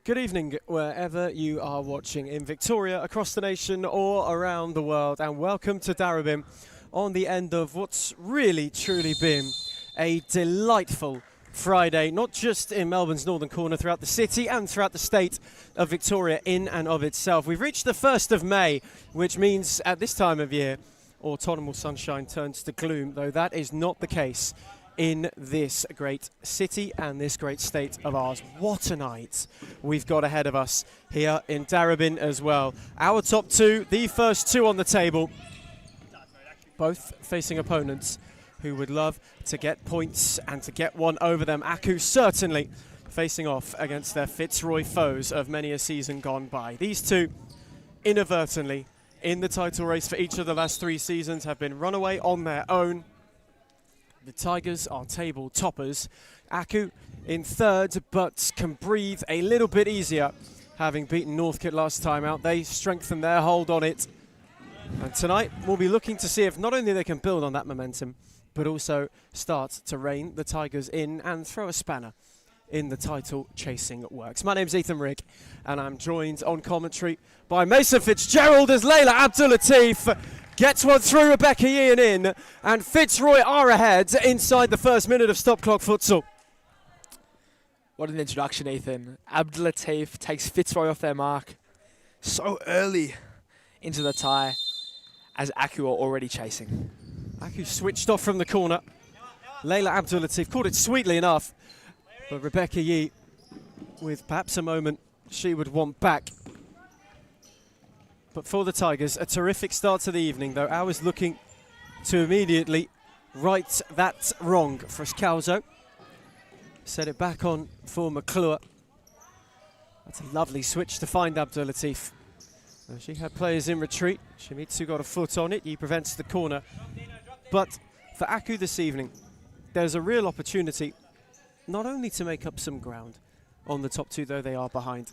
Good evening, wherever you are watching in Victoria, across the nation or around the world, and welcome to Darebin on the end of what's really truly been a delightful Friday, not just in Melbourne's northern corner, throughout the city and throughout the state of Victoria in and of itself. We've reached the 1st of May, which means at this time of year, autumnal sunshine turns to gloom, though that is not the case in this great city and this great state of ours. What a night we've got ahead of us here in Darebin as well. Our top two, the first two on the table, both facing opponents who would love to get points and to get one over them. Aku certainly facing off against their Fitzroy foes of many a season gone by. These two inadvertently in the title race for each of the last 3 seasons have been runaway on their own. The Tigers are table toppers. Aku in 3rd, but can breathe a little bit easier, having beaten Northcote last time out. They strengthen their hold on it. And tonight, we'll be looking to see if not only they can build on that momentum, but also start to rein the Tigers in and throw a spanner in the title chasing works. My name's Ethan Rigg, and I'm joined on commentary by Mason Fitzgerald as Layla Abdulatif gets one through Rebecca Yee and in, and Fitzroy are ahead inside the first minute of stop clock futsal. What an introduction, Ethan. Abdulatif takes Fitzroy off their mark so early into the tie as Aku are already chasing. Aku switched off from the corner. Layla Abdulatif caught it sweetly enough, but Rebecca Yee, with perhaps a moment she would want back. But for the Tigers, a terrific start to the evening, though. Ours looking to immediately right that wrong for Scalzo. Set it back on for McClure. That's a lovely switch to find Abdulatif. She had players in retreat. Shimizu got a foot on it. He prevents the corner. But for Aku this evening, there's a real opportunity not only to make up some ground on the top two, though they are behind,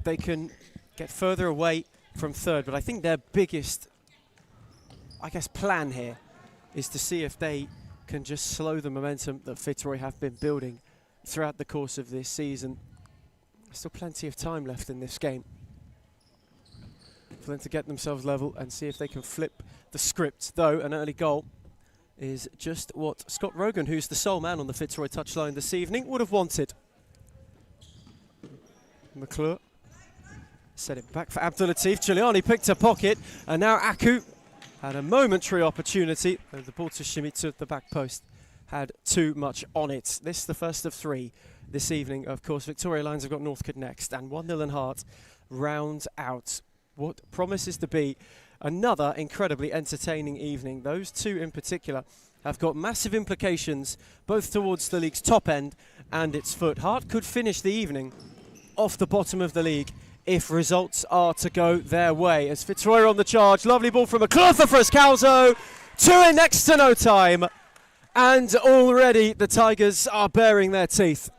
they can get further away from third. But I think their biggest, I guess, plan here is to see if they can just slow the momentum that Fitzroy have been building throughout the course of this season. There's still plenty of time left in this game for them to get themselves level and see if they can flip the script. Though an early goal is just what Scott Rogan, who's the sole man on the Fitzroy touchline this evening, would have wanted. McClure set it back for Abdulatif. Giuliani picked a pocket, and now Aku had a momentary opportunity. The ball to Shimizu at the back post had too much on it. This is the first of three this evening. Of course, Victoria Lions have got Northcote next, and 1-0 in Heart rounds out what promises to be another incredibly entertaining evening. Those two in particular have got massive implications both towards the league's top end and its foot. Heart could finish the evening off the bottom of the league if results are to go their way. As Fitzroy are on the charge, lovely ball from McClure for Frascalzo, two in next to no time, and already the Tigers are baring their teeth.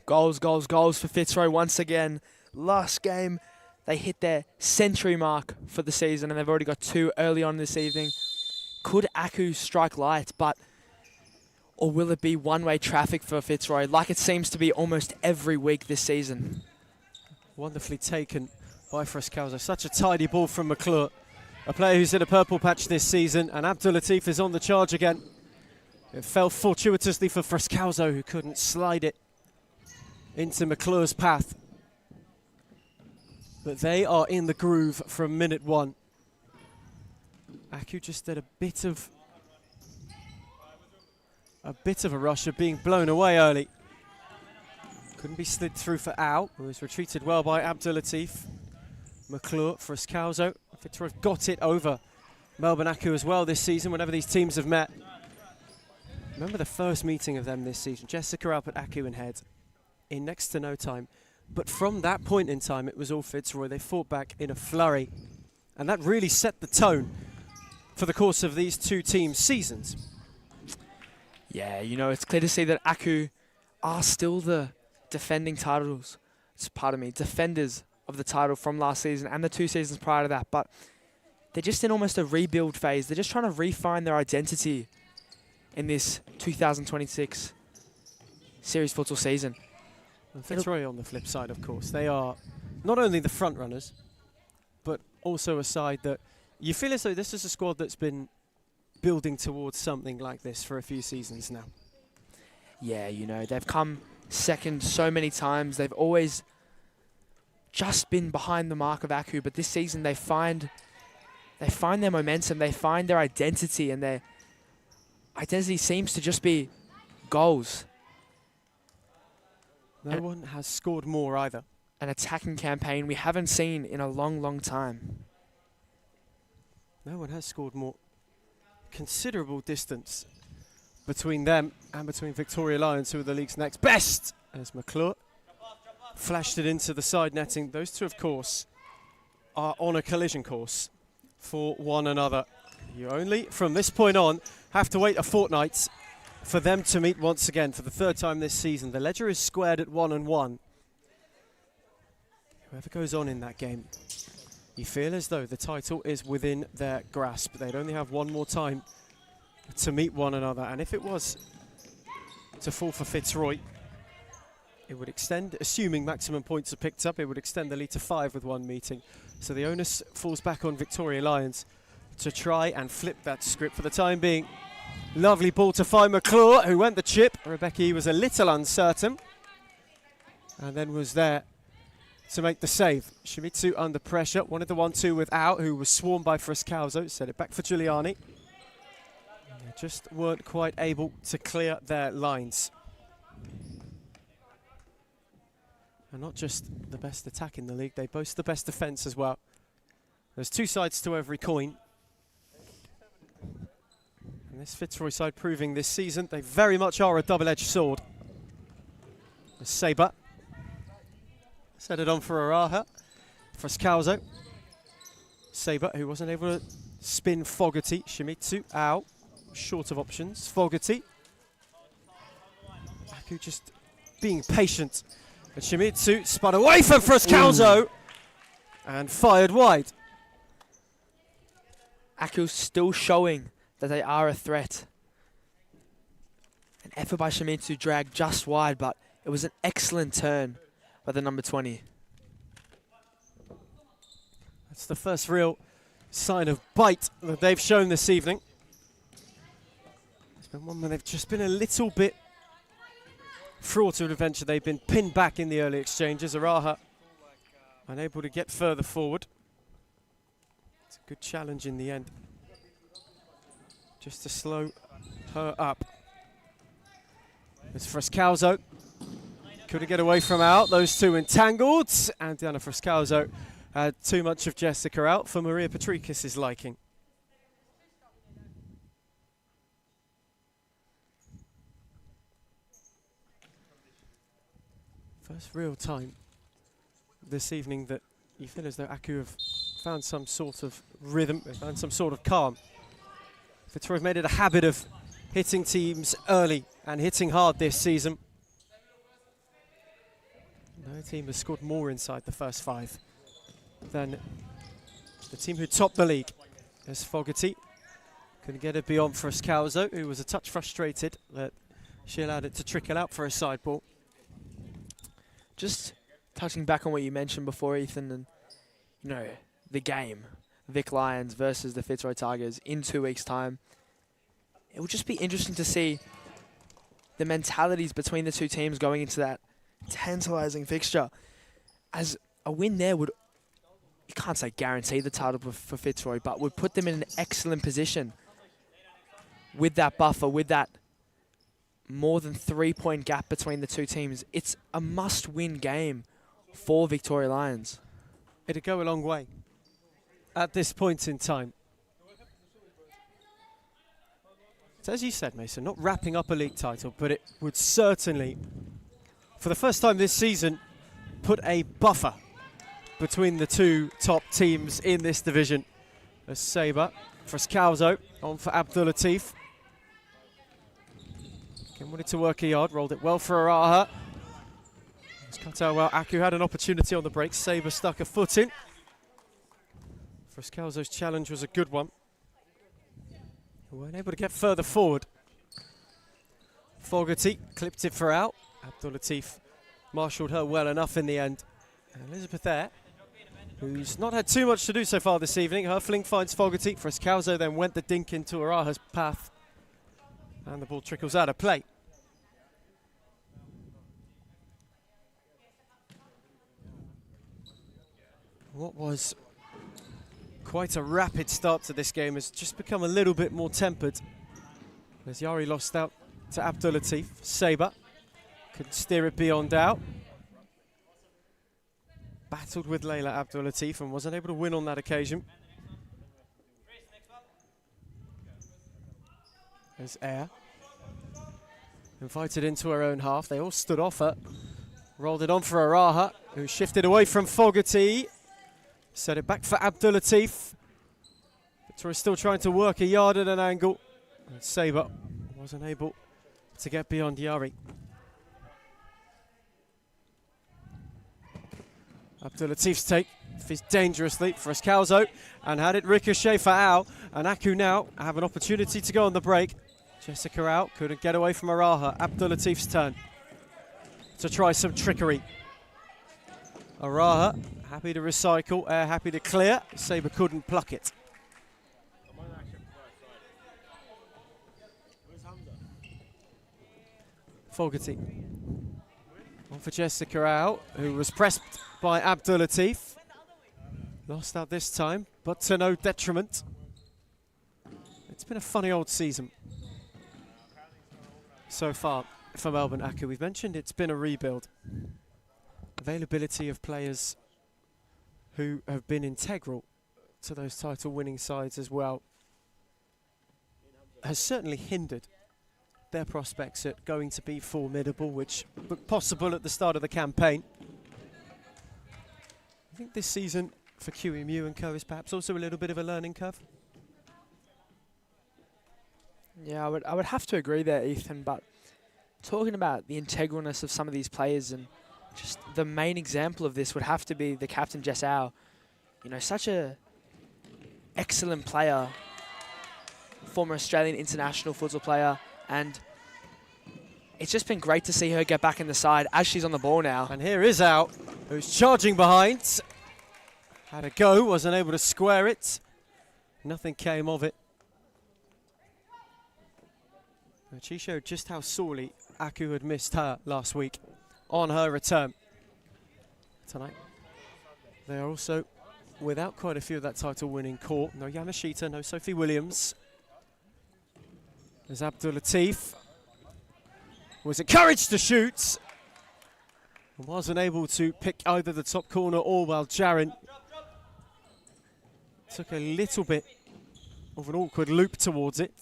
Goals, goals, goals for Fitzroy once again. Last game, they hit their century mark for the season, and they've already got two early on this evening. Could Aku strike light, or will it be one-way traffic for Fitzroy, like it seems to be almost every week this season? Wonderfully taken by Frascalzo. Such a tidy ball from McClure, a player who's in a purple patch this season, and Abdulatif is on the charge again. It fell fortuitously for Frascalzo, who couldn't slide it into McClure's path. But they are in the groove from minute one. Aku just did a bit of a rush of being blown away early. Couldn't be slid through for Au, who was retreated well by Abdulatif. McClure, Frascalzo. Fitzroy have got it over Melbourne Aku as well this season whenever these teams have met. Remember the first meeting of them this season. Jessica out at Aku in head in next to no time. But from that point in time, it was all Fitzroy. They fought back in a flurry. And that really set the tone for the course of these two teams' seasons. Yeah, you know, it's clear to see that Aku are still the defending defenders of the title from last season and the 2 seasons prior to that. But they're just in almost a rebuild phase. They're just trying to refine their identity in this 2026 Series Futsal season. And Fitzroy on the flip side, of course. They are not only the front runners, but also a side that you feel as though this is a squad that's been building towards something like this for a few seasons now. Yeah, you know, they've come second so many times. They've always just been behind the mark of Aku, but this season they find their momentum, they find their identity, and their identity seems to just be goals. No one has scored more either. An attacking campaign we haven't seen in a long, long time. No one has scored more. Considerable distance between them and between Victoria Lions, who are the league's next best, as McClure flashed it into the side netting. Those two, of course, are on a collision course for one another. You only, from this point on, have to wait a fortnight for them to meet once again for the third time this season. The ledger is squared at 1-1. Whoever goes on in that game, you feel as though the title is within their grasp. They'd only have one more time to meet one another. And if it was to fall for Fitzroy, it would extend, assuming maximum points are picked up, it would extend the lead to 5 with one meeting. So the onus falls back on Victoria Lions to try and flip that script for the time being. Lovely ball to find McClure, who went the chip. Rebecca was a little uncertain and then was there to make the save. Shimizu under pressure, wanted the 1-2 with Au, who was swarmed by Frascalzo. Set it back for Giuliani. They just weren't quite able to clear their lines. And not just the best attack in the league, they boast the best defence as well. There's two sides to every coin. And this Fitzroy side proving this season they very much are a double-edged sword. Sabre set it on for Araha. Frascalzo. Sabre, who wasn't able to spin Fogarty. Shimizu, Au, short of options. Fogarty. Aku just being patient. And Shimizu spun away from Frascalzo and fired wide. Aku's still showing that they are a threat. An effort by Shimizu dragged just wide, but it was an excellent turn by the number 20. That's the first real sign of bite that they've shown this evening. It's been one where they've just been a little bit fraught with adventure. They've been pinned back in the early exchanges. Araha unable to get further forward. It's a good challenge in the end, just to slow her up. It's Frascalzo. Couldn't get away from out. Those two entangled. And Diana Frascalzo had too much of Jessica out for Maria Patrikis' liking. First real time this evening that you feel as though Aku have found some sort of rhythm, found some sort of calm. Victoria have made it a habit of hitting teams early and hitting hard this season. No team has scored more inside the first 5 than the team who topped the league. As Fogarty couldn't get it beyond Frascalzo, who was a touch frustrated that she allowed it to trickle out for a side ball. Just touching back on what you mentioned before, Ethan, and you know, the game, Vic Lions versus the Fitzroy Tigers in 2 weeks' time. It will just be interesting to see the mentalities between the two teams going into that tantalising fixture. As a win there would, you can't say guarantee the title for Fitzroy, but would put them in an excellent position with that buffer, with that more than 3-point gap between the two teams. It's a must-win game for Victoria Lions. It'd go a long way at this point in time. So as you said, Mason, not wrapping up a league title, but it would certainly, for the first time this season, put a buffer between the two top teams in this division. As Sabre, Frascalzo on for Abdul Latif. Again, wanted to work a yard, rolled it well for Araha. It's cut out well. Aku had an opportunity on the break. Sabre stuck a foot in. Frascalzo's challenge was a good one. They weren't able to get further forward. Fogarty clipped it for out. Abdul Latif marshalled her well enough in the end. And Elizabeth there, who's not had too much to do so far this evening. Her fling finds Fogarty. Frascalzo then went the dink into Araha's path. And the ball trickles out of play. What was quite a rapid start to this game has just become a little bit more tempered. As Yari lost out to Abdul Latif. Sabre couldn't steer it beyond out. Battled with Layla Abdul Latif and wasn't able to win on that occasion. There's Air. Invited into her own half. They all stood off her. Rolled it on for Araha, who shifted away from Fogarty. Set it back for Abdul Latif. Victoria's still trying to work a yard at an angle. And Sabre wasn't able to get beyond Yari. Abdul Latif's take fizzed dangerously for Frascalzo and had it ricochet for Al. And Aku now have an opportunity to go on the break. Jessica out, couldn't get away from Araha. Abdul Latif's turn to try some trickery. Araha happy to recycle, happy to clear. Sabre couldn't pluck it. Fogarty on for Jessica out, who was pressed by Abdul Latif. Lost out this time, but to no detriment. It's been a funny old season so far for Melbourne Aku. We've mentioned it's been a rebuild. Availability of players who have been integral to those title-winning sides as well has certainly hindered their prospects at going to be formidable, which looked possible at the start of the campaign. I think this season for QEMU and co is perhaps also a little bit of a learning curve. Yeah, I would have to agree there, Ethan, but talking about the integralness of some of these players, and just the main example of this would have to be the captain, Jess Au. You know, such a excellent player, former Australian international futsal player, and it's just been great to see her get back in the side as she's on the ball now. And here is Au, who's charging behind. Had a go, wasn't able to square it. Nothing came of it. And she showed just how sorely Aku had missed her last week on her return. Tonight, they are also without quite a few of that title-winning core. No Yamashita, no Sophie Williams. There's Abdul Latif. Was encouraged to shoot. And wasn't able to pick either the top corner or while Jaren took a little bit of an awkward loop towards it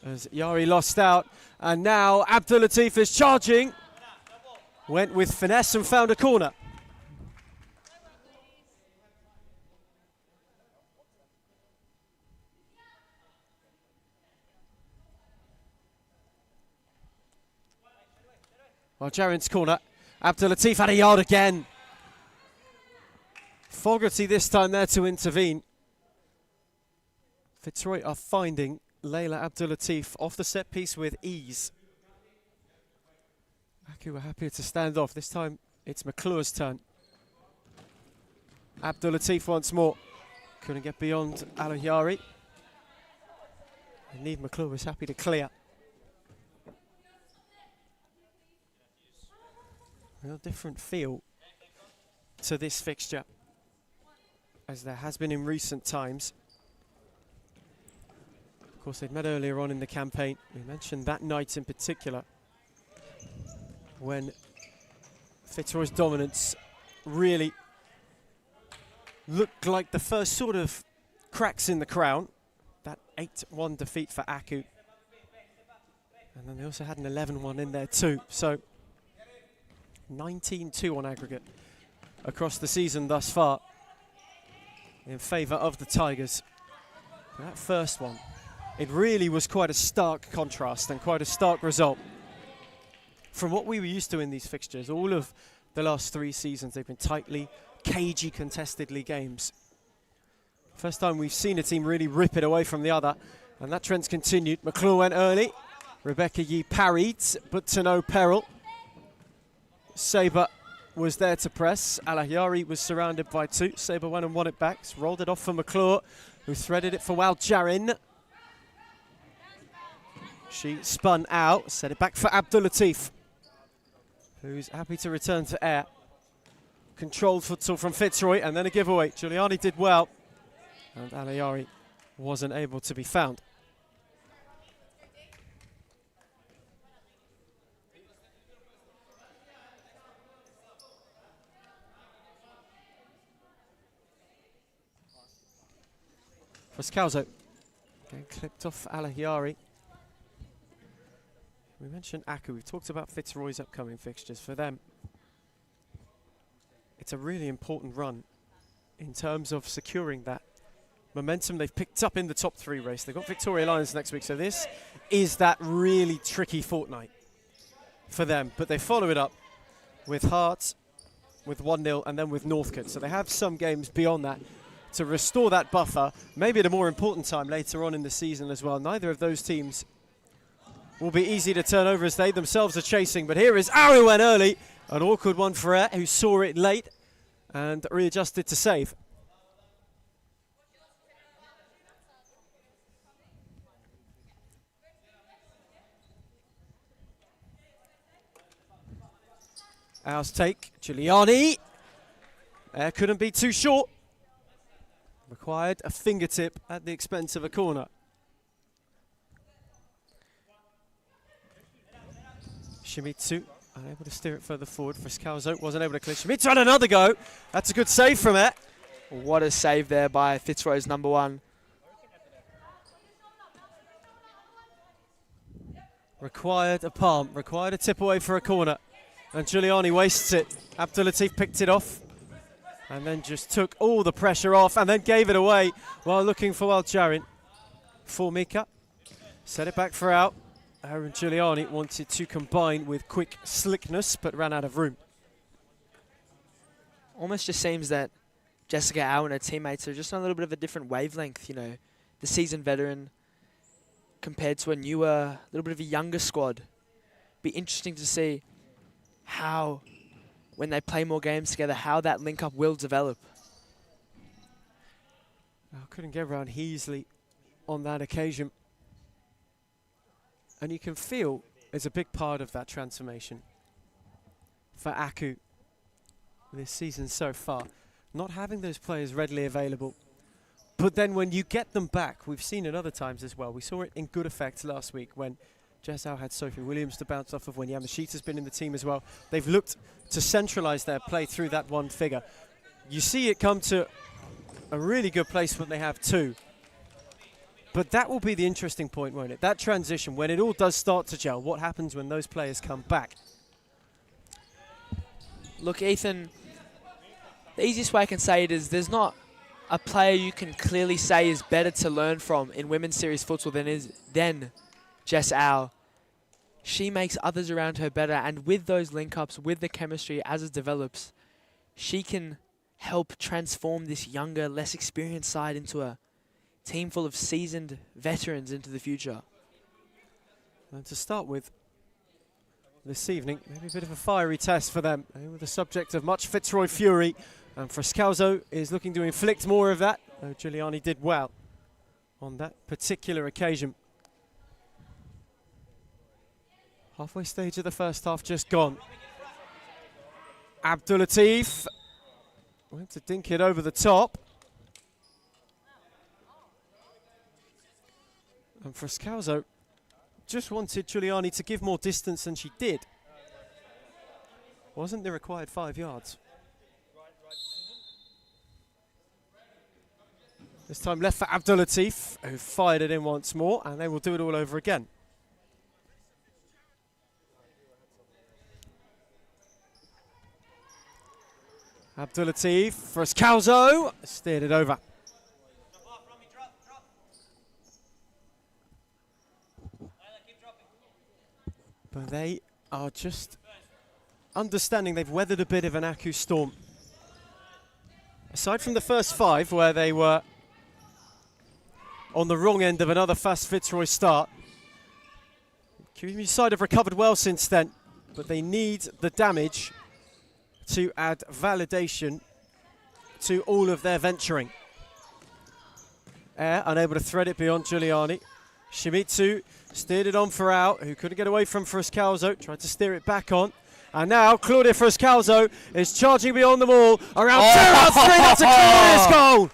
as Yari lost out. And now Abdul Latif is charging. Went with finesse and found a corner. Well, Jaren's corner. Abdul Latif had a yard again. Fogarty this time there to intervene. Fitzroy are finding Layla Abdul Latif off the set piece with ease. Aku were happier to stand off. This time it's McClure's turn. Abdul Latif once more. Couldn't get beyond Alahyari. Neve McClure was happy to clear. Real different feel to this fixture as there has been in recent times. Of course, they'd met earlier on in the campaign. We mentioned that night in particular when Fitzroy's dominance really looked like the first sort of cracks in the crown. That 8-1 defeat for Aku. And then they also had an 11-1 in there too. So 19-2 on aggregate across the season thus far in favour of the Tigers. That first one, it really was quite a stark contrast and quite a stark result from what we were used to in these fixtures. All of the last 3 seasons, they've been tightly, cagey, contestedly games. First time we've seen a team really rip it away from the other, and that trend's continued. McClure went early. Rebecca Yee parried, but to no peril. Sabre was there to press. Alahyari was surrounded by 2. Sabre went and won it back. Rolled it off for McClure, who threaded it for Wal Jarin. She spun out, set it back for Abdul Latif, who's happy to return to air. Controlled futsal from Fitzroy, and then a giveaway. Giuliani did well, and Alahyari wasn't able to be found. Frascalzo getting clipped off Alahyari. We mentioned Aku. We've talked about Fitzroy's upcoming fixtures. For them, it's a really important run in terms of securing that momentum they've picked up in the top 3 race. They've got Victoria Lions next week, so this is that really tricky fortnight for them. But they follow it up with Hearts, with 1-0, and then with Northcote. So they have some games beyond that to restore that buffer, maybe at a more important time later on in the season as well. Neither of those teams will be easy to turn over as they themselves are chasing. But here is Aru went early. An awkward one for Air, who saw it late and readjusted to save. Ours take, Giuliani. Air couldn't be too short. Required a fingertip at the expense of a corner. Shimizu unable to steer it further forward. Frascalzo wasn't able to clear. Shimizu had another go. That's a good save from it. What a save there by Fitzroy's number 1. Required a palm, required a tip away for a corner. And Giuliani wastes it. Abdul Latif picked it off and then just took all the pressure off and then gave it away while looking for Wal Jarin. For Mika. Set it back for out. her and Giuliani wanted to combine with quick slickness, but ran out of room. Almost just seems that Jessica Au and her teammates are just on a little bit of a different wavelength, you know. The seasoned veteran compared to a newer, a little bit of a younger squad. Be interesting to see how, when they play more games together, how that link-up will develop. Couldn't get around Heasley on that occasion. And you can feel it's a big part of that transformation for Aku this season so far. Not having those players readily available. But then when you get them back, we've seen it other times as well. We saw it in good effect last week when Jessau had Sophie Williams to bounce off of, when Yamashita's been in the team as well. They've looked to centralise their play through that one figure. You see it come to a really good place when they have two. But that will be the interesting point, won't it? That transition, when it all does start to gel, what happens when those players come back? Look, Ethan, the easiest way I can say it is there's not a player you can clearly say is better to learn from in women's series futsal than Jess Au. She makes others around her better, and with those link-ups, with the chemistry as it develops, she can help transform this younger, less experienced side into a team full of seasoned veterans into the future. And to start with this evening, maybe a bit of a fiery test for them. They were the subject of much Fitzroy fury, and Friscalzo is looking to inflict more of that, though Giuliani did well on that particular occasion. Halfway stage of the first half just gone. Abdulatif went to dink it over the top. And Friscalzo just wanted Giuliani to give more distance than she did. Wasn't the required 5 yards. This time left for Abdulatif, who fired it in once more, and they will do it all over again. Abdulatif, Friscalzo steered it over. But they are just understanding they've weathered a bit of an Aku storm. Aside from the first 5, where they were on the wrong end of another fast Fitzroy start, community side have recovered well since then, but they need the damage to add validation to all of their venturing. Air unable to thread it beyond Giuliani. Shimizu steered it on for Au, who couldn't get away from Friscalzo, tried to steer it back on. And now Claudia Friscalzo is charging beyond them all. Around 2 out 3, that's a glorious goal!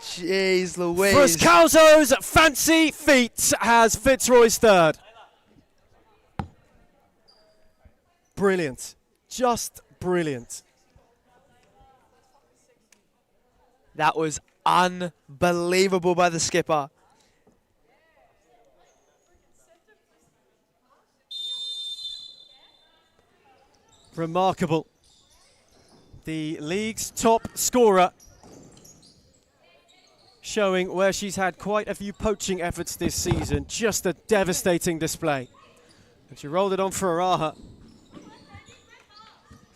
Jeez Louise. Friscalzo's fancy feet has Fitzroy's third. Brilliant. Just brilliant. That was unbelievable by the skipper. Remarkable. The league's top scorer, showing where she's had quite a few poaching efforts this season. Just a devastating display. And she rolled it on for Araha.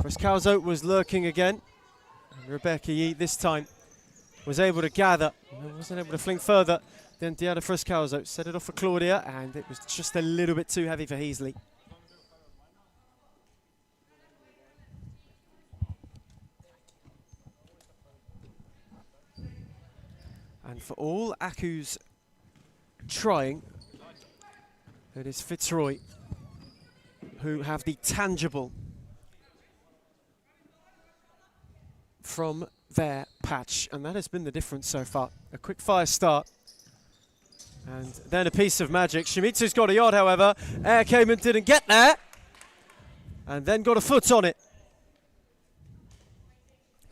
Friscalzo was lurking again. And Rebecca Yee this time was able to gather. Wasn't able to fling further than Diana Friscalzo. Set it off for Claudia, and it was just a little bit too heavy for Heasley. And for all Aku's trying, it is Fitzroy who have the tangible from their patch, and that has been the difference so far. A quick fire start, and then a piece of magic. Shimizu's got a yard, however. Air came and didn't get there, and then got a foot on it.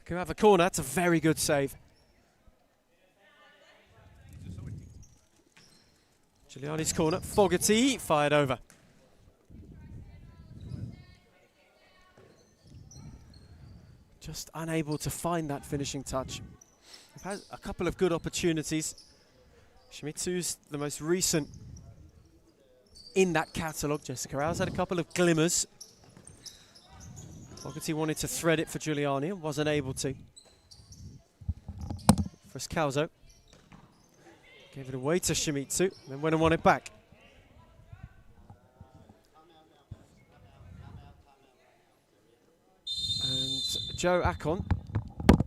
Can have a corner. That's a very good save. Giuliani's corner. Fogarty fired over. Just unable to find that finishing touch. They've had a couple of good opportunities. Shimizu's the most recent in that catalogue. Jessica Rouse had a couple of glimmers. Fogarty wanted to thread it for Giuliani and wasn't able to. Friscalzo gave it away to Shimizu, then went and won it back. And Joe Akon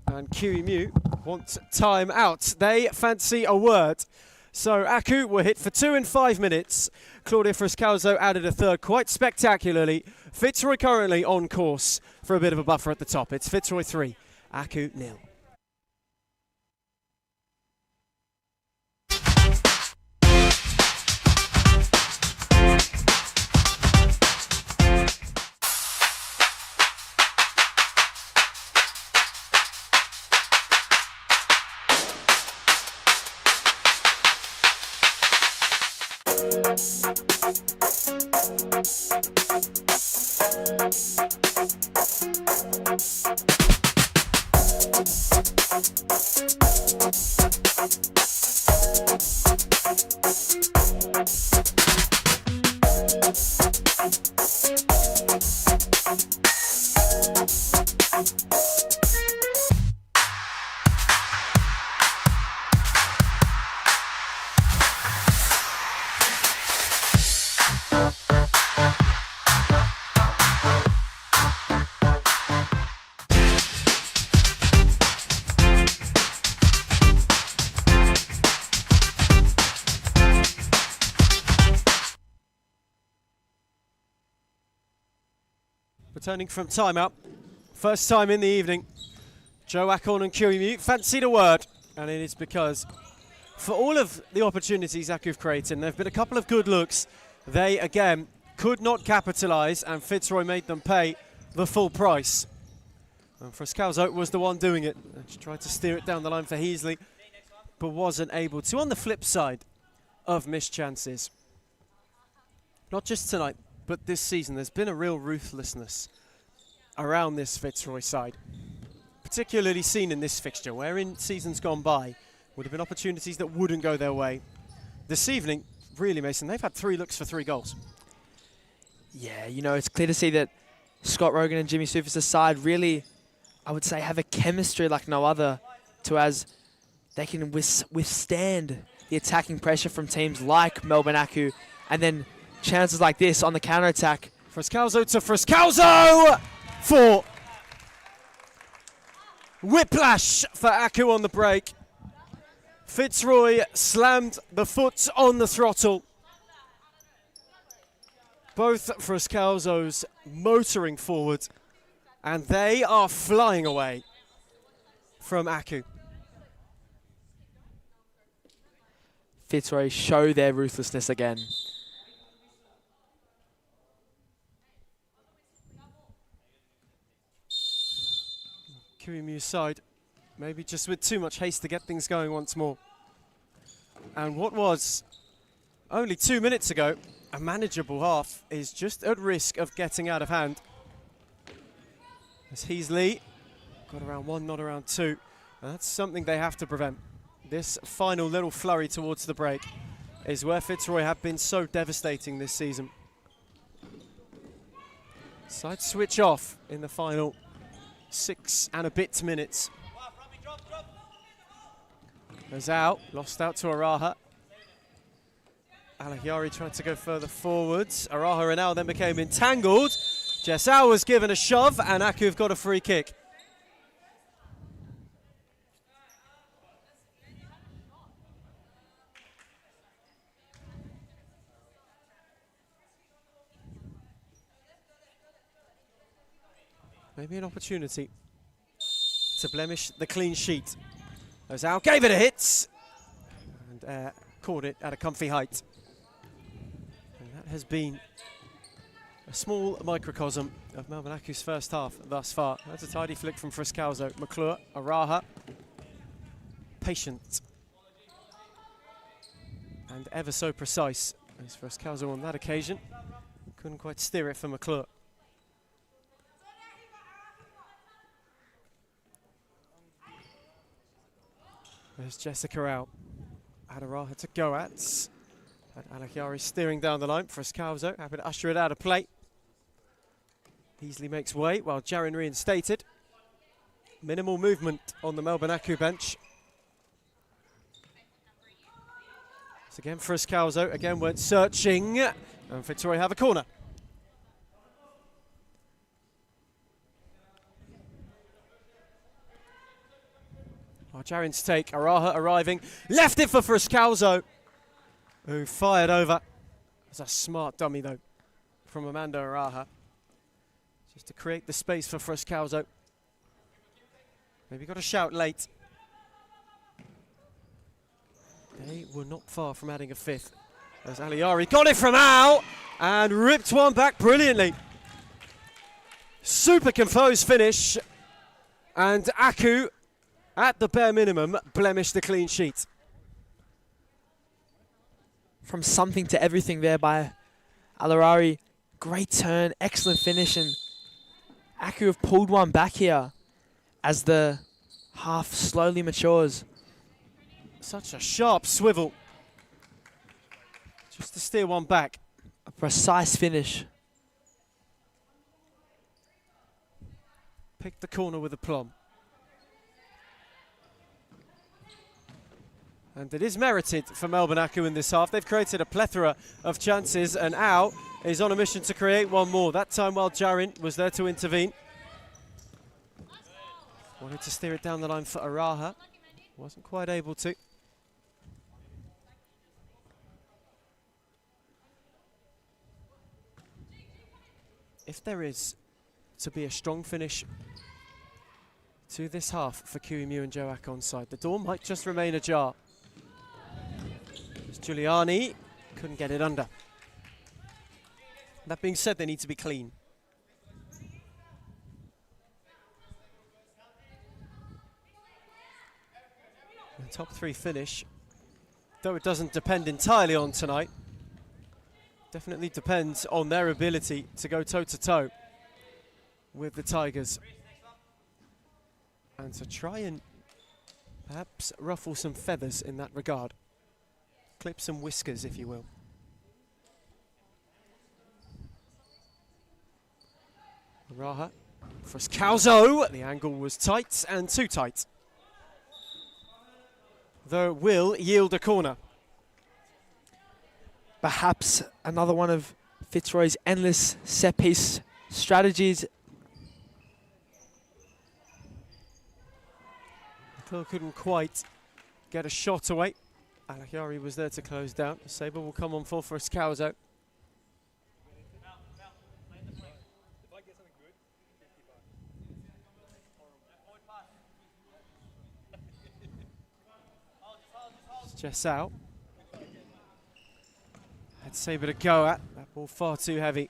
and Kiwi Mew want time out. They fancy a word. So Aku were hit for 2 in 5 minutes. Claudia Friscalzo added a third quite spectacularly. Fitzroy currently on course for a bit of a buffer at the top. It's Fitzroy 3, Aku 0. Returning from timeout, first time in the evening, Joe Akon and Kiwi Mew fancied a word, and it is because for all of the opportunities Aku've created, there have been a couple of good looks. They, again, could not capitalise, and Fitzroy made them pay the full price. And Friscalzo was the one doing it. She tried to steer it down the line for Heasley, but wasn't able to. On the flip side of missed chances, not just tonight, but this season, there's been a real ruthlessness around this Fitzroy side, particularly seen in this fixture, where in seasons gone by would have been opportunities that wouldn't go their way. This evening, really, Mason, they've had 3 looks for 3 goals. Yeah, you know, it's clear to see that Scott Rogan and Jimmy Sufis' side really, I would say, have a chemistry like no other, to as they can withstand the attacking pressure from teams like Melbourne Aku, and then chances like this on the counter-attack. Friscalzo to Friscalzo for whiplash for Aku on the break. Fitzroy slammed the foot on the throttle. Both Friscalzos motoring forward, and they are flying away from Aku. Fitzroy show their ruthlessness again. Kiwi Mew's side, maybe just with too much haste to get things going once more. And what was only 2 minutes ago a manageable half is just at risk of getting out of hand. As Heasley got around 1, not around 2. And that's something they have to prevent. This final little flurry towards the break is where Fitzroy have been so devastating this season. Side switch off in the final 6 and a bit minutes. Goes out, lost out to Araha. Alahiari tried to go further forwards. Araha and Al then became entangled. Jessau was given a shove, and Aku've got a free kick. Maybe an opportunity to blemish the clean sheet. Ozal gave it a hit and caught it at a comfy height. And that has been a small microcosm of Melbourne Aku's first half thus far. That's a tidy flick from Friscalzo. McClure, Araha, patient and ever so precise as Friscalzo on that occasion. Couldn't quite steer it for McClure. There's Jessica out. Adaraha to go at. And Alakiari steering down the line for Scalzo, happy to usher it out of play. Easily makes way while Jarin reinstated. Minimal movement on the Melbourne Aku bench. So again for Scalzo, again went searching, and Victoria have a corner. Jarin's take, Araha arriving, left it for Scalzo, who fired over. That's a smart dummy though, from Amanda Araha. Just to create the space for Scalzo. Maybe got a shout late. They were not far from adding a fifth. As Aliari got it from Al and ripped one back brilliantly. Super composed finish. And Aku, at the bare minimum, blemished the clean sheet. From something to everything there by Aliari. Great turn, excellent finish, and Aku have pulled one back here as the half slowly matures. Such a sharp swivel. Just to steer one back. A precise finish. Picked the corner with aplomb. And it is merited for Melbourne Aku in this half. They've created a plethora of chances, and Al is on a mission to create one more. That time while Jarin was there to intervene. Wanted to steer it down the line for Araha. Wasn't quite able to. If there is to be a strong finish to this half for QEMU and Joak onside, the door might just remain ajar. As Giuliani couldn't get it under. That being said, they need to be clean. The top three finish, though it doesn't depend entirely on tonight, definitely depends on their ability to go toe-to-toe with the Tigers. And to try and perhaps ruffle some feathers in that regard. Clip some whiskers, if you will. Raha for Scalzo. The angle was tight and too tight. Though it will yield a corner. Perhaps another one of Fitzroy's endless set-piece strategies. McClure couldn't quite get a shot away. Alakiari was there to close down. Sabre will come on full for Scalzo. Jess out. Had Sabre to go at. That ball far too heavy.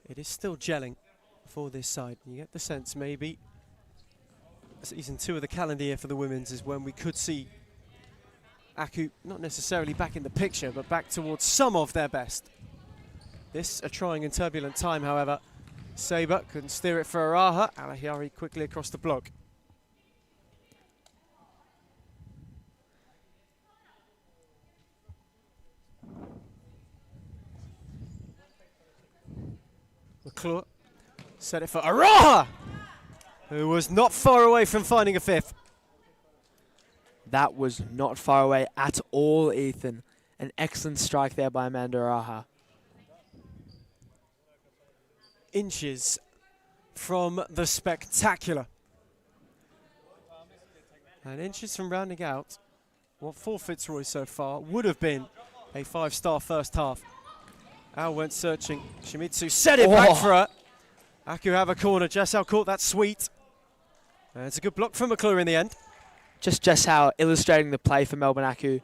It is still gelling for this side. You get the sense maybe season 2 of the calendar year for the women's is when we could see Aku not necessarily back in the picture, but back towards some of their best. This a trying and turbulent time, however. Sabre couldn't steer it for Araha. Alahiari quickly across the block. McClure set it for Araha, who was not far away from finding a fifth. That was not far away at all, Ethan. An excellent strike there by Amanda Araha. Inches from the spectacular. And inches from rounding out what for Fitzroy so far would have been a 5-star first half. Al went searching. Shimizu set it back for her. Aku have a corner. Jessau caught that sweet. And it's a good block from McClure in the end. Just how illustrating the play for Melbourne Aku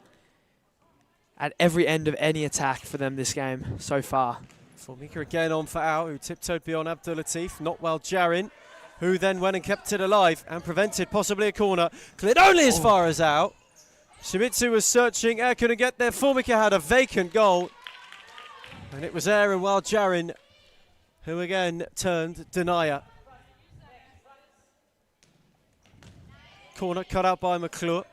at every end of any attack for them this game so far. Formika again on for Al, who tiptoed beyond Abdul Latif. Not well Jarin, who then went and kept it alive and prevented possibly a corner. Cleared only as far as out. Shimizu was searching. Air couldn't get there. Formika had a vacant goal. And it was Air and Wild Jarin who again turned denier. Corner cut out by McClure.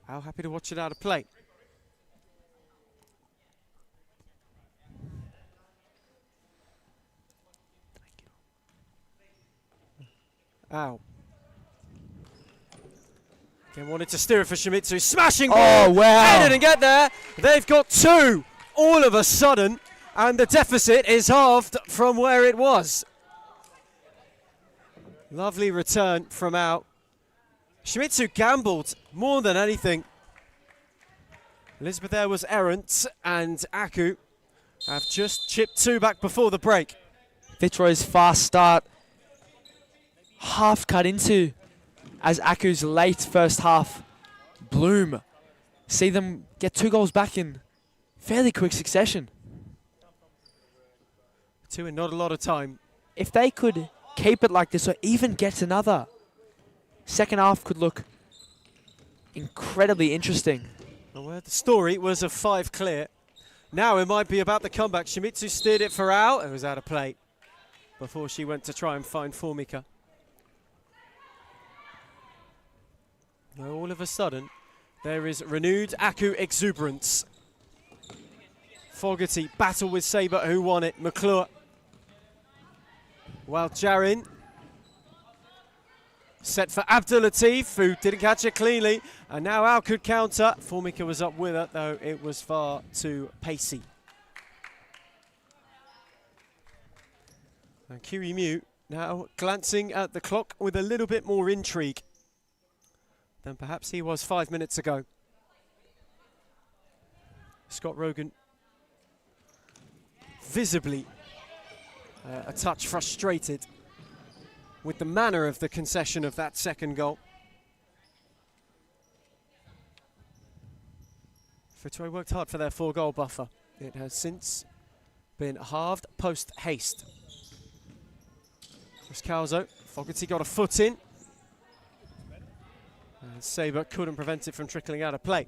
How happy to watch it out of play. Ow. Again, wanted to steer it for Shimizu. Smashing ball. Oh, wow. They didn't get there. They've got two all of a sudden, and the deficit is halved from where it was. Lovely return from out. Shimizu gambled more than anything. Elizabeth there was errant, and Aku have just chipped two back before the break. Fitzroy's fast start, half cut into as Aku's late first half bloom. See them get 2 goals back in fairly quick succession. Two in not a lot of time. If they could keep it like this or even get another, second half could look incredibly interesting. Well, the story was of 5 clear. Now it might be about the comeback. Shimizu steered it for out. It was out of play before she went to try and find Formika. Now all of a sudden, there is renewed Aku exuberance. Fogarty battle with Sabre, who won it. McClure. While Jarin set for Abdulatif, who didn't catch it cleanly. And now Al could counter. Formika was up with it, though it was far too pacey. And Kiryu now glancing at the clock with a little bit more intrigue than perhaps he was 5 minutes ago. Scott Rogan visibly a touch frustrated with the manner of the concession of that second goal. Fitzroy worked hard for their 4-goal buffer. It has since been halved post-haste. Riscalzo, Fogarty got a foot in. And Sabre couldn't prevent it from trickling out of play.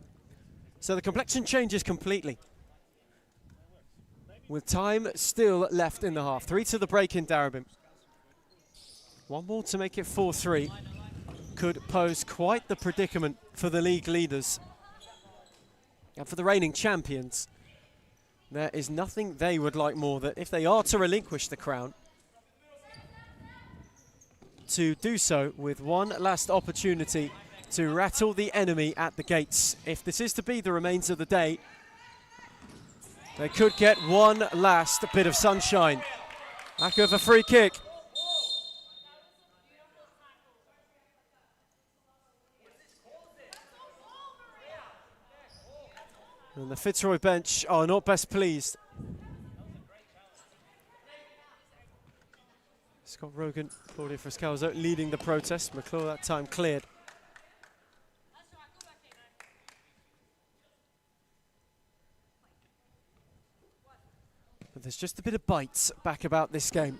So the complexion changes completely. With time still left in the half. 3 to the break in Darabin. One more to make it 4-3. Could pose quite the predicament for the league leaders. And for the reigning champions, there is nothing they would like more that if they are to relinquish the crown, to do so with one last opportunity to rattle the enemy at the gates. If this is to be the remains of the day, they could get one last bit of sunshine. Aku with a free kick. And the Fitzroy bench are not best pleased. Scott Rogan, Claudia Friscalzo leading the protest. McClure that time cleared. But there's just a bit of bite back about this game.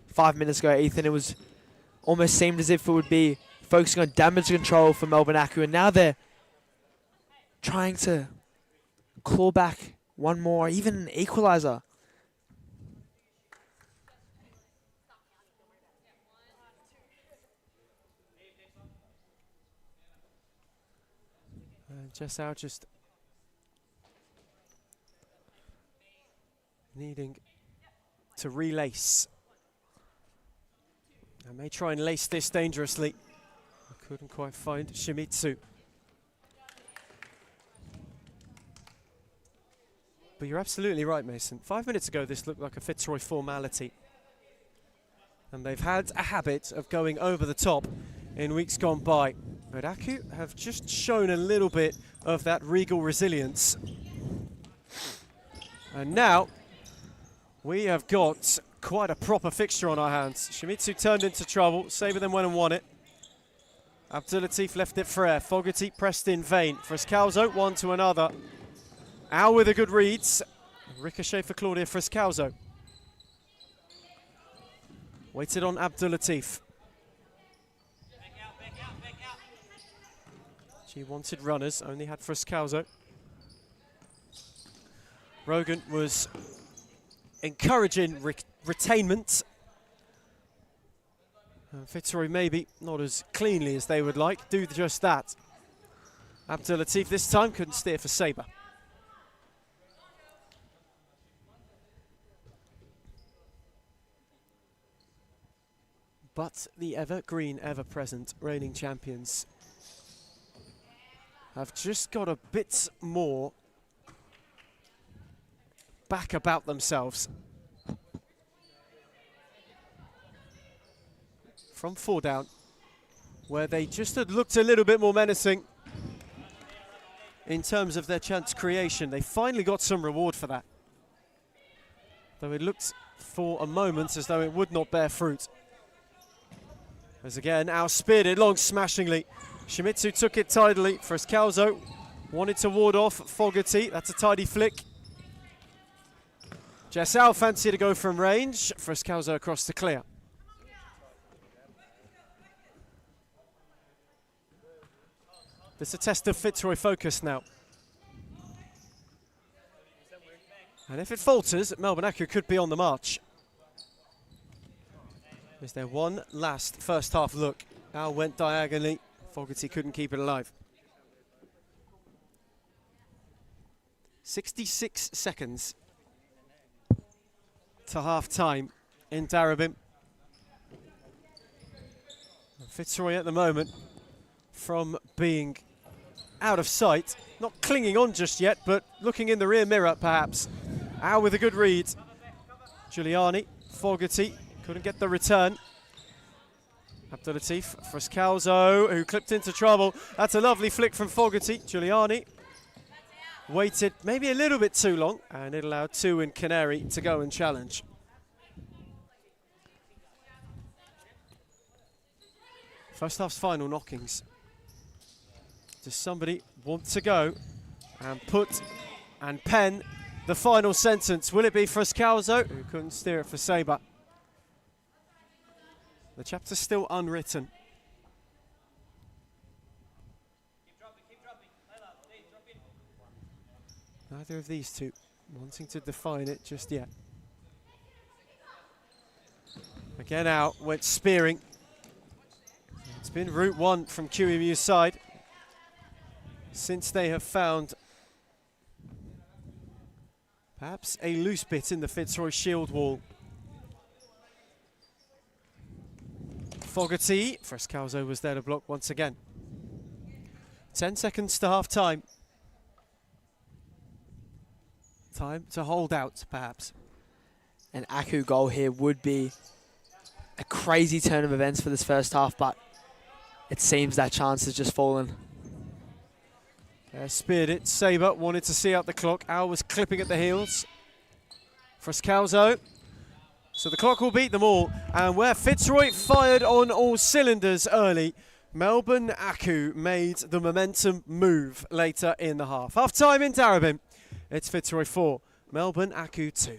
5 minutes ago, Ethan, it was almost seemed as if it would be focusing on damage control for Melbourne Aku, and now they're trying to claw back one more, even an equaliser. Jess out just needing to relace. I may try and lace this dangerously. I couldn't quite find Shimizu. But you're absolutely right, Mason. 5 minutes ago, this looked like a Fitzroy formality. And they've had a habit of going over the top in weeks gone by. But Aku have just shown a little bit of that regal resilience. And now, we have got quite a proper fixture on our hands. Shimizu turned into trouble. Sabre then went and won it. Abdulatif left it for air. Fogarty pressed in vain. Friscalzo, one to another. Al with a good reads. Ricochet for Claudia Friscalzo. Waited on Abdulatif. She wanted runners, only had Friscalzo. Rogan was encouraging retainment. Fitzroy maybe not as cleanly as they would like, do just that. Abdul Latif this time couldn't steer for Sabre. But the ever-green, ever-present reigning champions have just got a bit more back about themselves. From 4 down, where they just had looked a little bit more menacing in terms of their chance creation. They finally got some reward for that. Though it looked for a moment as though it would not bear fruit. As again, outspeared it long smashingly. Shimizu took it tidily. Frescalzo wanted to ward off Fogarty. That's a tidy flick. Jessal fancied to go from range. Frescalzo across the clear. This is a test of Fitzroy focus now. And if it falters, Melbourne Aku could be on the march. Is there one last first half look? Al went diagonally. Fogarty couldn't keep it alive. 66 seconds to half time in Darabin. Fitzroy at the moment, from being out of sight, not clinging on just yet, but looking in the rear mirror perhaps. Al with a good read. Giuliani, Fogarty, couldn't get the return. Abdul Latif, Frescalzo, who clipped into trouble. That's a lovely flick from Fogarty. Giuliani waited maybe a little bit too long, and it allowed two in Canary to go and challenge. First half's final knockings. Does somebody want to go and put and pen the final sentence? Will it be Frescalzo, who couldn't steer it for Sabre? The chapter's still unwritten. Neither of these two wanting to define it just yet. Again out, went spearing. It's been route one from QEMU's side since they have found perhaps a loose bit in the Fitzroy shield wall. Fogarty, Frescalzo was there to block once again. 10 seconds to half time. Time to hold out, perhaps. An Aku goal here would be a crazy turn of events for this first half, but it seems that chance has just fallen. Speared it. Sabre wanted to see out the clock. Al was clipping at the heels. Frescalzo. So the clock will beat them all. And where Fitzroy fired on all cylinders early, Melbourne Aku made the momentum move later in the half. Half time in Darabin. It's Fitzroy 4, Melbourne Aku 2.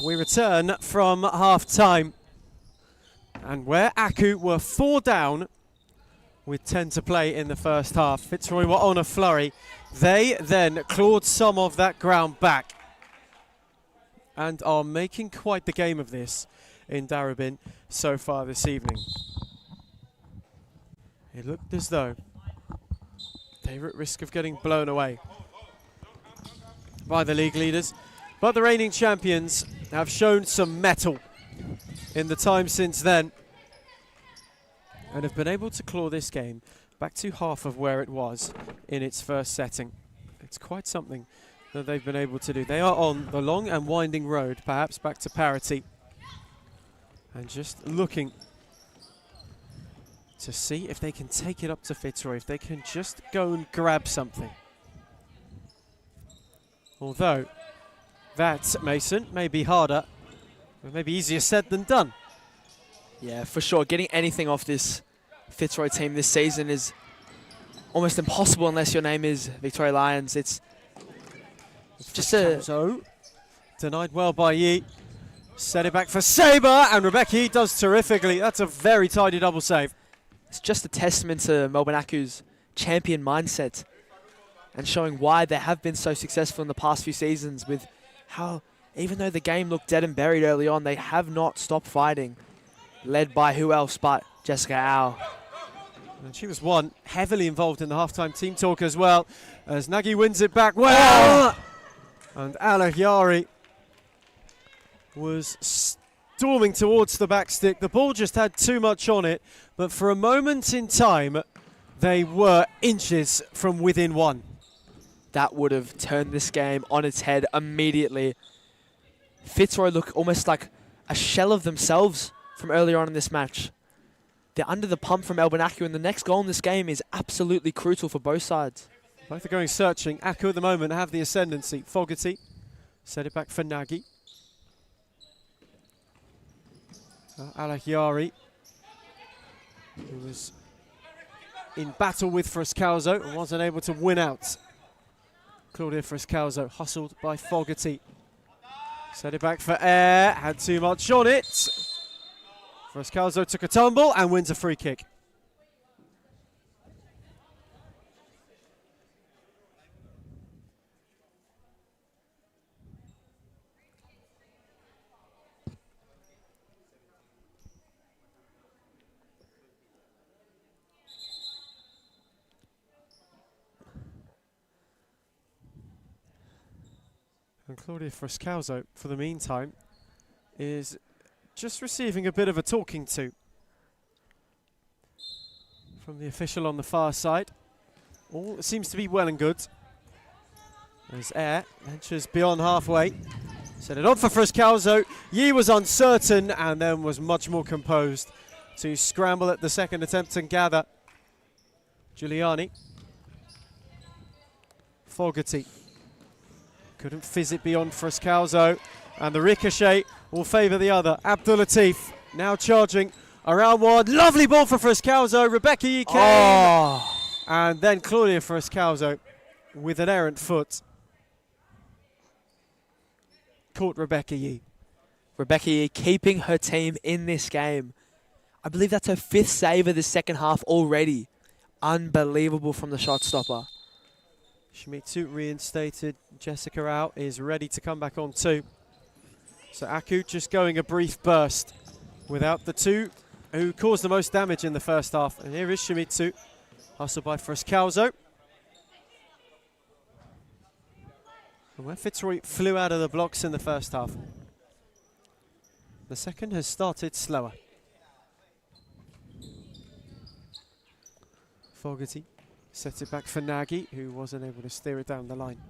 We return from half-time, and where Aku were 4 down with 10 to play in the first half, Fitzroy were on a flurry. They then clawed some of that ground back and are making quite the game of this in Darebin so far this evening. It looked as though they were at risk of getting blown away by the league leaders, but the reigning champions have shown some mettle in the time since then and have been able to claw this game back to half of where it was in its first setting. It's quite something that they've been able to do. They are on the long and winding road, perhaps back to parity, and just looking to see if they can take it up to Fitzroy, if they can just go and grab something. Although that, Mason, may be harder, but maybe easier said than done. Yeah, for sure. Getting anything off this Fitzroy team this season is almost impossible unless your name is Victoria Lions. It's just a... So, denied well by Yi. Set it back for Sabre, and Rebecca does terrifically. That's a very tidy double save. It's just a testament to Melbourne Aku's champion mindset and showing why they have been so successful in the past few seasons, with how, even though the game looked dead and buried early on, they have not stopped fighting. Led by who else but Jessica Au. And she was one heavily involved in the halftime team talk as well, as Nagy wins it back well. And Alahyari was storming towards the back stick. The ball just had too much on it, but for a moment in time, they were inches from within one. That would have turned this game on its head immediately. Fitzroy look almost like a shell of themselves from earlier on in this match. They're under the pump from Melbourne Aku, and the next goal in this game is absolutely crucial for both sides. Both are going searching. Aku at the moment have the ascendancy. Fogarty set it back for Nagy. Alahyari, who was in battle with Frascalzo and wasn't able to win out. Claudia Frascalzo hustled by Fogarty. Set it back for Air, had too much on it. Frascalzo took a tumble and wins a free kick. And Claudia Frascalzo, for the meantime, is just receiving a bit of a talking to from the official on the far side. All seems to be well and good. As Air ventures beyond halfway. Set it on for Frascalzo. Yi was uncertain and then was much more composed to scramble at the second attempt and gather. Giuliani. Fogarty. Couldn't fizz it beyond Frascalzo. And the ricochet will favour the other. Abdulatif now charging around one. Lovely ball for Frascalzo. Rebecca Yi came. Oh. And then Claudia Frascalzo with an errant foot. Caught Rebecca Yi. Rebecca Yi keeping her team in this game. I believe that's her 5th save of the second half already. Unbelievable from the shot stopper. Shimizu reinstated. Jessica out, is ready to come back on too. So Aku just going a brief burst without the two who caused the most damage in the first half. And here is Shimizu. Hustle by Frascalzo. And where Fitzroy flew out of the blocks in the first half. The second has started slower. Fogarty sets it back for Nagy, who wasn't able to steer it down the line.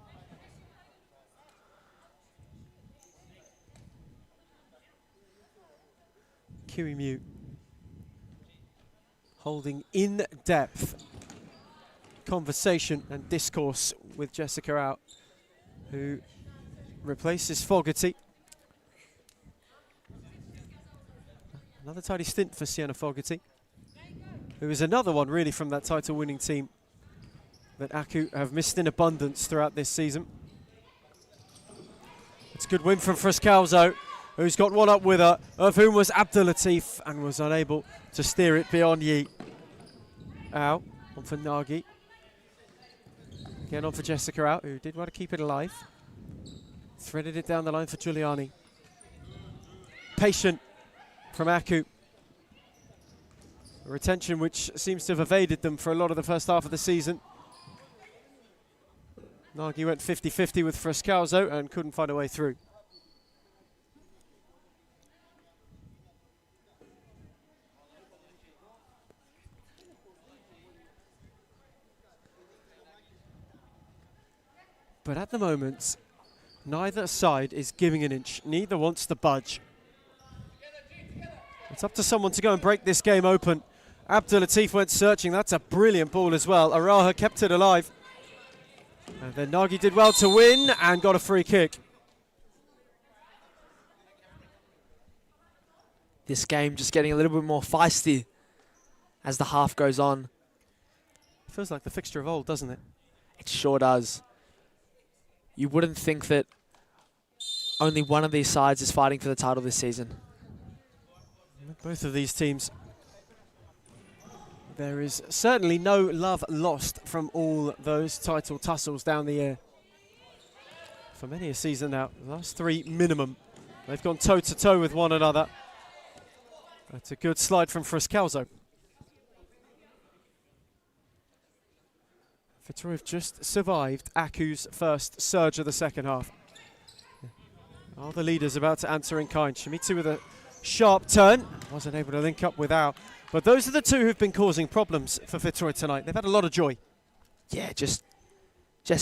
Kiwimu holding in-depth conversation and discourse with Jessica out, who replaces Fogarty. Another tidy stint for Sienna Fogarty, who is another one really from that title-winning team that Aku have missed in abundance throughout this season. It's a good win from Frascalzo, who's got one up with her, of whom was Abdulatif, and was unable to steer it beyond Yi. Out, on for Nagy. Again on for Jessica out, who did want to keep it alive. Threaded it down the line for Giuliani. Patient from Aku. A retention which seems to have evaded them for a lot of the first half of the season. Nagy went 50-50 with Frascalzo and couldn't find a way through. But at the moment, neither side is giving an inch. Neither wants to budge. It's up to someone to go and break this game open. Abdulatif went searching. That's a brilliant ball as well. Araha kept it alive. And then Nagy did well to win and got a free kick. This game just getting a little bit more feisty as the half goes on. Feels like the fixture of old, doesn't it? It sure does. You wouldn't think that only one of these sides is fighting for the title this season. Both of these teams. There is certainly no love lost from all those title tussles down the air. For many a season now, the last 3 minimum. They've gone toe-to-toe with one another. That's a good slide from Frascalzo. Fitzroy have just survived Aku's first surge of the second half. Are the leaders about to answer in kind? Shimizu with a sharp turn. Wasn't able to link up with Ao. But those are the two who've been causing problems for Fitzroy tonight. They've had a lot of joy. Yeah, just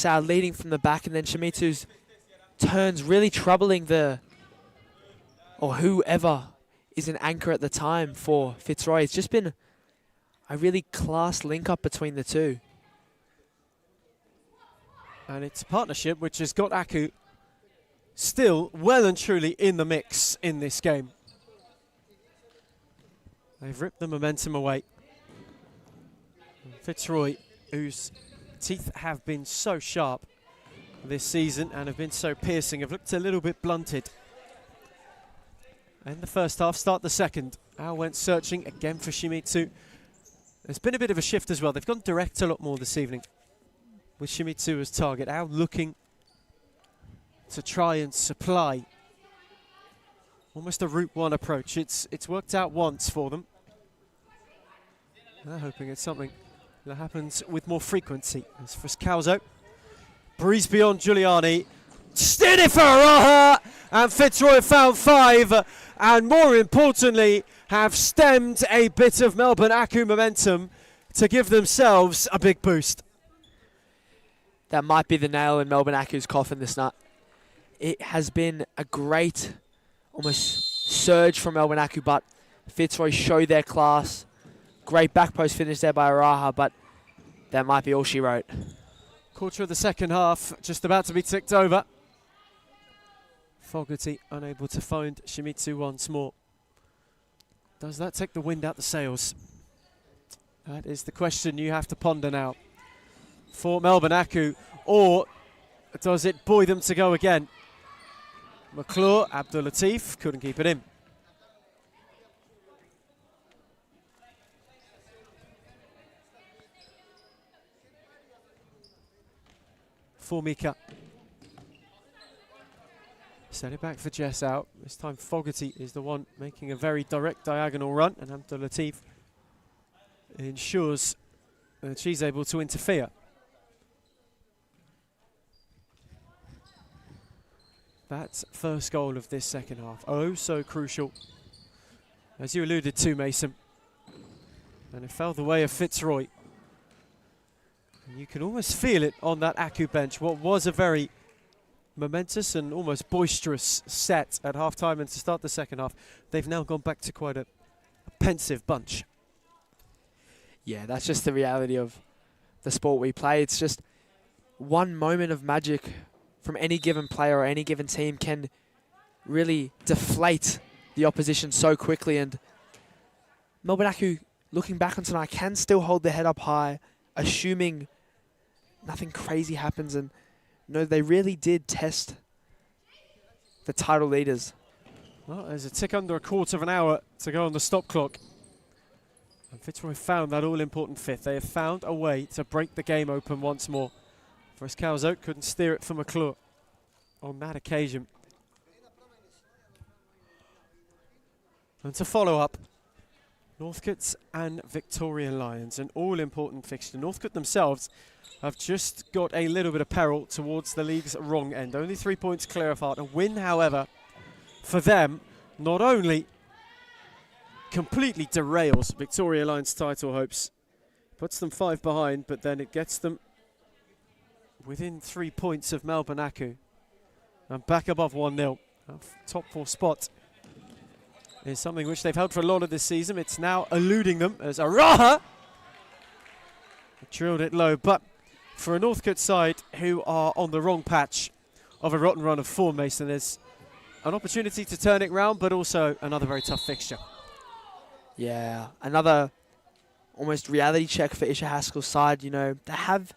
Ao leading from the back, and then Shimizu's turns really troubling or whoever is an anchor at the time for Fitzroy. It's just been a really class link up between the two. And it's a partnership which has got Aku still well and truly in the mix in this game. They've ripped the momentum away. Fitzroy, whose teeth have been so sharp this season and have been so piercing, have looked a little bit blunted. In the first half, start the second. Ao went searching again for Shimizu. There's been a bit of a shift as well. They've gone direct a lot more this evening, with Shimizu as target. Ao looking to try and supply almost a Route 1 approach. It's worked out once for them. They're hoping it's something that happens with more frequency. As Frascalzo, breeze beyond Giuliani, Steady for Araha, and Fitzroy found 5, and more importantly, have stemmed a bit of Melbourne Aku momentum to give themselves a big boost. That might be the nail in Melbourne Aku's coffin this night. It has been a great, almost surge from Melbourne Aku, but Fitzroy showed their class. Great back post finish there by Araha, but that might be all she wrote. Quarter of the second half, just about to be ticked over. Fogarty unable to find Shimizu once more. Does that take the wind out the sails? That is the question you have to ponder now for Melbourne Aku, or does it buoy them to go again? McClure, Abdul Latif couldn't keep it in. For Mika. Set it back for Jess out. This time Fogarty is the one making a very direct diagonal run, and Abdul Latif ensures that she's able to interfere. That's first goal of this second half. Oh, so crucial. As you alluded to, Mason. And it fell the way of Fitzroy. And you can almost feel it on that Aku bench. What was a very momentous and almost boisterous set at half-time and to start the second half, they've now gone back to quite a pensive bunch. Yeah, that's just the reality of the sport we play. It's just one moment of magic from any given player or any given team can really deflate the opposition so quickly. And Melbourne Aku, looking back on tonight, can still hold their head up high, assuming nothing crazy happens. And no, they really did test the title leaders. Well, there's a tick under a quarter of an hour to go on the stop clock. And Fitzroy found that all-important fifth. They have found a way to break the game open once more. Frescalzo couldn't steer it for McClure on that occasion. And to follow up, Northcote and Victoria Lions, an all-important fixture. Northcote themselves have just got a little bit of peril towards the league's wrong end. Only 3 points clear of Hart. A win, however, for them, not only completely derails Victoria Lions' title hopes, puts them 5 behind, but then it gets them within 3 points of Melbourne Aku and back above 1-0. Top 4 spot is something which they've held for a lot of this season. It's now eluding them as Araha drilled it low. But for a Northcote side who are on the wrong patch of a rotten run of form, Mason, there's an opportunity to turn it round, but also another very tough fixture. Yeah, another almost reality check for Isha Haskell's side. You know, they have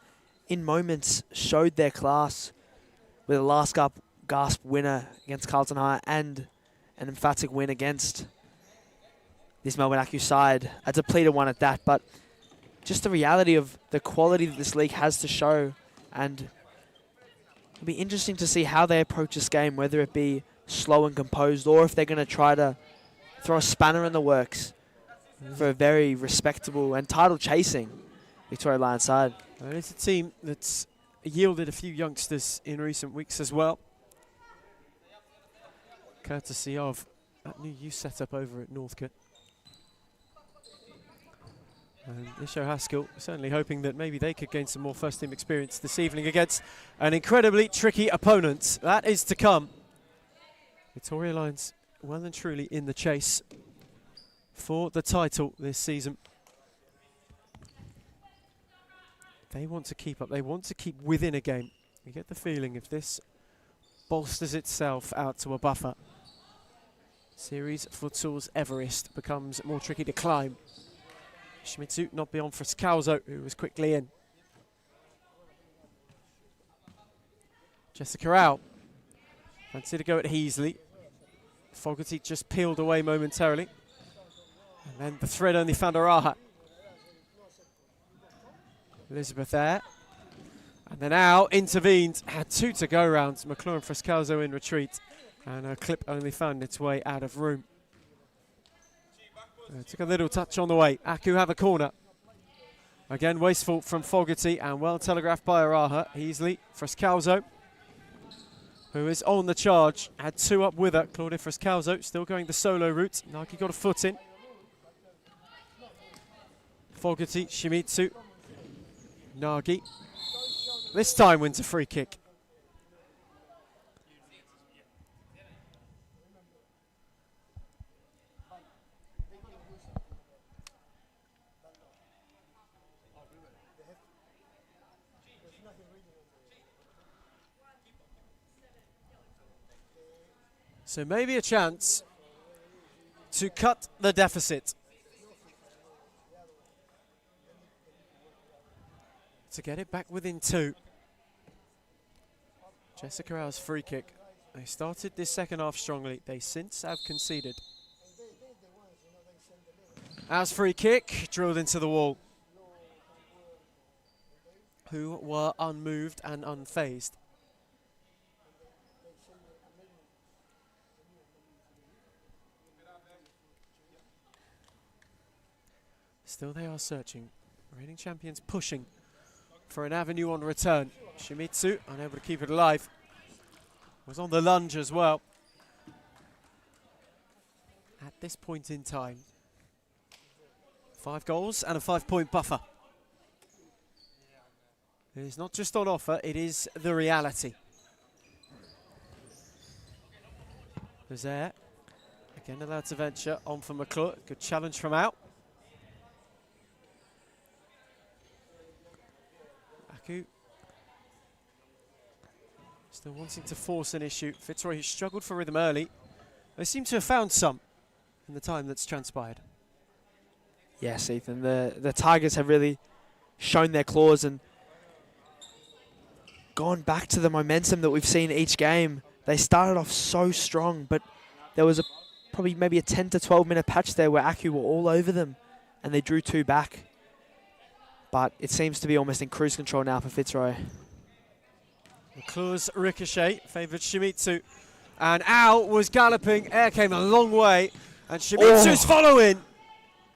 in moments showed their class with a last gasp winner against Carlton High and an emphatic win against this Melbourne Aku side, a depleted one at that, but just the reality of the quality that this league has to show, and it'll be interesting to see how they approach this game, whether it be slow and composed or if they're going to try to throw a spanner in the works for a very respectable and title-chasing Victoria Lions side. It's a team that's yielded a few youngsters in recent weeks as well, courtesy of that new youth setup over at Northcote. And Isho Haskell certainly hoping that maybe they could gain some more first-team experience this evening against an incredibly tricky opponent. That is to come. Victoria Lions well and truly in the chase for the title this season. They want to keep up. They want to keep within a game. You get the feeling if this bolsters itself out to a buffer, Series Futsal's Everest becomes more tricky to climb. Shimizu not beyond Frescalzo, who was quickly in. Jessica out. Fancy to go at Heasley. Fogarty just peeled away momentarily. And then the thread only found Araha. Elizabeth there. And then now intervened. Had 2 to go rounds. McClure and Frescalzo in retreat. And a clip only found its way out of room. Took a little touch on the way. Aku have a corner. Again, wasteful from Fogarty and well telegraphed by Araha. Heasley, Frescalzo. who is on the charge. Had 2 up with her. Claudiferous Calzo still going the solo route. Nagi got a foot in. Fogarty, Shimizu, Nagi. This time wins a free kick. So maybe a chance to cut the deficit. To get it back within 2. Jessica Howe's free kick. They started this second half strongly. They since have conceded. Howe's free kick drilled into the wall. Who were unmoved and unfazed. Still they are searching. Reigning champions pushing for an avenue on return. Shimizu unable to keep it alive. Was on the lunge as well. At this point in time. 5 goals and a 5-point buffer. It is not just on offer, it is the reality. Rosaire again allowed to venture on for McClure. Good challenge from out. Still wanting to force an issue. Fitzroy, who struggled for rhythm early. They seem to have found some in the time that's transpired. Yes, Ethan. The Tigers have really shown their claws and gone back to the momentum that we've seen each game. They started off so strong, but there was probably maybe a 10 to 12 minute patch there where Aku were all over them and they drew 2 back. But it seems to be almost in cruise control now for Fitzroy. McClure's ricochet favoured Shimizu. And out was galloping. Air came a long way. And Shimizu's following.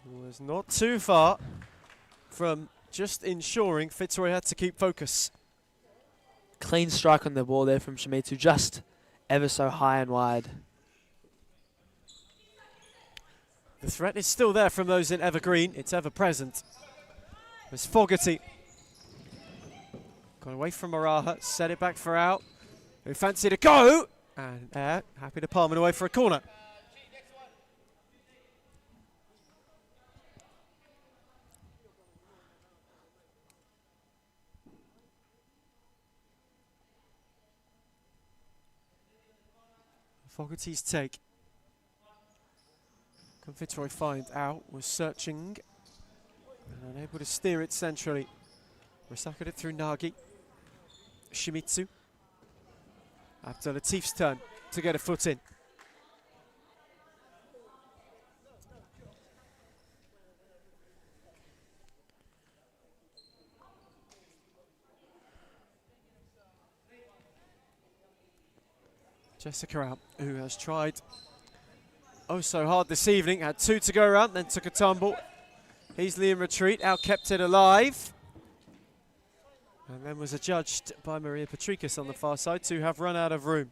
Was not too far from just ensuring Fitzroy had to keep focus. Clean strike on the ball there from Shimizu, just ever so high and wide. The threat is still there from those in Evergreen. It's ever present. There's Fogarty. Got away from Maraha, set it back for out. Who fancied a go? And Air happy to palm it away for a corner. Fogarty's take. Can Fitzroy find out? Was searching and unable to steer it centrally. Recycled it through Nagi. Shimizu. Abdul Latif's turn to get a foot in. Jessica out, who has tried oh so hard this evening, had 2 to go around, then took a tumble. Easily in retreat, out kept it alive. And then was adjudged by Maria Patricus on the far side to have run out of room.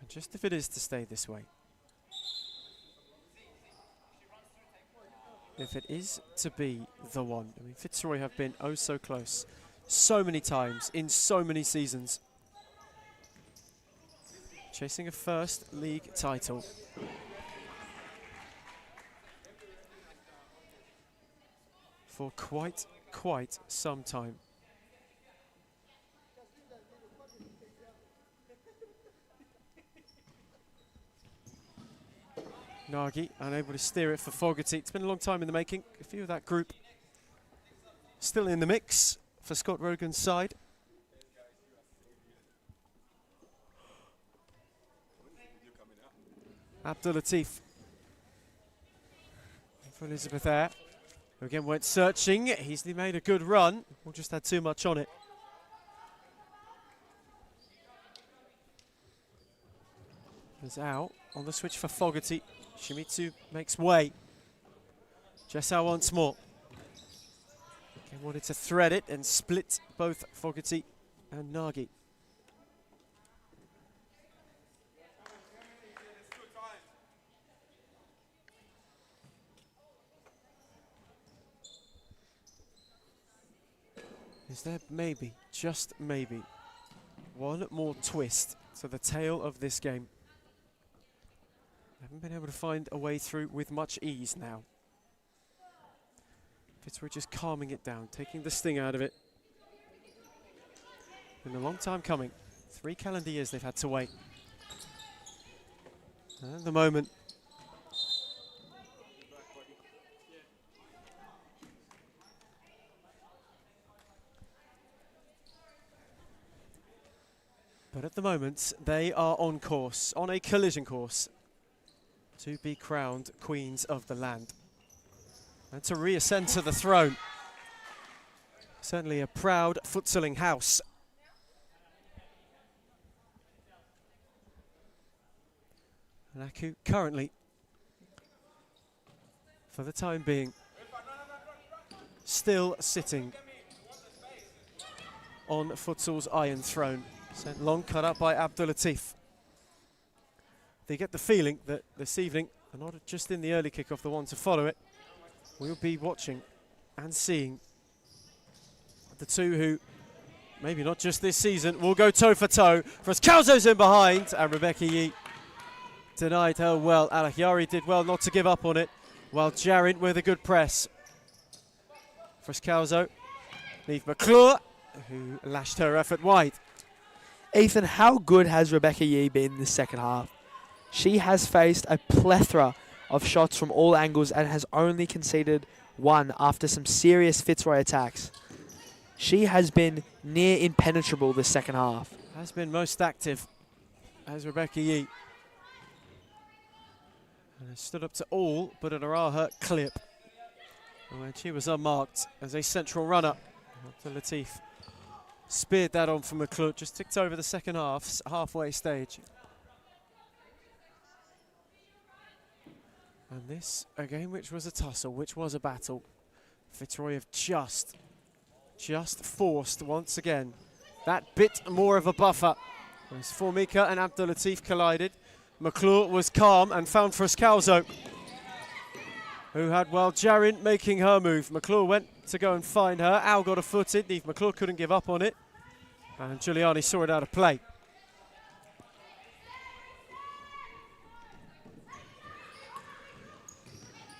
And just if it is to stay this way. If it is to be the one. I mean, Fitzroy have been oh so close so many times in so many seasons. Chasing a first league title. For quite some time. Nagi unable to steer it for Fogarty. It's been a long time in the making. A few of that group still in the mix for Scott Rogan's side. Abdul Latif. For Elizabeth Air. Who again went searching. Easily made a good run. Or just had too much on it. Is out on the switch for Fogarty. Shimizu makes way. Jessau once more. They wanted to thread it and split both Fogarty and Nagy. Is there maybe, just maybe, one more twist to the tail of this game? Haven't been able to find a way through with much ease now. Fitzroy just calming it down, taking the sting out of it. Been a long time coming. 3 calendar years they've had to wait. And at the moment, they are on course, on a collision course, to be crowned queens of the land and to reascend to the throne. Certainly a proud futsaling house. And Aku currently, for the time being, still sitting on futsal's iron throne. Sent long, cut up by Abdulatif. They get the feeling that this evening, and not just in the early kick-off, the one to follow it, we'll be watching and seeing the two who, maybe not just this season, will go toe for toe. Frascalzo's in behind, and Rebecca Yee denied her well. Alachiari did well not to give up on it, while Jarin with a good press. Frascalzo, Niamh McClure, who lashed her effort wide. Ethan, how good has Rebecca Yee been in the second half? She has faced a plethora of shots from all angles and has only conceded one after some serious Fitzroy attacks. She has been near impenetrable this second half. Has been most active as Rebecca Yee. And has stood up to all but an Araha clip when she was unmarked as a central runner. To Latif. Speared that on from McClure, just ticked over the second halfway stage. And this, a game which was a tussle, which was a battle. Fitzroy have just forced once again that bit more of a buffer. As Formika and Abdulatif collided, McClure was calm and found Frascalzo, who had, well, Jarin making her move. McClure went to go and find her. Al got a foot in. Niamh McClure couldn't give up on it. And Giuliani saw it out of play.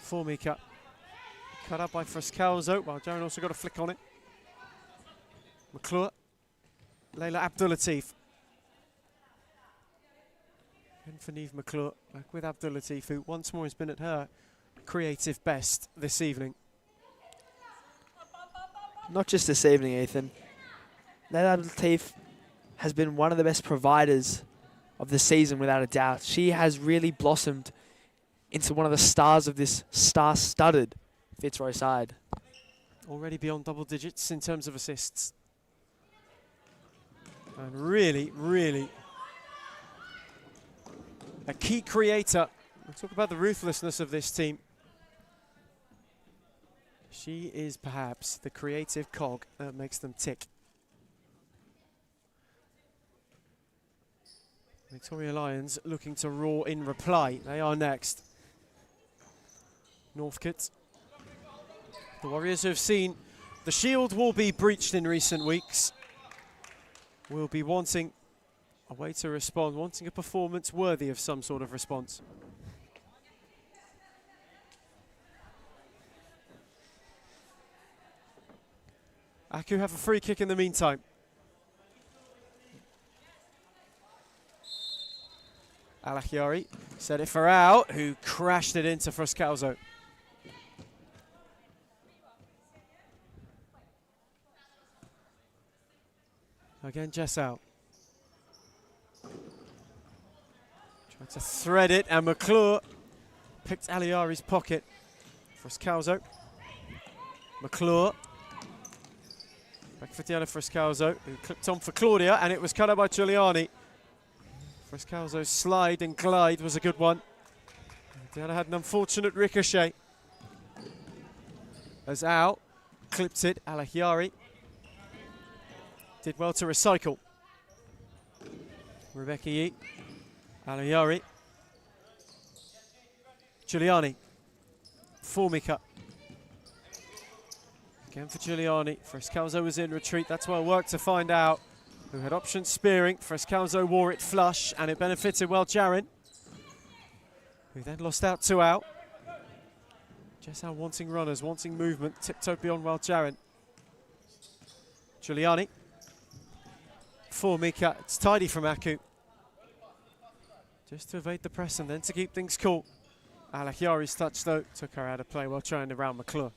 Formika cut up by Frascalzo, while Jarin also got a flick on it. McClure, Leila Abdulatif. And for Niamh McClure, back with Abdulatif, who once more has been at her creative best this evening. Not just this evening, Ethan. Leila Abdulatif has been one of the best providers of the season, without a doubt. She has really blossomed into one of the stars of this star-studded Fitzroy side. Already beyond double digits in terms of assists. And really, really a key creator. We'll talk about the ruthlessness of this team. She is perhaps the creative cog that makes them tick. Victoria Lions looking to roar in reply. They are next. Northcote. The Warriors who have seen the shield will be breached in recent weeks will be wanting a way to respond, wanting a performance worthy of some sort of response. Aku have a free kick in the meantime. Alachiari set it for out, who crashed it into Frascalzo. Again, Jess out. Tried to thread it, and McClure picked Aliari's pocket. Frascalzo. McClure. Back for Diana Frascalzo, who clipped on for Claudia, and it was cut out by Giuliani. Frascalzo's slide and glide was a good one. Diana had an unfortunate ricochet. As Al clipped it. Alahiari did well to recycle. Rebecca Yee, Alahiari, Giuliani, Formica. Again for Giuliani. Frescalzo was in retreat. That's well worked to find out who had options spearing. Frescalzo wore it flush and it benefited well Jarin, who then lost out 2 out. Just how wanting runners, wanting movement, tiptoed beyond well Jarin. Giuliani. Formica. It's tidy from Aku. Just to evade the press and then to keep things cool. Alahiari's touch though took her out of play while trying around McClure.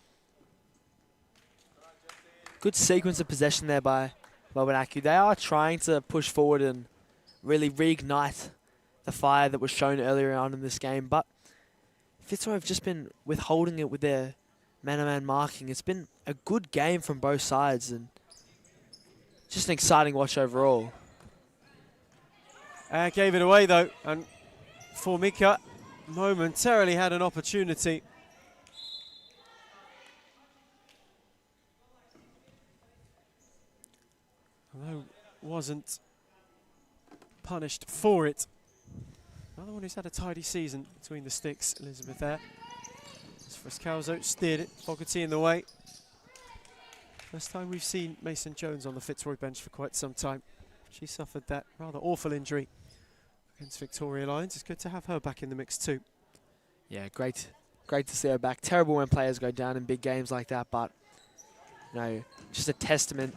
Good sequence of possession there by Aku. They are trying to push forward and really reignite the fire that was shown earlier on in this game, but Fitzroy have just been withholding it with their man-to-man marking. It's been a good game from both sides and just an exciting watch overall. Gave it away though, and Formica momentarily had an opportunity. Although wasn't punished for it. Another one who's had a tidy season between the sticks, Elizabeth there. As Frescalzo steered it, Fogarty in the way. First time we've seen Mason Jones on the Fitzroy bench for quite some time. She suffered that rather awful injury against Victoria Lions. It's good to have her back in the mix too. Yeah, great to see her back. Terrible when players go down in big games like that, but just a testament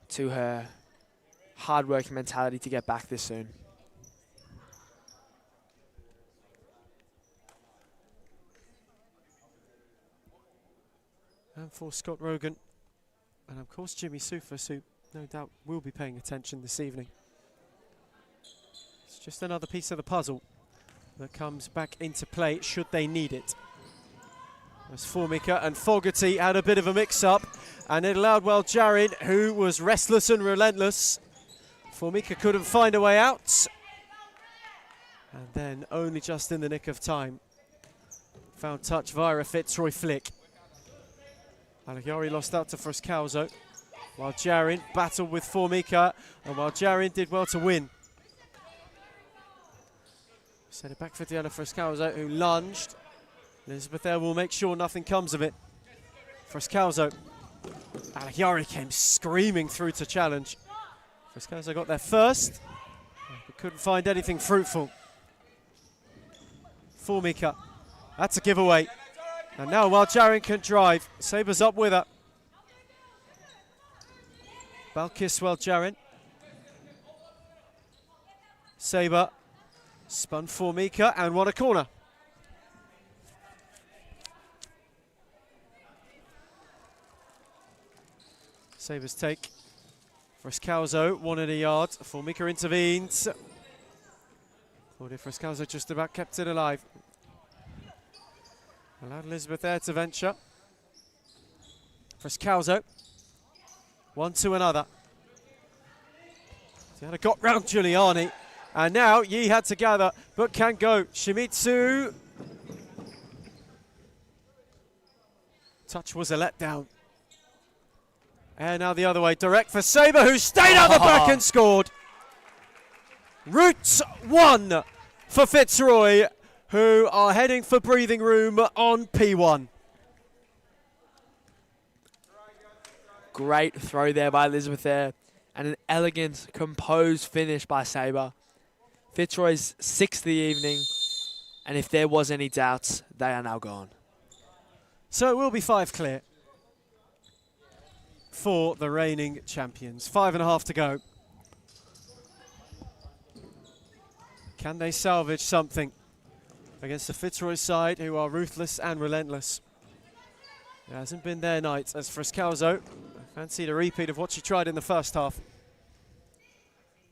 to her hard-working mentality to get back this soon. And for Scott Rogan, and of course Jimmy Sufus, who no doubt will be paying attention this evening. It's just another piece of the puzzle that comes back into play should they need it. As Formica and Fogarty had a bit of a mix-up, and it allowed well Jarin, who was restless and relentless. Formica couldn't find a way out, and then only just in the nick of time found touch via a Fitzroy flick. Alahiari lost out to Frescalzo, while Jarin battled with Formica, and while Jarin did well to win. Set it back for Diana Frescalzo, who lunged. Elizabeth there will make sure nothing comes of it. Frescalzo. Alahiari came screaming through to challenge. Frescalzo got there first, but couldn't find anything fruitful. Formica. That's a giveaway. And now while Jarin can drive, Saber's up with her. Balkiswell Jarin. Saber spun Formica and won a corner. Saber's take. Frescalzo wanted a yard. Formica intervenes. Claudia Frescalzo just about kept it alive. Allowed Elizabeth there to venture. Frescalzo. One to another. Diana got round Giuliani. And now Yi had to gather, but can go. Shimizu. Touch was a letdown. And now the other way, direct for Saber, who stayed out the back and scored. Route 1 for Fitzroy, who are heading for breathing room on P1. Great throw there by Elizabeth there, and an elegant, composed finish by Saber. Fitzroy's 6th of the evening, and if there was any doubts, they are now gone. So it will be 5 clear for the reigning champions. 5.5 to go. Can they salvage something against the Fitzroy side, who are ruthless and relentless? It hasn't been their night, as Frescalzo fancied a repeat of what she tried in the first half.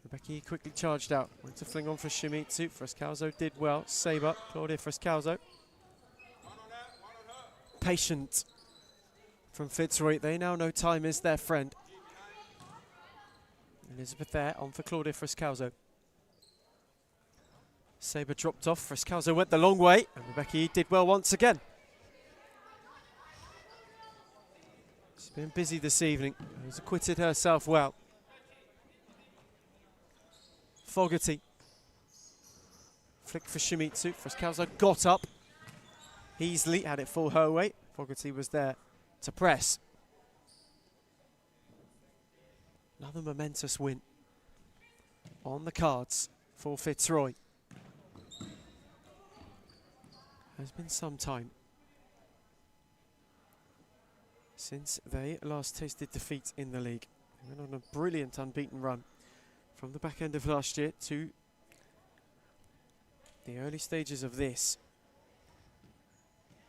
Rebecca quickly charged out, went to fling on for Shimizu. Frescalzo did well. Saber, Claudia Frescalzo. Patient from Fitzroy. They now know time is their friend. Elizabeth there, on for Claudia Frescalzo. Saber dropped off. Frescalzo went the long way, and Rebecca did well once again. Been busy this evening. Has acquitted herself well. Fogarty. Flick for Shimizu. Frascalzo got up. Heasley had it full her way. Fogarty was there to press. Another momentous win on the cards for Fitzroy. Has been some time since they last tasted defeat in the league. They went on a brilliant unbeaten run from the back end of last year to the early stages of this.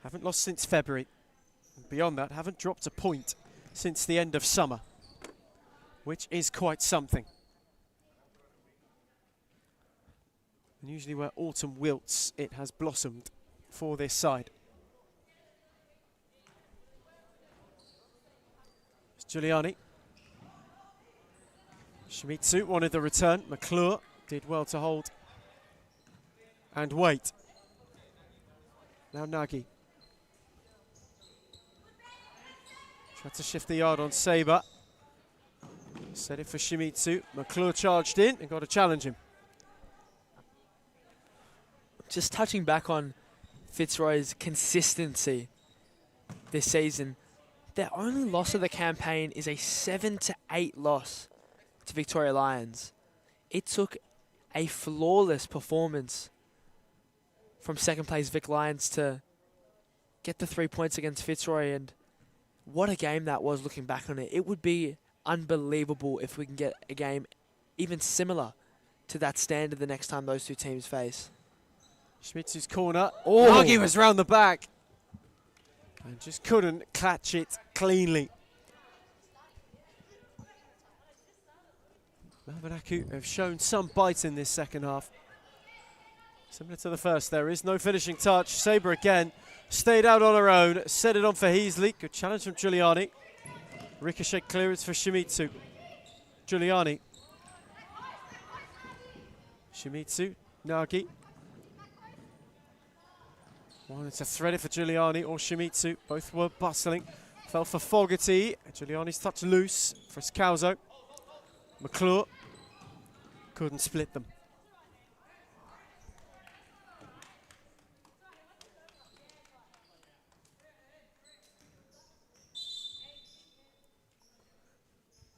Haven't lost since February. And beyond that, haven't dropped a point since the end of summer, which is quite something. And usually where autumn wilts, it has blossomed for this side. It's Giuliani. Shimizu wanted the return. McClure did well to hold and wait. Now Nagy. Tried to shift the yard on Saber. Set it for Shimizu. McClure charged in and got to challenge him. Just touching back on Fitzroy's consistency this season, their only loss of the campaign is a 7-8 loss to Victoria Lions. It took a flawless performance from second place Vic Lions to get the 3 points against Fitzroy, and what a game that was looking back on it. It would be unbelievable if we can get a game even similar to that standard the next time those two teams face. Schmitzu's corner. Oh. Nagy was round the back and just couldn't catch it cleanly. Mavanaku have shown some bite in this second half. Similar to the first, there is no finishing touch. Saber again stayed out on her own, set it on for Heasley. Good challenge from Giuliani. Ricochet clearance for Shimizu. Giuliani. Shimizu, Nagy. Wanted to thread it for Giuliani or Shimizu. Both were bustling. Fell for Fogarty. Giuliani's touch loose for Scalzo. McClure couldn't split them.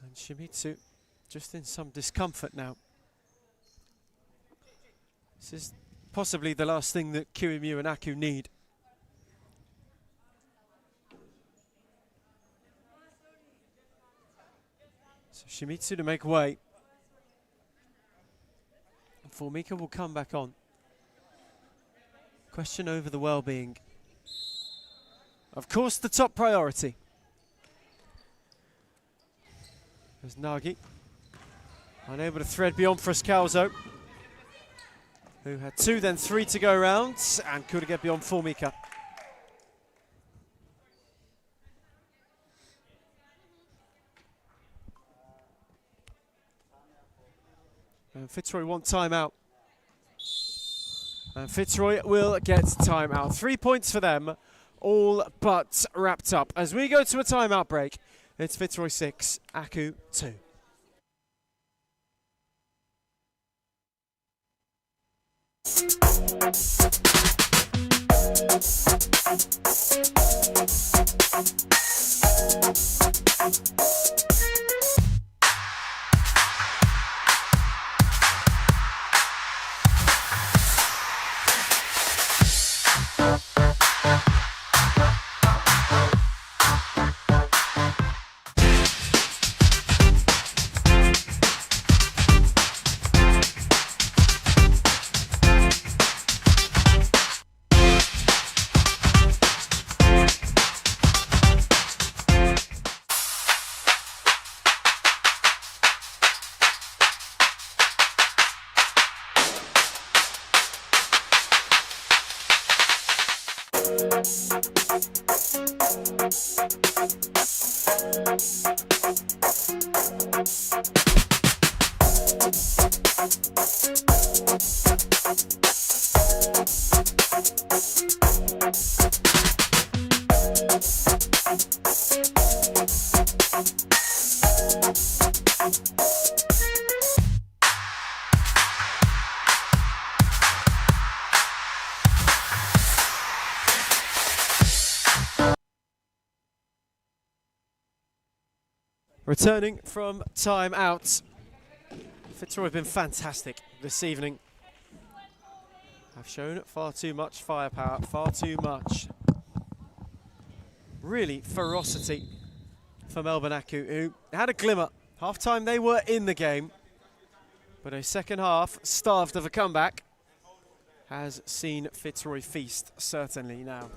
And Shimizu just in some discomfort now. This is possibly the last thing that QMU and Aku need. So Shimizu to make way. And Formika will come back on. Question over the well-being. Of course, the top priority. There's Nagy. Unable to thread beyond Frascalzo, who had 2, then 3 to go round, and couldn't get beyond Formika. And Fitzroy want timeout. And Fitzroy will get timeout. 3 points for them, all but wrapped up. As we go to a timeout break, it's Fitzroy 6, Aku 2. Returning from time out. Fitzroy have been fantastic this evening. Have shown far too much firepower, far too much really ferocity for Melbourne Aku, who had a glimmer. Half-time they were in the game, but a second half starved of a comeback has seen Fitzroy feast, certainly now.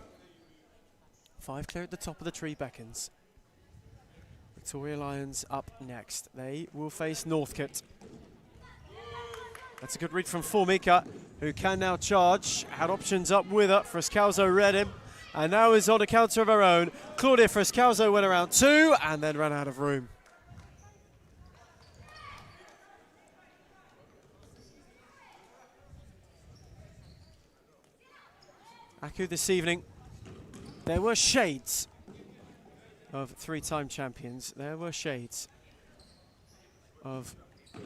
5 clear at the top of the tree beckons. Victoria Lions up next. They will face Northcote. That's a good read from Formika, who can now charge. Had options up with her. Friscalzo read him, and now is on a counter of her own. Claudia Friscalzo went around 2 and then ran out of room. Aku this evening, there were shades of 3-time champions. There were shades of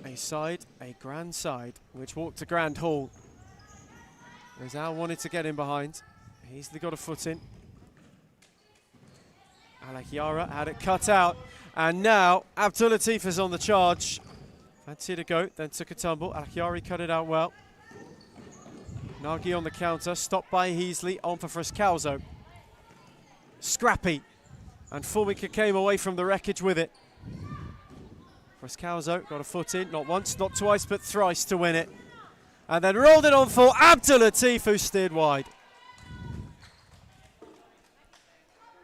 a side, a grand side, which walked to Grand Hall. Rizal wanted to get in behind. He's got a foot in. Alakiara had it cut out. And now Abdulatif is on the charge. Fancied a go, then took a tumble. Alakiari cut it out well. Nagy on the counter, stopped by Heasley, on for Friscalzo. Scrappy. And Formika came away from the wreckage with it. Friscalzo got a foot in, not once, not twice, but thrice to win it. And then rolled it on for Abdulatif, who steered wide.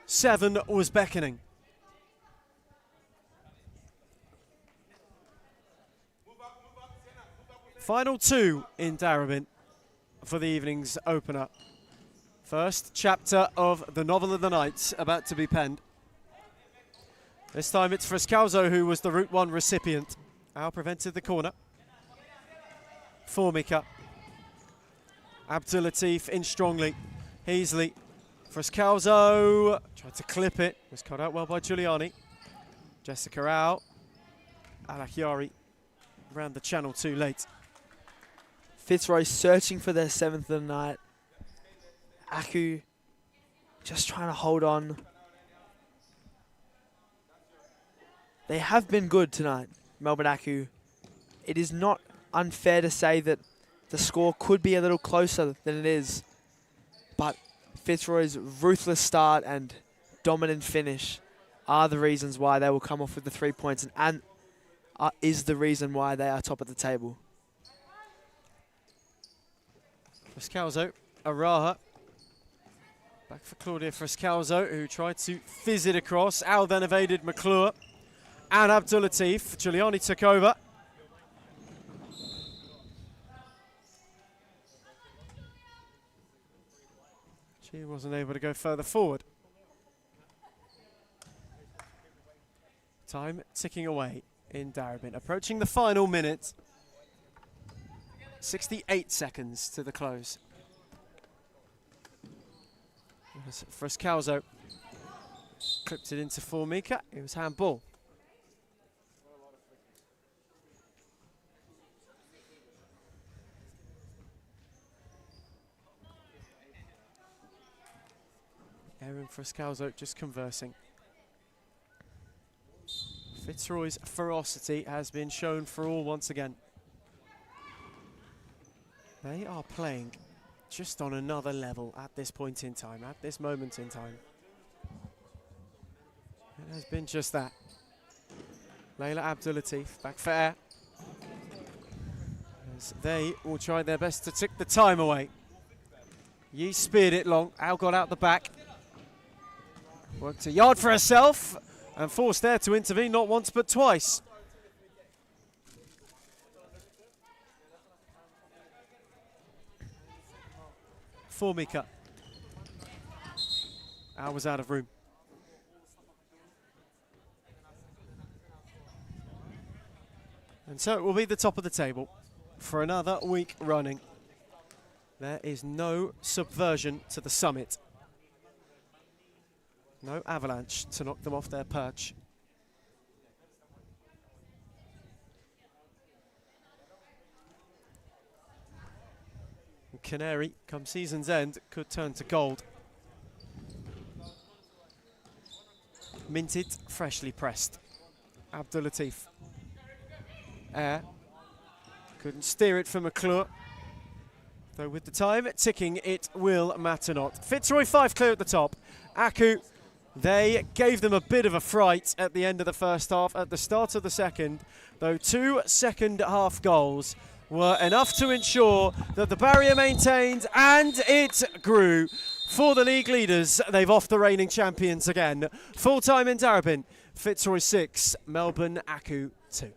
7 was beckoning. Final 2 in Darebin for the evening's opener. First chapter of the novel of the night about to be penned. This time it's Friscalzo who was the Route 1 recipient. Al prevented the corner. Formika. Abdulatif in strongly. Heasley. Friscalzo tried to clip it. Was cut out well by Giuliani. Jessica out. Alakiari ran the channel too late. Fitzroy searching for their 7th of the night. Aku just trying to hold on. They have been good tonight, Melbourne Aku. It is not unfair to say that the score could be a little closer than it is. But Fitzroy's ruthless start and dominant finish are the reasons why they will come off with the 3 points and is the reason why they are top of the table. Friscalzo, Araha. Back for Claudia Friscalzo, who tried to fizz it across. Al then evaded McClure. And Abdulatif. Giuliani took over. She wasn't able to go further forward. Time ticking away in Darebin. Approaching the final minute. 68 seconds to the close. Friscalzo clipped it into Formika. It was handball. Aaron Friscalzo just conversing. Fitzroy's ferocity has been shown for all once again. They are playing just on another level at this point in time, at this moment in time. It has been just that. Layla Abdulatif back for air. As they will try their best to tick the time away. Yee speared it long. Al got out the back. Worked a yard for herself and forced Air to intervene not once but twice. Formika. Al was out of room. And so it will be the top of the table for another week running. There is no subversion to the summit. No avalanche to knock them off their perch. And Canary, come season's end, could turn to gold. Minted, freshly pressed. Abdulatif. Air. Couldn't steer it for McClure. Though with the time ticking, it will matter not. Fitzroy 5 clear at the top. Aku, they gave them a bit of a fright at the end of the first half. At the start of the second, though 2 second half goals were enough to ensure that the barrier maintained, and it grew. For the league leaders, they've off the reigning champions again. Full time in Darabin, Fitzroy 6, Melbourne Aku 2.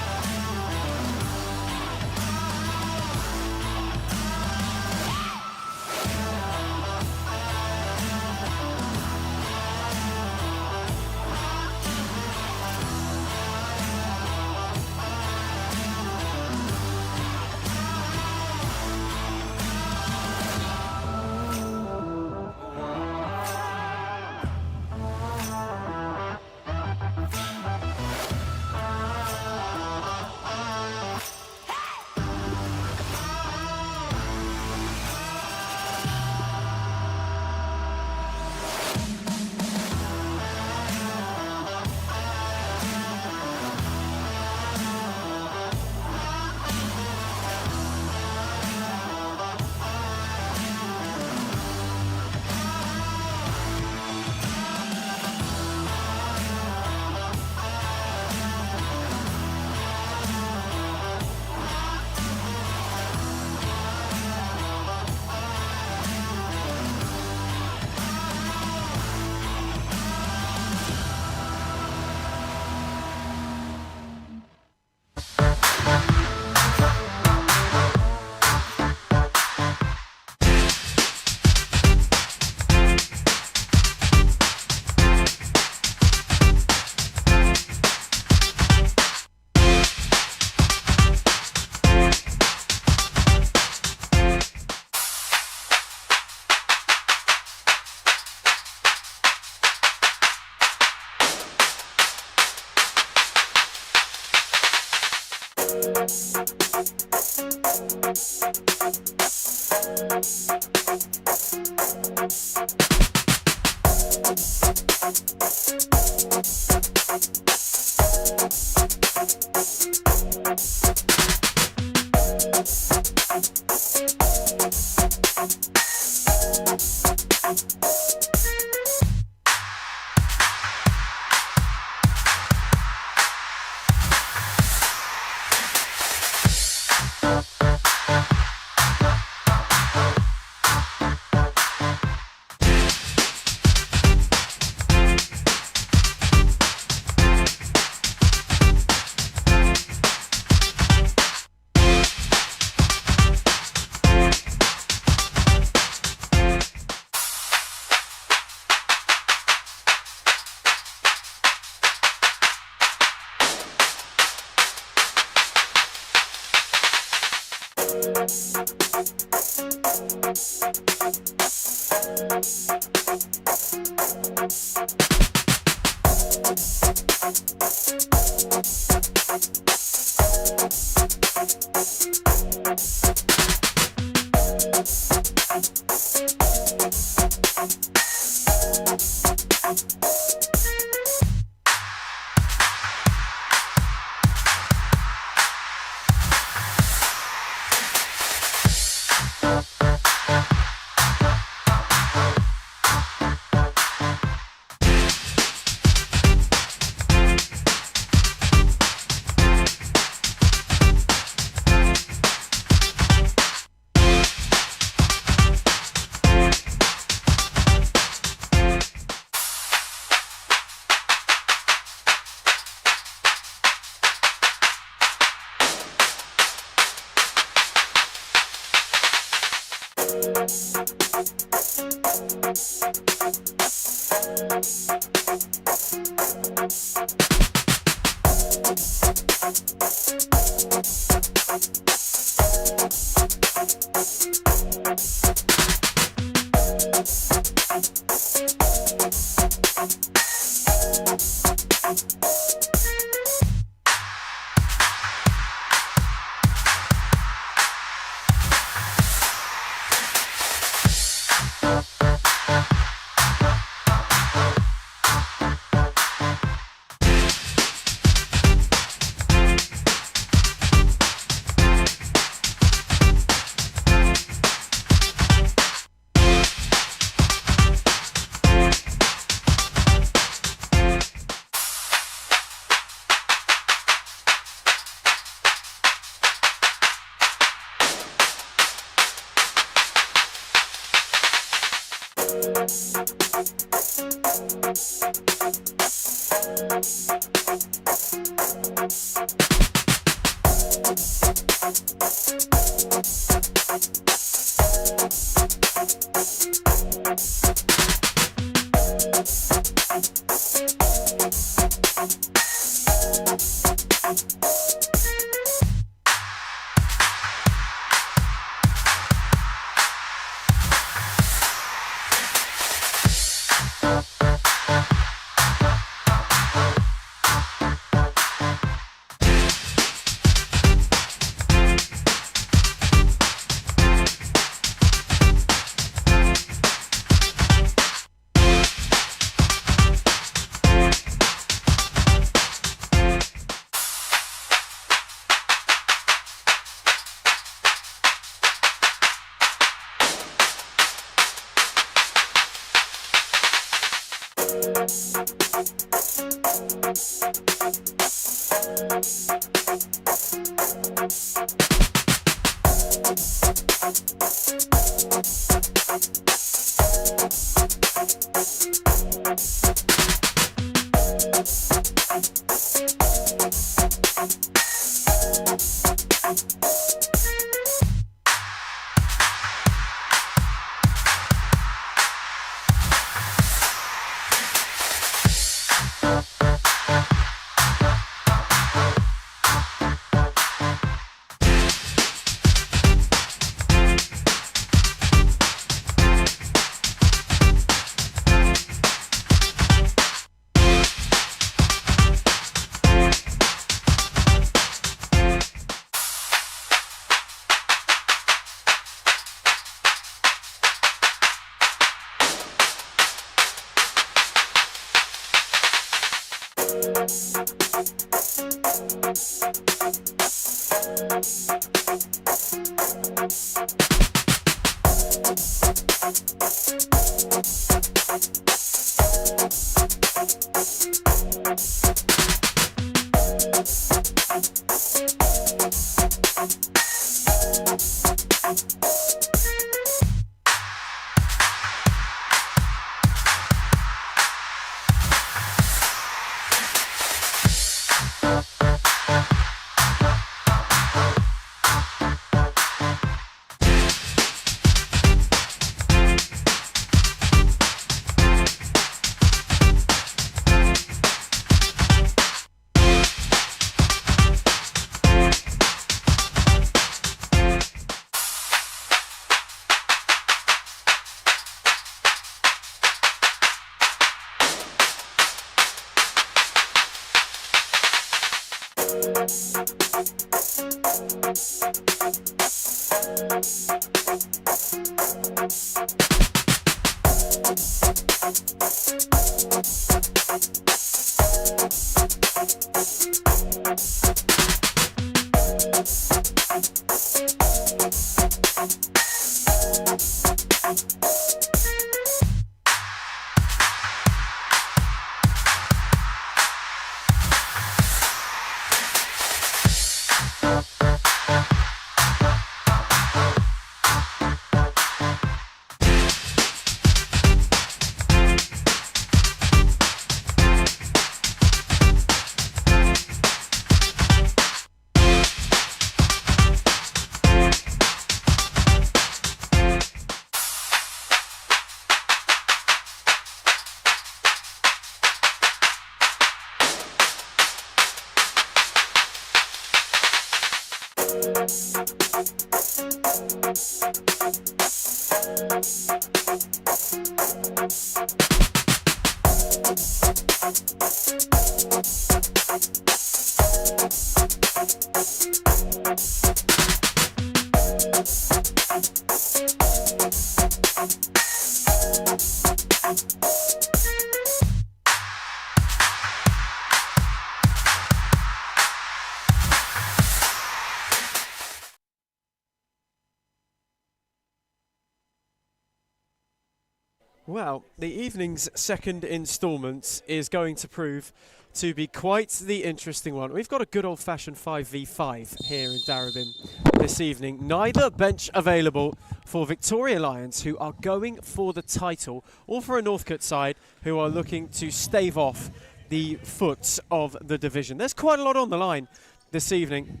Well, the evening's second instalment is going to prove to be quite the interesting one. We've got a good old-fashioned 5v5 here in Darabin this evening. Neither bench available for Victoria Lions, who are going for the title, or for a Northcote side who are looking to stave off the foot of the division. There's quite a lot on the line this evening.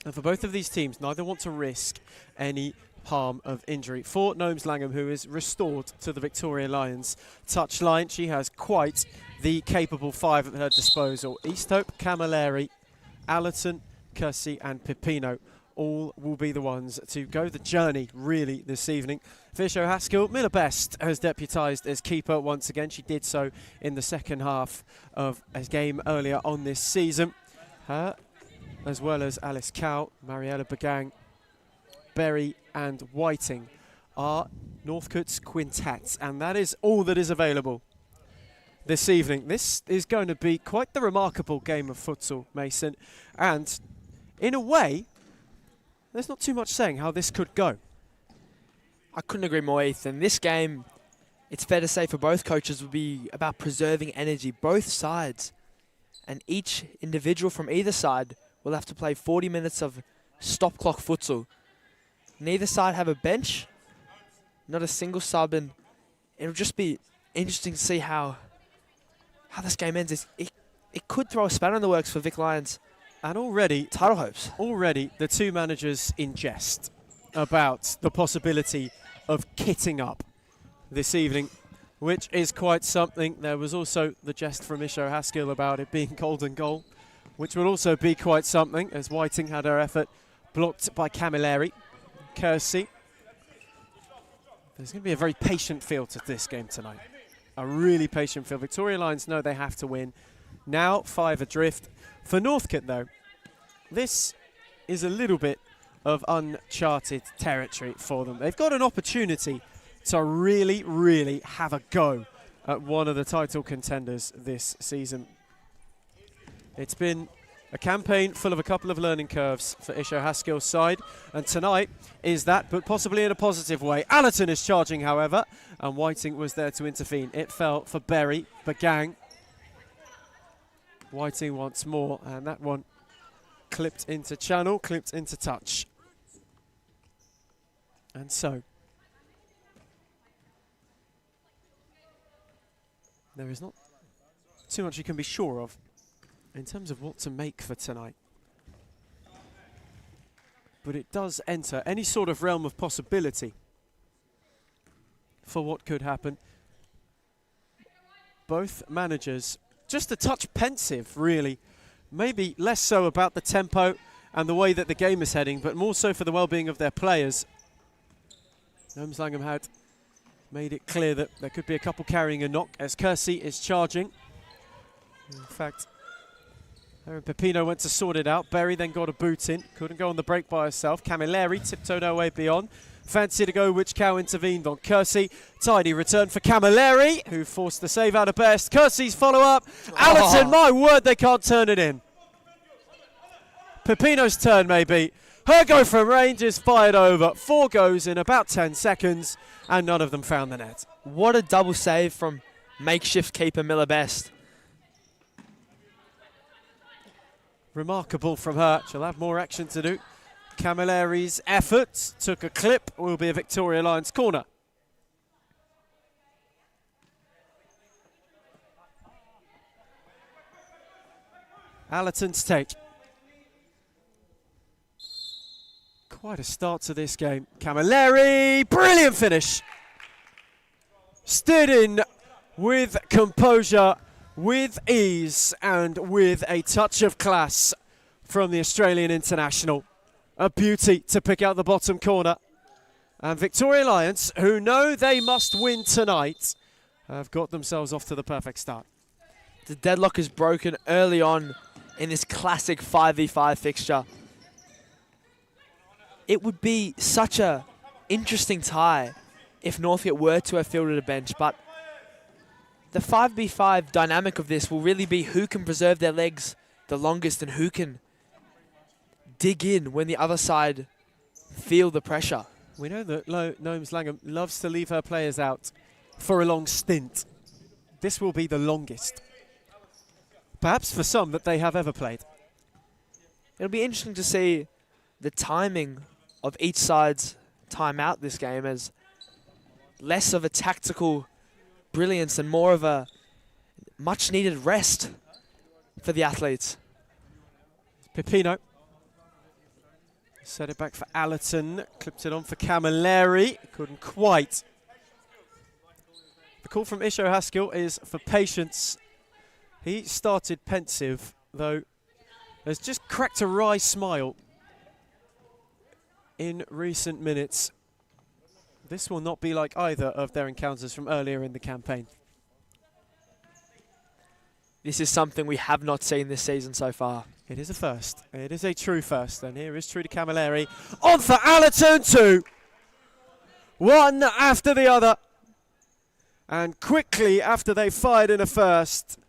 And for both of these teams, neither want to risk any harm of injury. For Gnomes Langham, who is restored to the Victoria Lions touchline, she has quite the capable five at her disposal. Easthope, Camilleri, Allerton, Kersey and Pipino all will be the ones to go the journey really this evening. Fisher Haskell, Miller Best has deputised as keeper once again. She did so in the second half of a game earlier on this season. Her, as well as Alice Cow, Mariella Bagang, Berry and Whiting are Northcote's quintets, and that is all that is available this evening. This is going to be quite the remarkable game of futsal, Mason, and in a way, there's not too much saying how this could go. I couldn't agree more, Ethan. This game, it's fair to say for both coaches, will be about preserving energy, both sides, and each individual from either side will have to play 40 minutes of stop clock futsal. Neither side have a bench, not a single sub, and it'll just be interesting to see how this game ends. It could throw a spanner in the works for Vic Lions and already title hopes. Already the two managers in jest about the possibility of kitting up this evening, which is quite something. There was also the jest from Isho Haskell about it being golden goal, which will also be quite something, as Whiting had her effort blocked by Camilleri. Kersey. There's going to be a very patient feel to this game tonight. A really patient feel. Victoria Lions know they have to win. Now 5 adrift. For Northcote, though, this is a little bit of uncharted territory for them. They've got an opportunity to really, really have a go at one of the title contenders this season. It's been a campaign full of a couple of learning curves for Isho Haskell's side, and tonight is that, but possibly in a positive way. Allerton is charging, however, and Whiting was there to intervene. It fell for Berry, Bagang. Whiting once more, and that one clipped into channel, clipped into touch. And so, there is not too much you can be sure of in terms of what to make for tonight. But it does enter any sort of realm of possibility for what could happen. Both managers just a touch pensive, really. Maybe less so about the tempo and the way that the game is heading, but more so for the well-being of their players. Gnomes Langham had made it clear that there could be a couple carrying a knock as Kersey is charging. In fact, Erin Pepino went to sort it out. Berry then got a boot in. Couldn't go on the break by herself. Camilleri tiptoed her way beyond. Fancy to go, which Cow intervened on Kersey. Tidy return for Camilleri, who forced the save out of best. Kersey's follow-up. Allerton, my word, they can't turn it in. Pepino's turn, maybe. Her go from range is fired over. 4 goes in about 10 seconds, and none of them found the net. What a double save from makeshift keeper Miller Best. Remarkable from her. She'll have more action to do. Camilleri's effort took a clip. Will be a Victoria Lions corner. Allerton's take. Quite a start to this game. Camilleri, brilliant finish. Stood in with composure, with ease, and with a touch of class from the Australian international. A beauty to pick out the bottom corner. And Victoria Lions, who know they must win tonight, have got themselves off to the perfect start. The deadlock is broken early on in this classic 5v5 fixture. It would be such a interesting tie if Northcote were to have fielded a bench, but the 5v5 dynamic of this will really be who can preserve their legs the longest and who can dig in when the other side feel the pressure. We know that Gnomes Langham loves to leave her players out for a long stint. This will be the longest, perhaps for some, that they have ever played. It'll be interesting to see the timing of each side's timeout this game, as less of a tactical brilliance and more of a much needed rest for the athletes. Pepino set it back for Allerton, clipped it on for Camilleri, couldn't quite. The call from Isho Haskell is for patience. He started pensive, though has just cracked a wry smile in recent minutes. This will not be like either of their encounters from earlier in the campaign. This is something we have not seen this season so far. It is a first. It is a true first. And here is true to Camilleri. On for Allerton, 2. One after the other. And quickly after they fired in a first,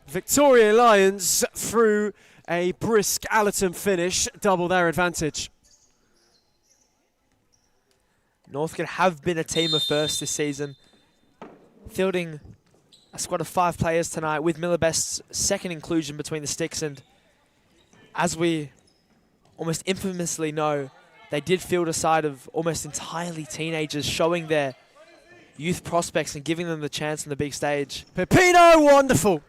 Victoria Lions, through a brisk Allerton finish, double their advantage. Northcote have been a team of firsts this season, fielding a squad of 5 players tonight with Miller Best's second inclusion between the sticks, and as we almost infamously know, they did field a side of almost entirely teenagers, showing their youth prospects and giving them the chance on the big stage. Pepino, wonderful.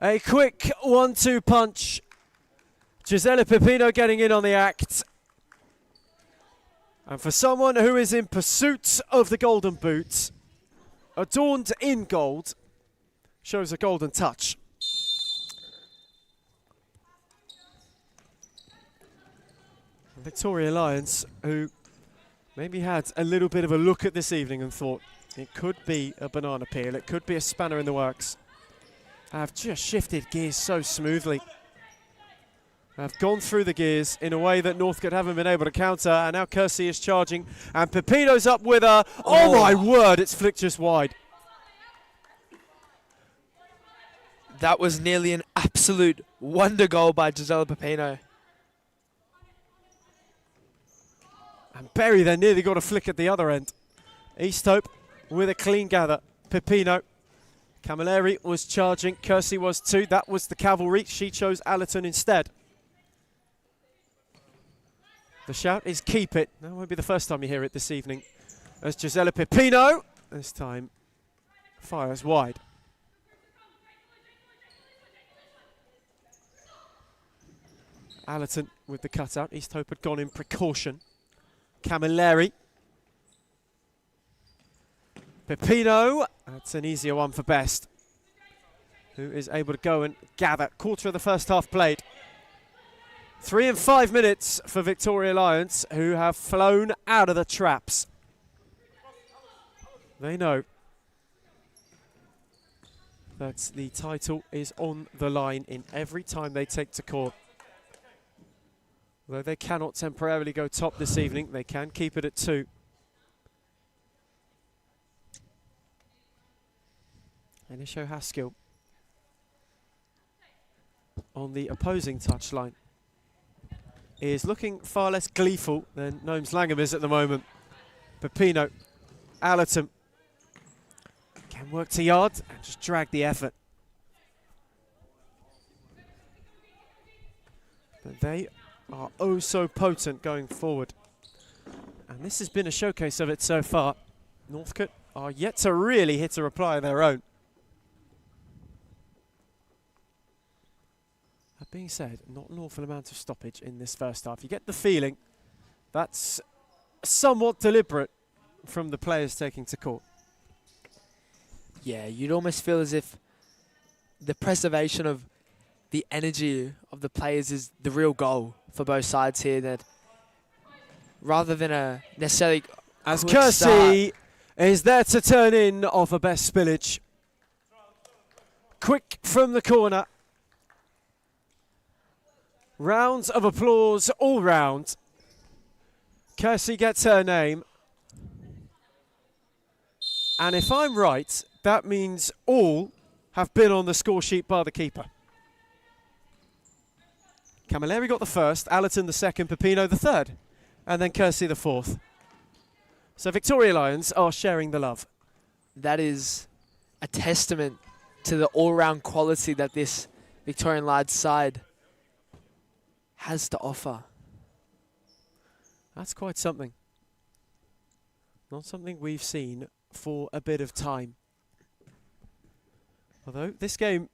A quick 1-2 punch. Gisela Pepino getting in on the act. And for someone who is in pursuit of the golden boot, adorned in gold, shows a golden touch. Victoria Lions, who maybe had a little bit of a look at this evening and thought it could be a banana peel, it could be a spanner in the works, have just shifted gears so smoothly. Have gone through the gears in a way that Northcote haven't been able to counter, and now Kersey is charging, and Pepino's up with her. Oh my word, it's flicked just wide. That was nearly an absolute wonder goal by Gisela Pepino. And Berry then nearly got a flick at the other end. Easthope with a clean gather. Pepino. Camilleri was charging, Kersey was too. That was the cavalry. She chose Allerton instead. The shout is keep it. That won't be the first time you hear it this evening. As Gisela Pepino, this time, fires wide. Allerton with the cutout. Easthope had gone in precaution. Camilleri. Pepino. That's an easier one for Best, who is able to go and gather. Quarter of the first half played. 3 and 5 minutes for Victoria Lions, who have flown out of the traps. They know that the title is on the line in every time they take to court. Though they cannot temporarily go top this evening, they can keep it at 2. And Isho Haskell on the opposing touchline is looking far less gleeful than Gnomes Langham is at the moment. Pepino, Allerton can work to yard and just drag the effort. But they are oh so potent going forward. And this has been a showcase of it so far. Northcote are yet to really hit a reply of their own. That being said, not an awful amount of stoppage in this first half. You get the feeling that's somewhat deliberate from the players taking to court. Yeah, you'd almost feel as if the preservation of the energy of the players is the real goal for both sides here. That rather than a necessarily as Kersey is there to turn in off a best spillage. Quick from the corner. Rounds of applause all round. Kersey gets her name. And if I'm right, that means all have been on the score sheet bar the keeper. Camilleri got the first, Allerton the second, Pepino the third, and then Kersey the fourth. So Victoria Lions are sharing the love. That is a testament to the all-round quality that this Victorian Lions side has to offer. That's quite something. Not something we've seen for a bit of time. Although this game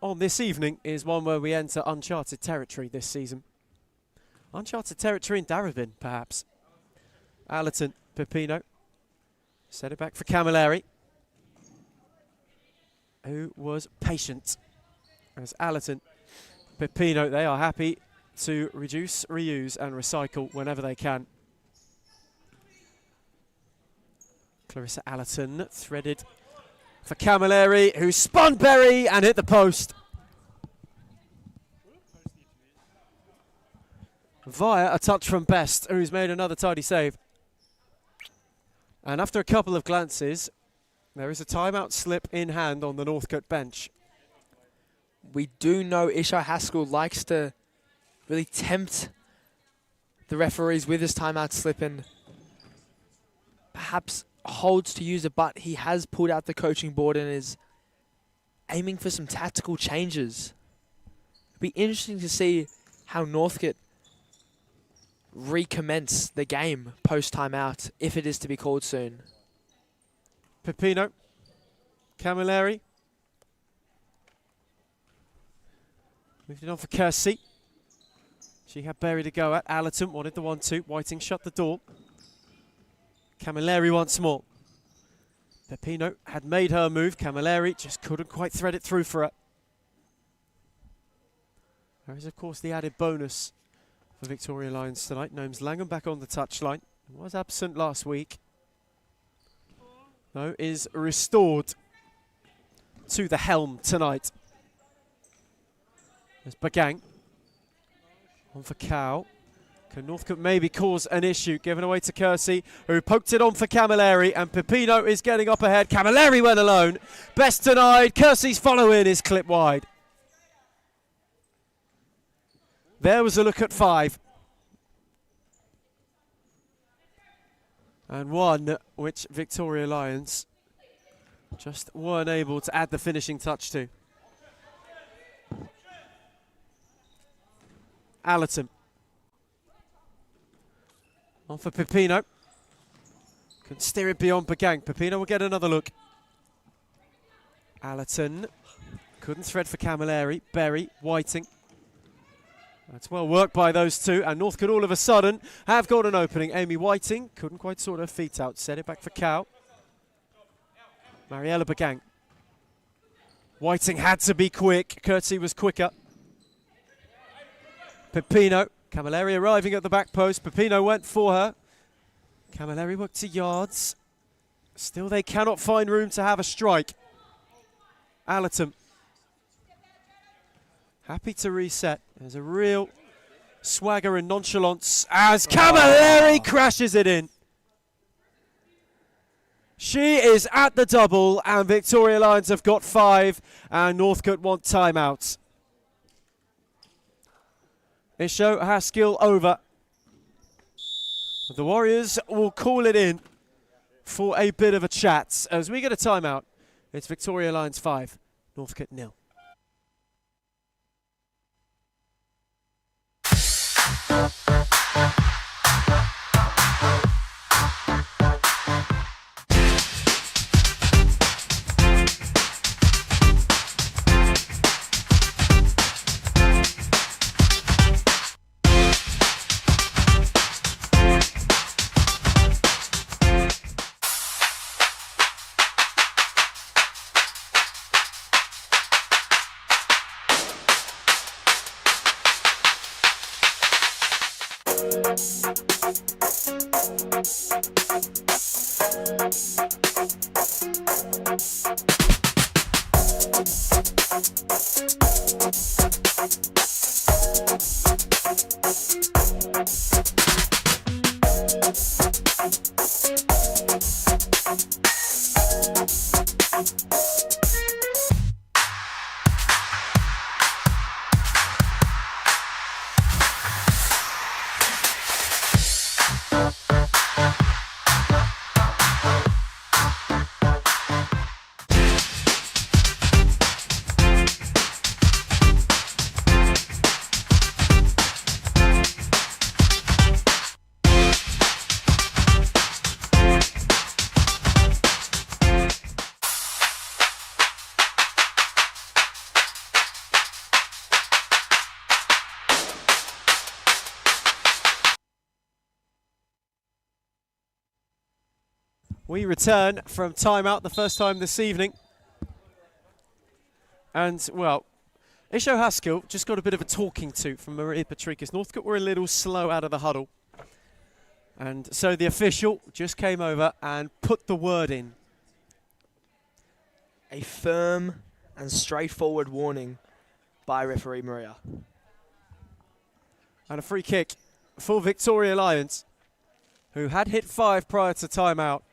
on this evening is one where we enter uncharted territory this season. Uncharted territory in Darebin, perhaps. Allerton, Pepino. Set it back for Camilleri, who was patient. As Allerton, Pepino, they are happy to reduce, reuse and recycle whenever they can. Clarissa Allerton threaded for Camilleri, who spun Berry and hit the post. Via a touch from Best, who's made another tidy save. And after a couple of glances, there is a timeout slip in hand on the Northcote bench. We do know Isho Haskell likes to really tempt the referees with his timeout slip and perhaps holds to use it, but he has pulled out the coaching board and is aiming for some tactical changes. It'll be interesting to see how Northcote recommence the game post-timeout, if it is to be called soon. Pepino, Camilleri. Moved it on for Kersey. She had Berry to go at. Allerton wanted the 1-2. Whiting shut the door. Camilleri once more. Pepino had made her move. Camilleri just couldn't quite thread it through for her. There is, of course, the added bonus for Victoria Lions tonight. Gnomes Langham back on the touchline. Was absent last week. Though is restored to the helm tonight. There's Bagang. On for Cow. Can Northcote maybe cause an issue? Given away to Kersey, who poked it on for Camilleri, and Pepino is getting up ahead. Camilleri went alone. Best denied. Kersey's follow-in is clipped wide. There was a look at 5. And one which Victoria Lions just weren't able to add the finishing touch to. Allerton. On for Pepino. Can steer it beyond Bagang. Pepino will get another look. Allerton. Couldn't thread for Camilleri. Berry. Whiting. That's well worked by those two. And Northcote all of a sudden have got an opening. Amy Whiting couldn't quite sort her feet out. Set it back for Cow. Mariella Bagang. Whiting had to be quick. Kersey was quicker. Pepino. Camilleri arriving at the back post. Pepino went for her. Camilleri worked to yards. Still they cannot find room to have a strike. Allerton. Happy to reset. There's a real swagger and nonchalance as Camilleri crashes it in. She is at the double, and Victoria Lions have got 5, and Northcote want timeouts. Isho Haskell over. The Warriors will call it in for a bit of a chat as we get a timeout. It's Victoria Lions 5, Northcote 0. We return from timeout, the first time this evening. And, well, Isho Haskell just got a bit of a talking to from Maria Patricus. Northcote were a little slow out of the huddle. And so the official just came over and put the word in. A firm and straightforward warning by referee Maria. And a free kick for Victoria Lions, who had hit 5 prior to timeout.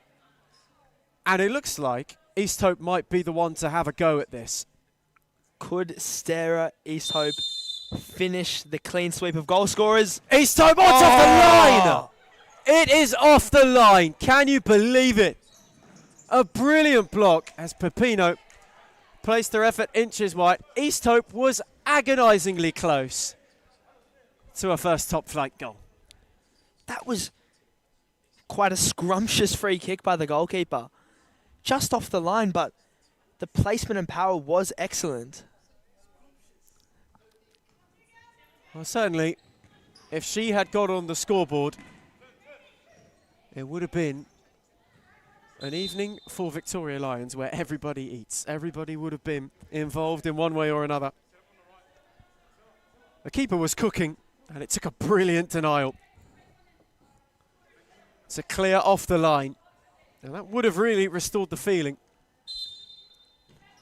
And it looks like East Hope might be the one to have a go at this. Could Stara East Hope finish the clean sweep of goal scorers? East Hope, it's off the line! It is off the line. Can you believe it? A brilliant block as Pepino placed their effort inches wide. East Hope was agonisingly close to a first top flight goal. That was quite a scrumptious free kick by the goalkeeper. Just off the line, but the placement and power was excellent. Well, certainly, if she had got on the scoreboard, it would have been an evening for Victoria Lions where everybody eats. Everybody would have been involved in one way or another. The keeper was cooking, and it took a brilliant denial to clear off the line. And that would have really restored the feeling.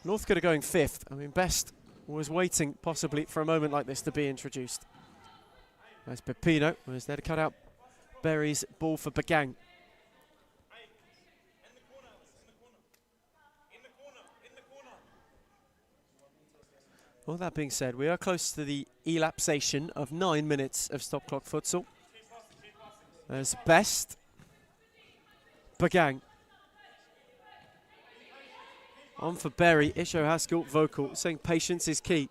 Northcote are going 5th. I mean, Best was waiting possibly for a moment like this to be introduced. As Pepino was there to cut out Berry's ball for Bagang. All that being said, we are close to the elapsation of 9 minutes of stop clock futsal. There's Best, Bagang. On for Berry, Isho Haskell vocal, saying patience is key.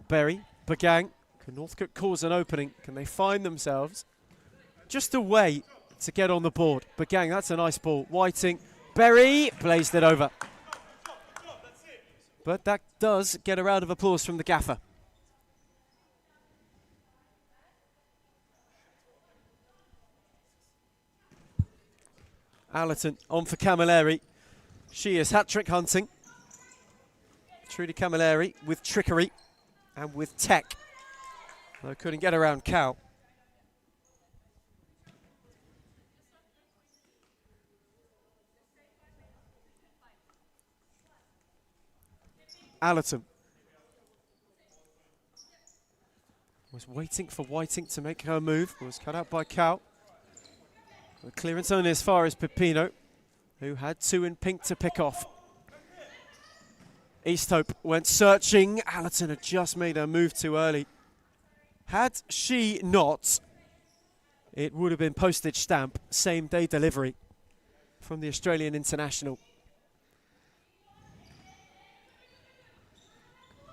Berry, Bagang, can Northcote cause an opening? Can they find themselves just a way to get on the board? Bagang, that's a nice ball. Whiting, Berry plays it over. But that does get a round of applause from the gaffer. Allerton on for Camilleri. She is hat-trick hunting. Trudy Camilleri with trickery and with tech. Though couldn't get around Cal. Allerton was waiting for Whiting to make her move, was cut out by Cow. The clearance only as far as Pepino, who had two in pink to pick off. Easthope went searching. Allerton had just made her move too early. Had she not, it would have been postage stamp, same day delivery from the Australian international.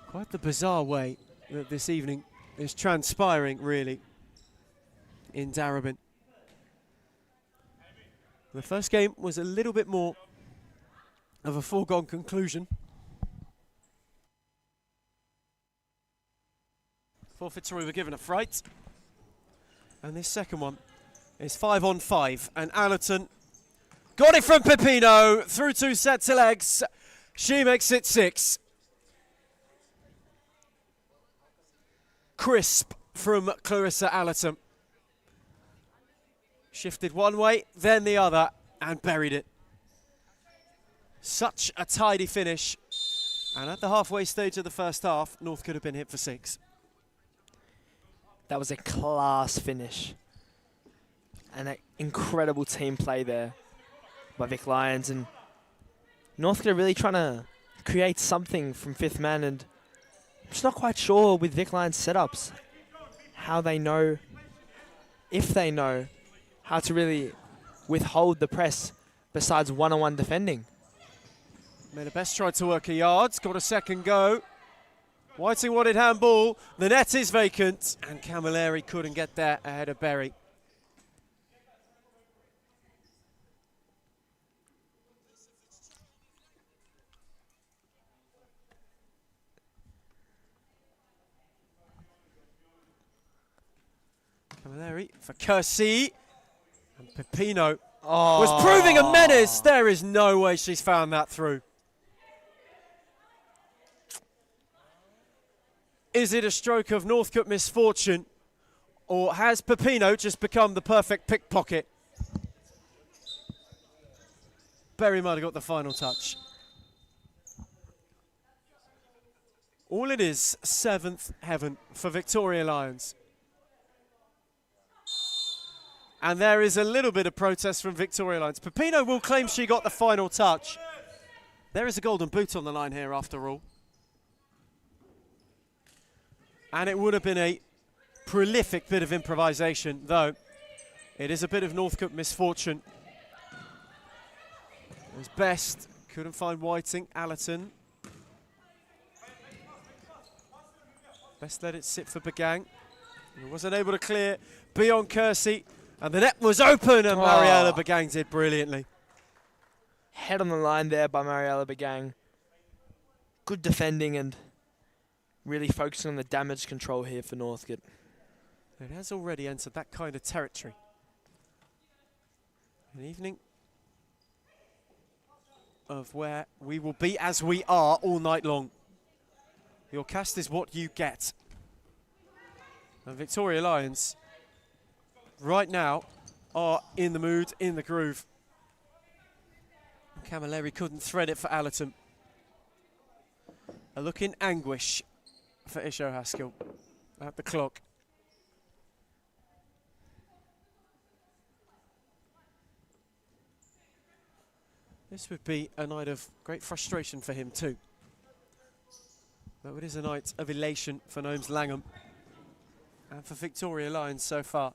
Quite the bizarre way that this evening is transpiring, really, in Darebin. The first game was a little bit more of a foregone conclusion. Forfeits were given a fright. And this second one is 5-on-5. And Allerton got it from Pepino through 2 sets of legs. She makes it 6. Crisp from Clarissa Allerton. Shifted one way, then the other, and buried it. Such a tidy finish. And at the halfway stage of the first half, North could have been hit for 6. That was a class finish. And an incredible team play there by Vic Lions. And Northcote are really trying to create something from fifth man. And I'm just not quite sure with Vic Lions setups how they know, if they know, how to really withhold the press besides one-on-one defending. Made a best try to work a yards, got a second go. Whiting wanted handball, the net is vacant, and Camilleri couldn't get there ahead of Berry. Camilleri for Kersey, and Pepino was proving a menace. There is no way she's found that through. Is it a stroke of Northcote misfortune, or has Pepino just become the perfect pickpocket? Berry might have got the final touch. All it is, 7th heaven for Victoria Lions. And there is a little bit of protest from Victoria Lions. Pepino will claim she got the final touch. There is a golden boot on the line here after all. And it would have been a prolific bit of improvisation, though it is a bit of Northcote misfortune. It was best, couldn't find Whiting, Allerton. Best let it sit for Bagang. He wasn't able to clear beyond Kersey. And the net was open, and Mariella Bagang did brilliantly. Head on the line there by Mariella Bagang. Good defending and really focusing on the damage control here for Northcote. It has already entered that kind of territory. An evening of where we will be as we are all night long. Your cast is what you get. And Victoria Lions right now are in the mood, in the groove. Camilleri couldn't thread it for Allerton. A look in anguish for Isho Haskell at the clock. This would be a night of great frustration for him too. Though it is a night of elation for Gnomes Langham and for Victoria Lions so far.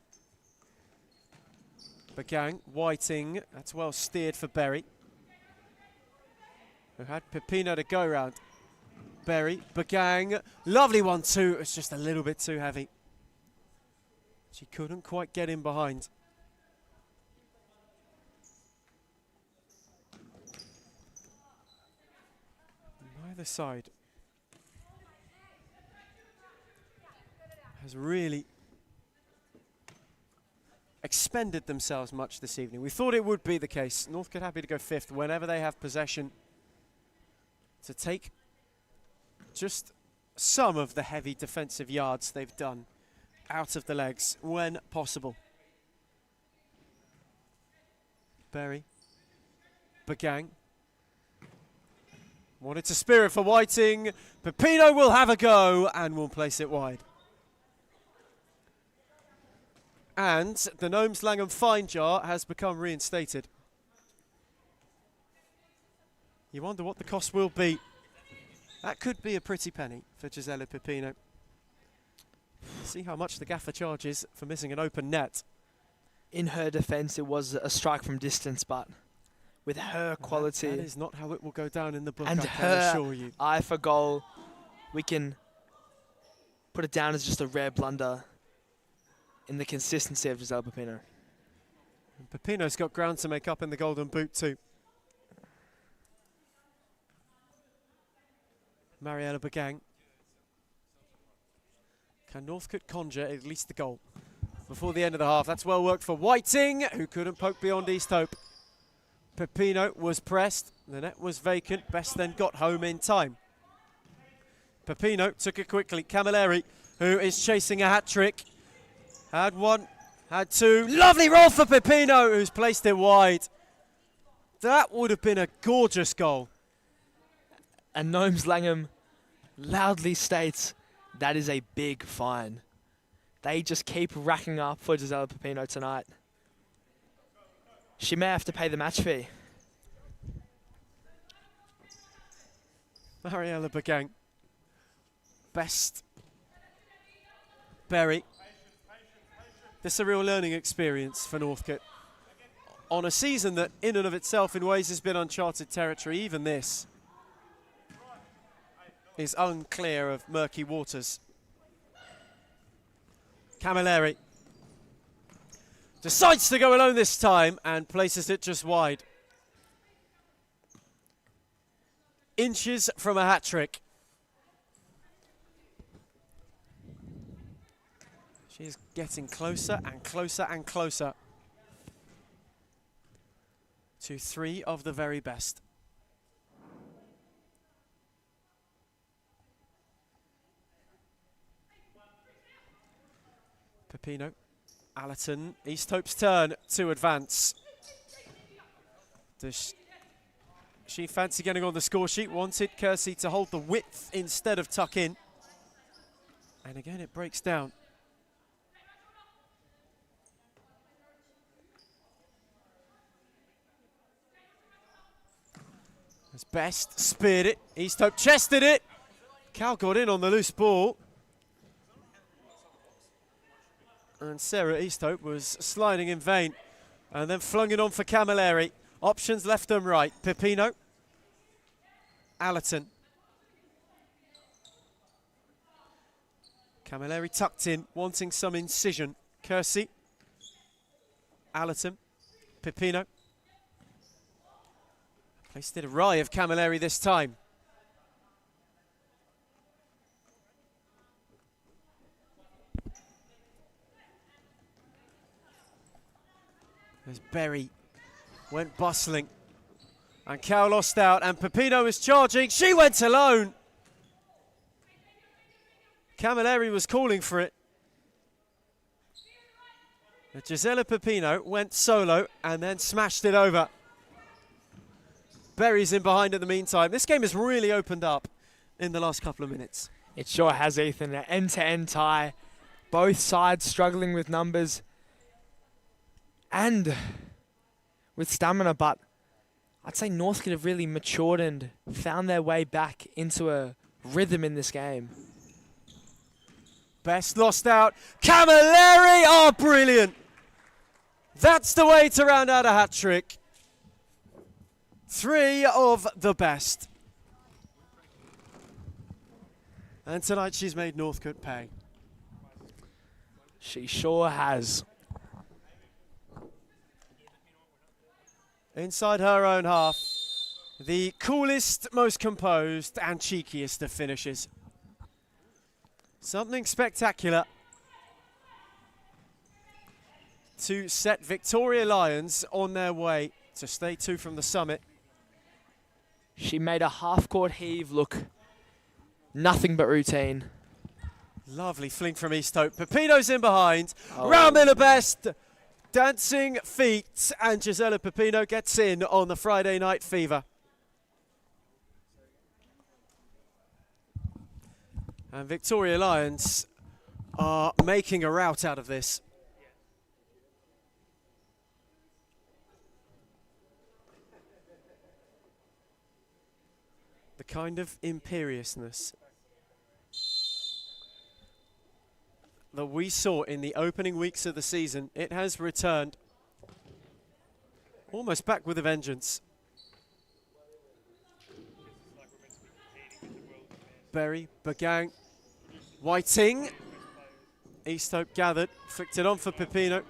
Bagang, Whiting, that's well steered for Berry, who had Pepino to go round. Berry, Bagang, lovely one too, it's just a little bit too heavy. She couldn't quite get in behind. Neither side has really expended themselves much this evening. We thought it would be the case. Northcote happy to go 5th whenever they have possession to take just some of the heavy defensive yards they've done out of the legs when possible. Berry, Bagang, Wanted to spear it for Whiting. Pepino will have a go and will place it wide. And the Gnomes Langham fine jar has become reinstated. You wonder what the cost will be. That could be a pretty penny for Gisela Pepino. See how much the gaffer charges for missing an open net. In her defence, it was a strike from distance, but with her quality... That is not how it will go down in the book, and I can her assure you. eye for goal, we can put it down as just a rare blunder in the consistency of Gisela Pepino. And Pepino's got ground to make up in the golden boot too. Mariella Bagang. Can Northcote conjure at least the goal before the end of the half? That's well worked for Whiting, who couldn't poke beyond East Hope. Pepino was pressed. The net was vacant. Best then got home in time. Pepino took it quickly. Camilleri, who is chasing a hat-trick. Had one, had two. Lovely roll for Pepino, who's placed it wide. That would have been a gorgeous goal. And Gnomes Langham loudly states that is a big fine. They just keep racking up for Gisela Pepino tonight. She may have to pay the match fee. Mariella Bagang. Best. Berry. This is a real learning experience for Northcote. On a season that in and of itself in ways has been uncharted territory, even this is unclear of murky waters. Camilleri decides to go alone this time and places it just wide. Inches from a hat-trick. She is getting closer and closer and closer to three of the very best. Pepino, Allerton, East Hope's turn to advance. Does she fancy getting on the score sheet? Wanted Kersey to hold the width instead of tuck in. And again it breaks down. As Best speared it, East Hope chested it. Cal got in on the loose ball. And Sarah Easthope was sliding in vain and then flung it on for Camilleri. Options left and right. Pepino. Allerton. Camilleri tucked in, wanting some incision. Kersey. Allerton. Pepino. Placed it awry of Camilleri this time. As Berry went bustling. And Cal lost out, and Pepino is charging. She went alone. Camilleri was calling for it. But Gisela Pepino went solo and then smashed it over. Berry's in behind in the meantime. This game has really opened up in the last couple of minutes. It sure has, Ethan. An end-to-end tie. Both sides struggling with numbers and with stamina, but I'd say Northcote have really matured and found their way back into a rhythm in this game. Best lost out. Camilleri! Oh, brilliant. That's the way to round out a hat-trick. Three of the best. And tonight she's made Northcote pay. She sure has. Inside her own half, the coolest, most composed and cheekiest of finishes. Something spectacular to set Victoria Lions on their way to stay two from the summit. She made a half-court heave look nothing but routine. Lovely fling from East Hope. Pepino's in behind. Oh. Round Miller Best. Dancing feet, and Gisela Pepino gets in on the Friday Night Fever. And Victoria Lions are making a rout out of this. The kind of imperiousness that we saw in the opening weeks of the season, it has returned. Almost back with a vengeance. Berry, Bagang, Whiting. East Hope gathered, flicked it on for Pepino.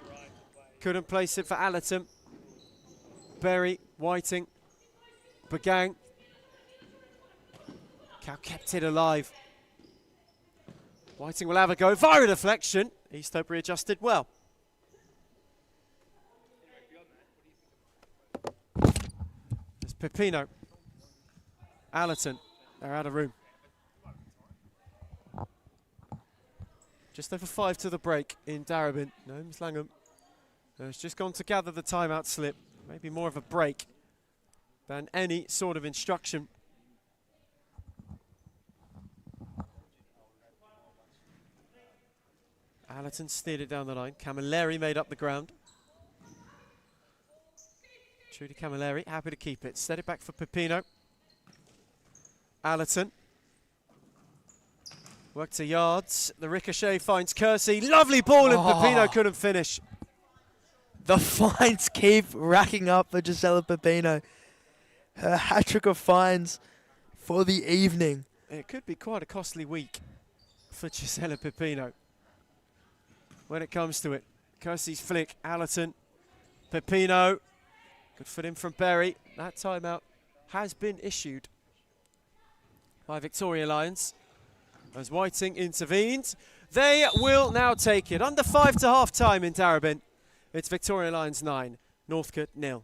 Couldn't place it for Allerton. Berry, Whiting, Bagang. Cow kept it alive. Whiting will have a go via a deflection. East Hope readjusted well. There's Pepino. Allerton, they're out of room. Just over 5 to the break in Darebin. Gnomes Langham has just gone to gather the timeout slip. Maybe more of a break than any sort of instruction. Allerton steered it down the line. Camilleri made up the ground. Trudy Camilleri, happy to keep it. Set it back for Pepino. Allerton. Work to yards. The ricochet finds Kersey. Lovely ball, and Pepino couldn't finish. The fines keep racking up for Gisela Pepino. Her hat-trick of fines for the evening. It could be quite a costly week for Gisela Pepino when it comes to it. Kersey's flick, Allerton, Pepino. Good foot in from Berry. That timeout has been issued by Victoria Lions as Whiting intervenes. They will now take it. Under 5 to half time in Darebin. It's Victoria Lions 9, Northcote 0.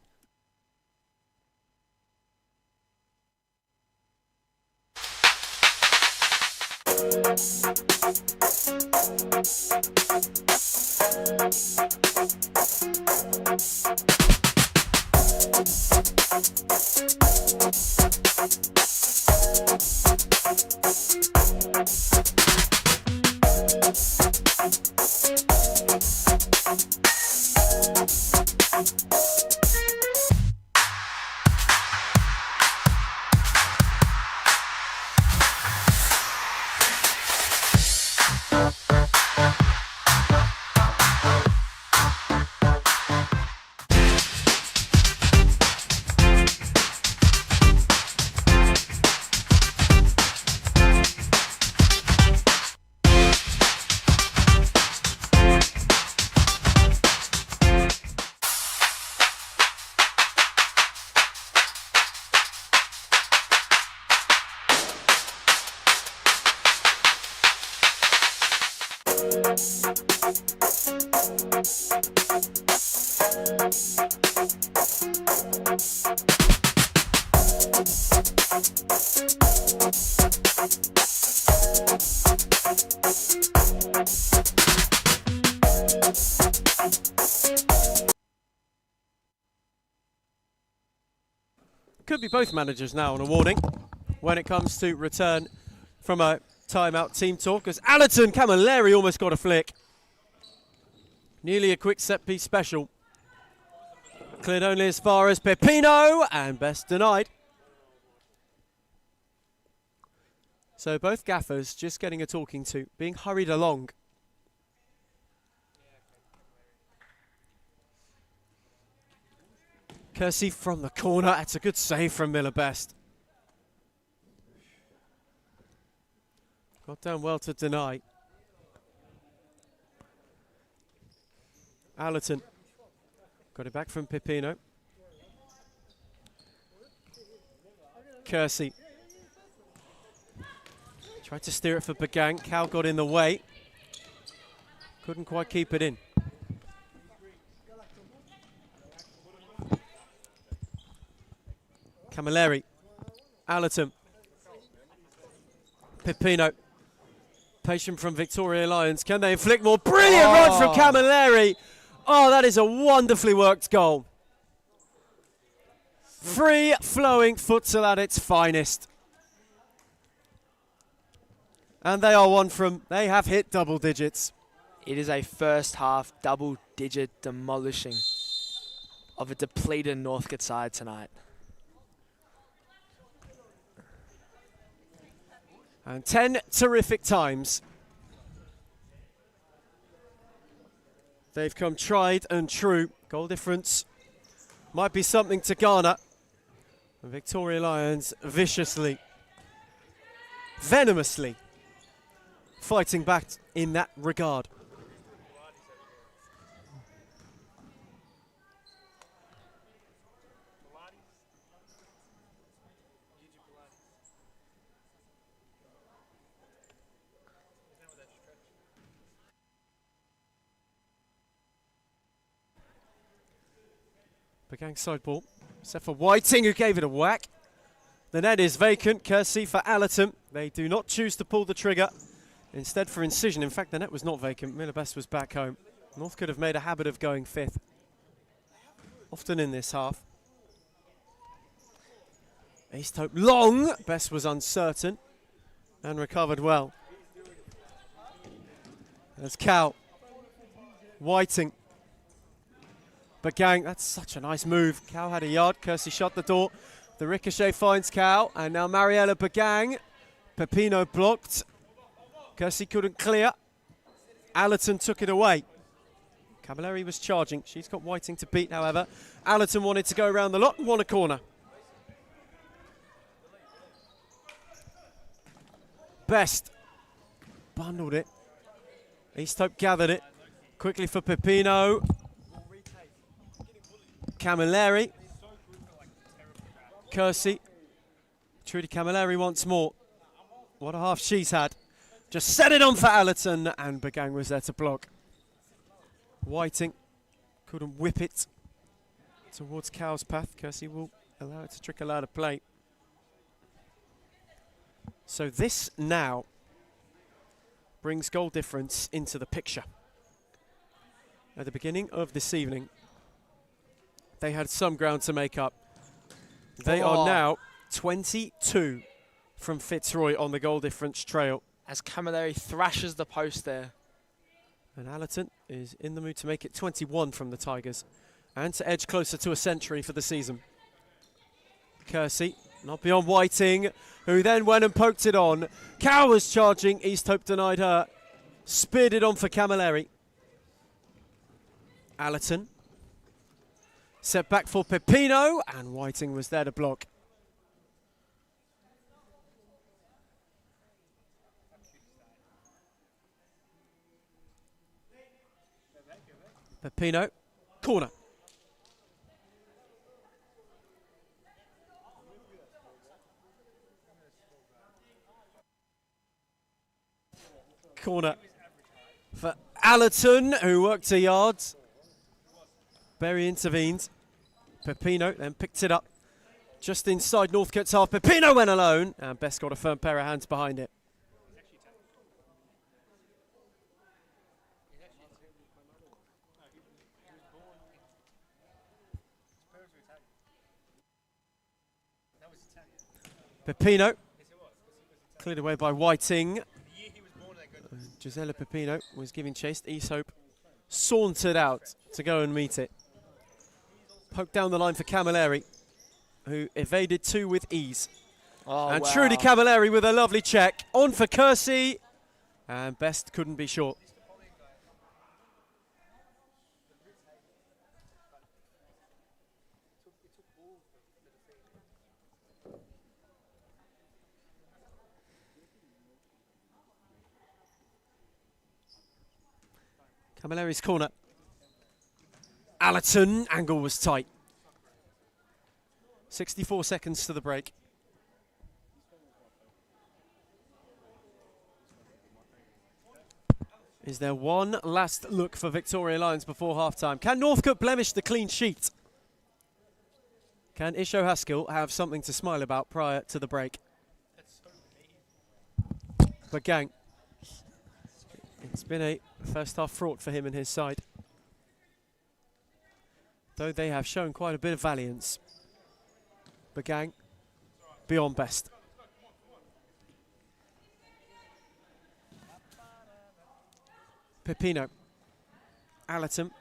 Could be both managers now on a warning when it comes to return from a timeout team talk, as Allerton Camilleri almost got a flick. Nearly a quick set piece special. Cleared only as far as Pepino, and best denied. So both gaffers just getting a talking to, being hurried along. Kersey from the corner. That's a good save from Miller Best. Got down well to deny. Allerton got it back from Pepino. Kersey tried to steer it for Bagang. Cal got in the way. Couldn't quite keep it in. Camilleri, Allerton, Pepino. Patient from Victoria Lions. Can they inflict more? Brilliant run from Camilleri. Oh, that is a wonderfully worked goal. Free-flowing futsal at its finest. And they are one from, they have hit double digits. It is a first half double-digit demolishing of a depleted Northcote side tonight. And 10 terrific times. They've come tried and true. Goal difference might be something to garner. And Victoria Lions viciously, venomously fighting back in that regard. Begang side ball, set for Whiting, who gave it a whack. The net is vacant, courtesy for Allerton. They do not choose to pull the trigger, instead for incision. In fact, the net was not vacant. Millibest was back home. North could have made a habit of going fifth, often in this half. East Hope long, Best was uncertain and recovered well. There's Cal, Whiting. Begang, that's such a nice move. Cal had a yard, Kersey shut the door. The ricochet finds Cal, and now Mariella Begang. Pepino blocked. Kersey couldn't clear. Allerton took it away. Camilleri was charging. She's got Whiting to beat, however. Allerton wanted to go around the lot and won a corner. Best bundled it. East Hope gathered it. Quickly for Pepino. Camilleri. Kersey. Trudy Camilleri once more. What a half she's had. Just set it on for Allerton, and Begang was there to block. Whiting couldn't whip it towards Cow's path. Kersey will allow it to trickle out of play. So this now brings goal difference into the picture. At the beginning of this evening, they had some ground to make up. They are now 22 from Fitzroy on the goal difference trail. As Camilleri thrashes the post there. And Allerton is in the mood to make it 21 from the Tigers and to edge closer to a century for the season. Kersey, not beyond Whiting, who then went and poked it on. Cow was charging, East Hope denied her. Speared it on for Camilleri. Allerton. Set back for Pepino, and Whiting was there to block. Pepino, corner. Corner for Allerton, who worked a yard. Berry intervened. Pepino then picked it up just inside Northcote's half. Pepino went alone, and Best got a firm pair of hands behind it. Pepino cleared away by Whiting. Gisela Pepino was giving chase. East Hope sauntered out to go and meet it. Poked down the line for Camilleri, who evaded two with ease. Oh, and wow. Trudy Camilleri with a lovely check. On for Kersey, and Best couldn't be short. Camilleri's corner. Allerton, angle was tight. 64 seconds to the break. Is there one last look for Victoria Lions before half-time? Can Northcote blemish the clean sheet? Can Isho Haskell have something to smile about prior to the break? Begang. It's been a first half fraught for him and his side, though they have shown quite a bit of valiance. Begang, beyond Best. Pepino. Allerton.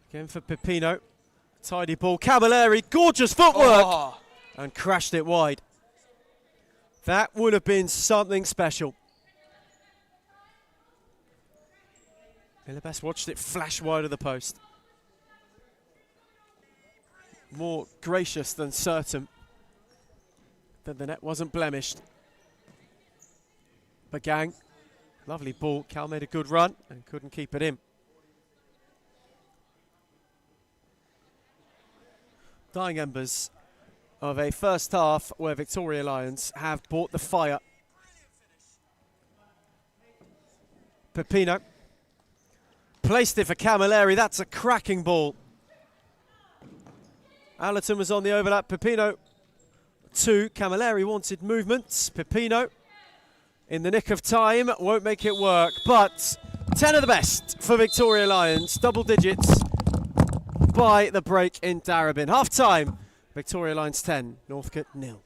Again for Pepino. Tidy ball. Camilleri, gorgeous footwork! Oh. And crashed it wide. That would have been something special. Millibest watched it flash wide of the post. More gracious than certain that the net wasn't blemished. Bagang, lovely ball. Cal made a good run and couldn't keep it in. Dying embers of a first half where Victoria Lions have brought the fire. Pepino placed it for Camilleri. That's a cracking ball. Allerton was on the overlap. Pepino to Camilleri wanted movements. Pepino in the nick of time won't make it work, but 10 of the best for Victoria Lions. Double digits by the break in Darebin. Half time, Victoria Lions 10, Northcote 0.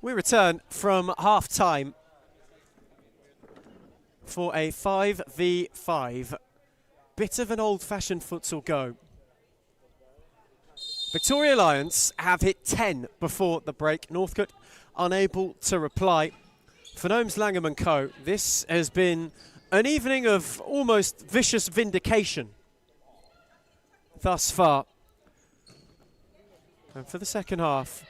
We return from half-time for a 5v5. Bit of an old-fashioned futsal go. Victoria Lions have hit 10 before the break. Northcote unable to reply. For Gnomes Langham and Co., this has been an evening of almost vicious vindication thus far. And for the second half,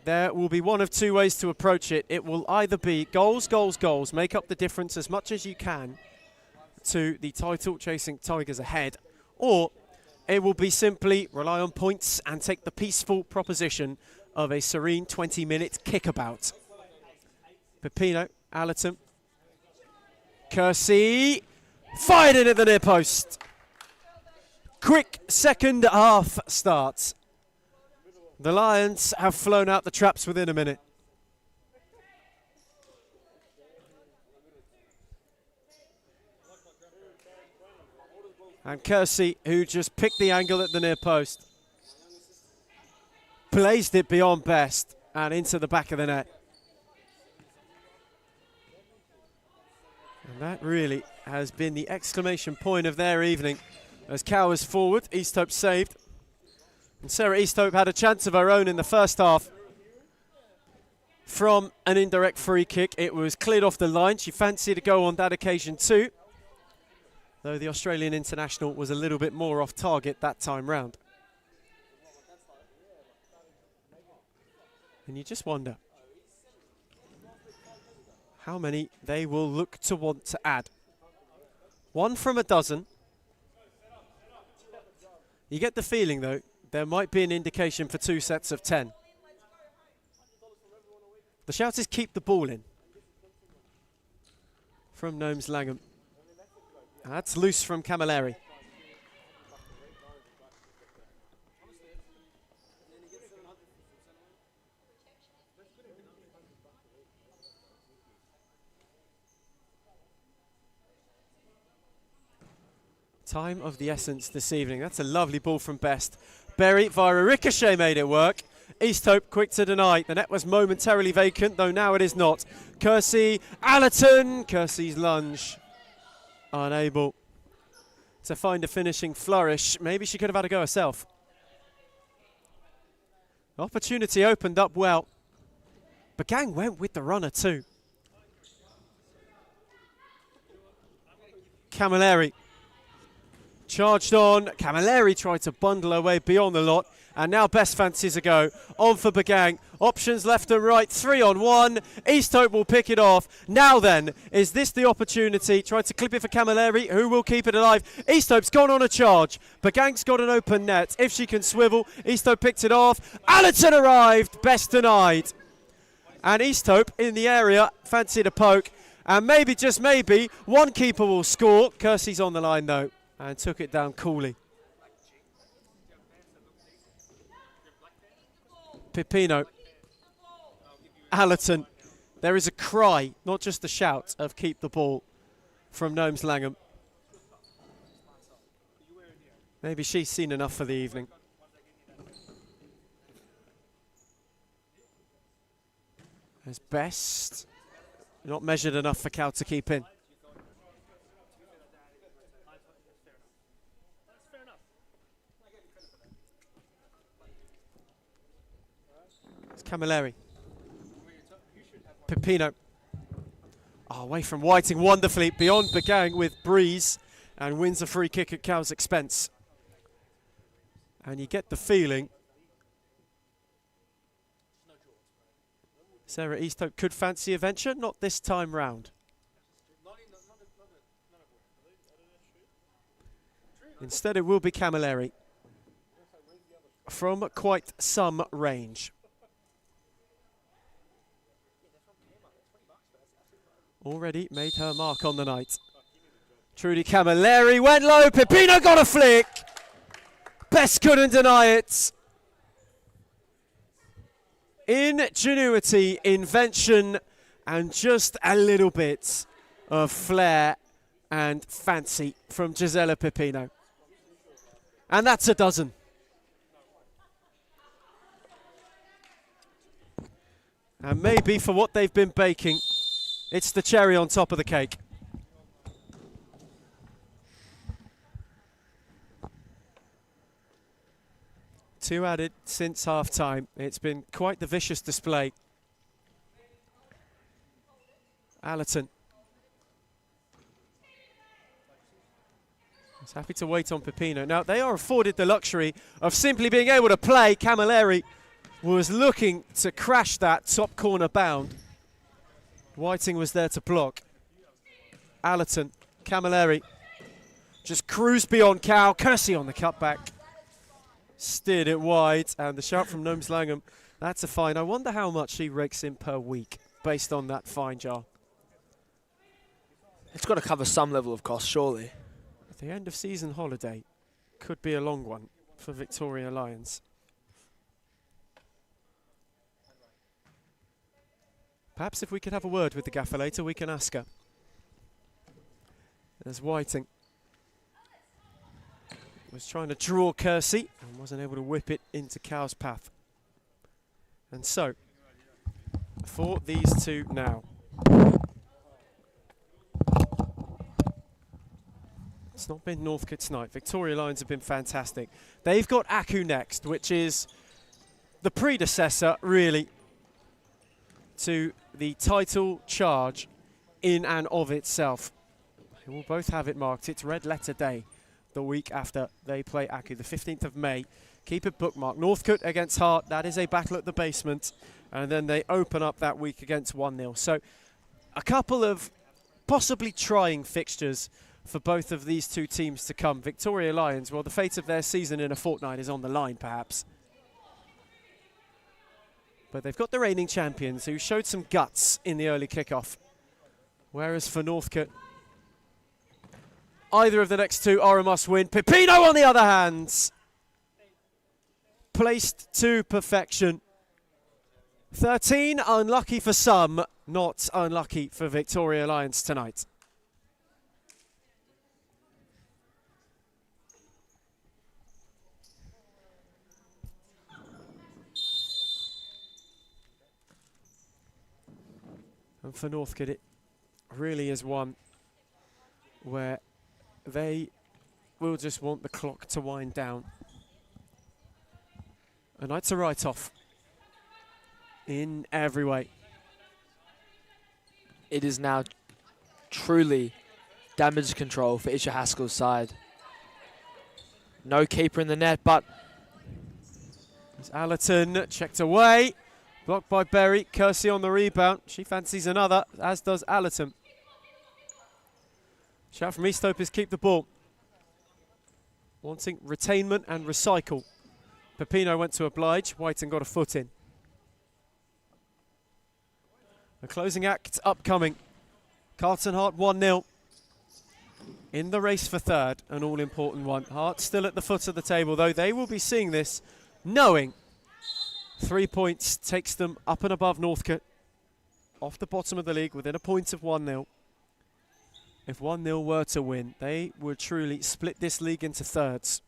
there will be one of two ways to approach it. It will either be goals, goals, goals, make up the difference as much as you can to the title-chasing Tigers ahead, or it will be simply rely on points and take the peaceful proposition of a serene 20-minute kickabout. Pepino, Allerton, Kersey, fired in at the near post. Quick second half start. The Lions have flown out the traps within a minute. And Kersey, who just picked the angle at the near post, blazed it beyond best and into the back of the net. And that really has been the exclamation point of their evening. As Cowers forward, Easthope saved. And Sarah Easthope had a chance of her own in the first half from an indirect free kick. It was cleared off the line. She fancied to go on that occasion too, though the Australian international was a little bit more off target that time round. And you just wonder how many they will look to want to add. One from a dozen. You get the feeling though, there might be an indication for 2 sets of 10. The shout is keep the ball in from Gnomes Langham. That's loose from Camilleri. Time of the essence this evening. That's a lovely ball from Best. Berry via a ricochet made it work. Easthope quick to deny. The net was momentarily vacant, though now it is not. Kersey, Allerton. Kersey's lunge. Unable to find a finishing flourish. Maybe she could have had a go herself. Opportunity opened up well. Bagang went with the runner too. Camilleri charged on. Camilleri tried to bundle her way beyond the lot. And now Best fancies a go. On for Bagang. Options left and right. 3-on-1. Easthope will pick it off. Now then, is this the opportunity? Tried to clip it for Camilleri, who will keep it alive. Easthope's gone on a charge. Bagang's got an open net. If she can swivel, Easthope picked it off. Allerton arrived. Best denied. And Easthope in the area fancied a poke. And maybe, just maybe, one keeper will score. Kersey's on the line though, and took it down coolly. Pepino. Allerton. There is a cry, not just a shout, of keep the ball from Gnomes Langham. Maybe she's seen enough for the evening. As Best. Not measured enough for Cow to keep in. It's Camilleri. Pepino. Oh, away from Whiting wonderfully. Beyond Bagang with Breeze. and wins a free kick at Cal's expense. And you get the feeling Sarah Easthope could fancy a venture, not this time round. Instead it will be Camilleri from quite some range. Already made her mark on the night. Trudy Camilleri went low, Pepino got a flick. Best couldn't deny it. Ingenuity, invention, and just a little bit of flair and fancy from Gisela Pepino. And that's a dozen. And maybe for what they've been baking, it's the cherry on top of the cake. Two added since half-time. It's been quite the vicious display. Allerton is happy to wait on Pepino. Now, they are afforded the luxury of simply being able to play. Camilleri was looking to crash that top corner bound. Whiting was there to block. Allerton, Camilleri, just cruised beyond Cal. Kersey on the cutback. Steered it wide, and the shout from Gnomes Langham, that's a fine. I wonder how much she rakes in per week based on that fine jar. It's got to cover some level of cost, surely. The end of season holiday could be a long one for Victoria Lions. Perhaps if we could have a word with the gaffer later, we can ask her. There's Whiting. Was trying to draw Kersey and wasn't able to whip it into Cal's path. And so, for these two now. It's not been Northcote's night. Victoria Lions have been fantastic. They've got Aku next, which is the predecessor, really, to the title charge in and of itself. They will both have it marked. It's Red Letter Day the week after they play Aku, the 15th of May. Keep it bookmarked. Northcote against Hart, that is a battle at the basement. And then they open up that week against 1-0. So a couple of possibly trying fixtures for both of these two teams to come. Victoria Lions, well, the fate of their season in a fortnight is on the line, perhaps. But they've got the reigning champions who showed some guts in the early kickoff. Whereas for Northcote, either of the next two are a must-win. Pepino, on the other hand, placed to perfection. 13, unlucky for some, not unlucky for Victoria Lions tonight. And for Northcote, it really is one where they will just want the clock to wind down. A night to write off in every way. It is now truly damage control for Isha Haskell's side. No keeper in the net, but There's Allerton checked away. Blocked by Berry. Kersey on the rebound. She fancies another, as does Allerton. Shout from Easthope is keep the ball. Wanting retainment and recycle. Pepino went to oblige. Whiting got a foot in. The closing act upcoming. Carlton Hart 1-0. In the race for third, an all-important one. Hart still at the foot of the table, though. They will be seeing this, knowing 3 points takes them up and above Northcote. Off the bottom of the league, within a point of 1-0. If 1-0 were to win, they would truly split this league into thirds.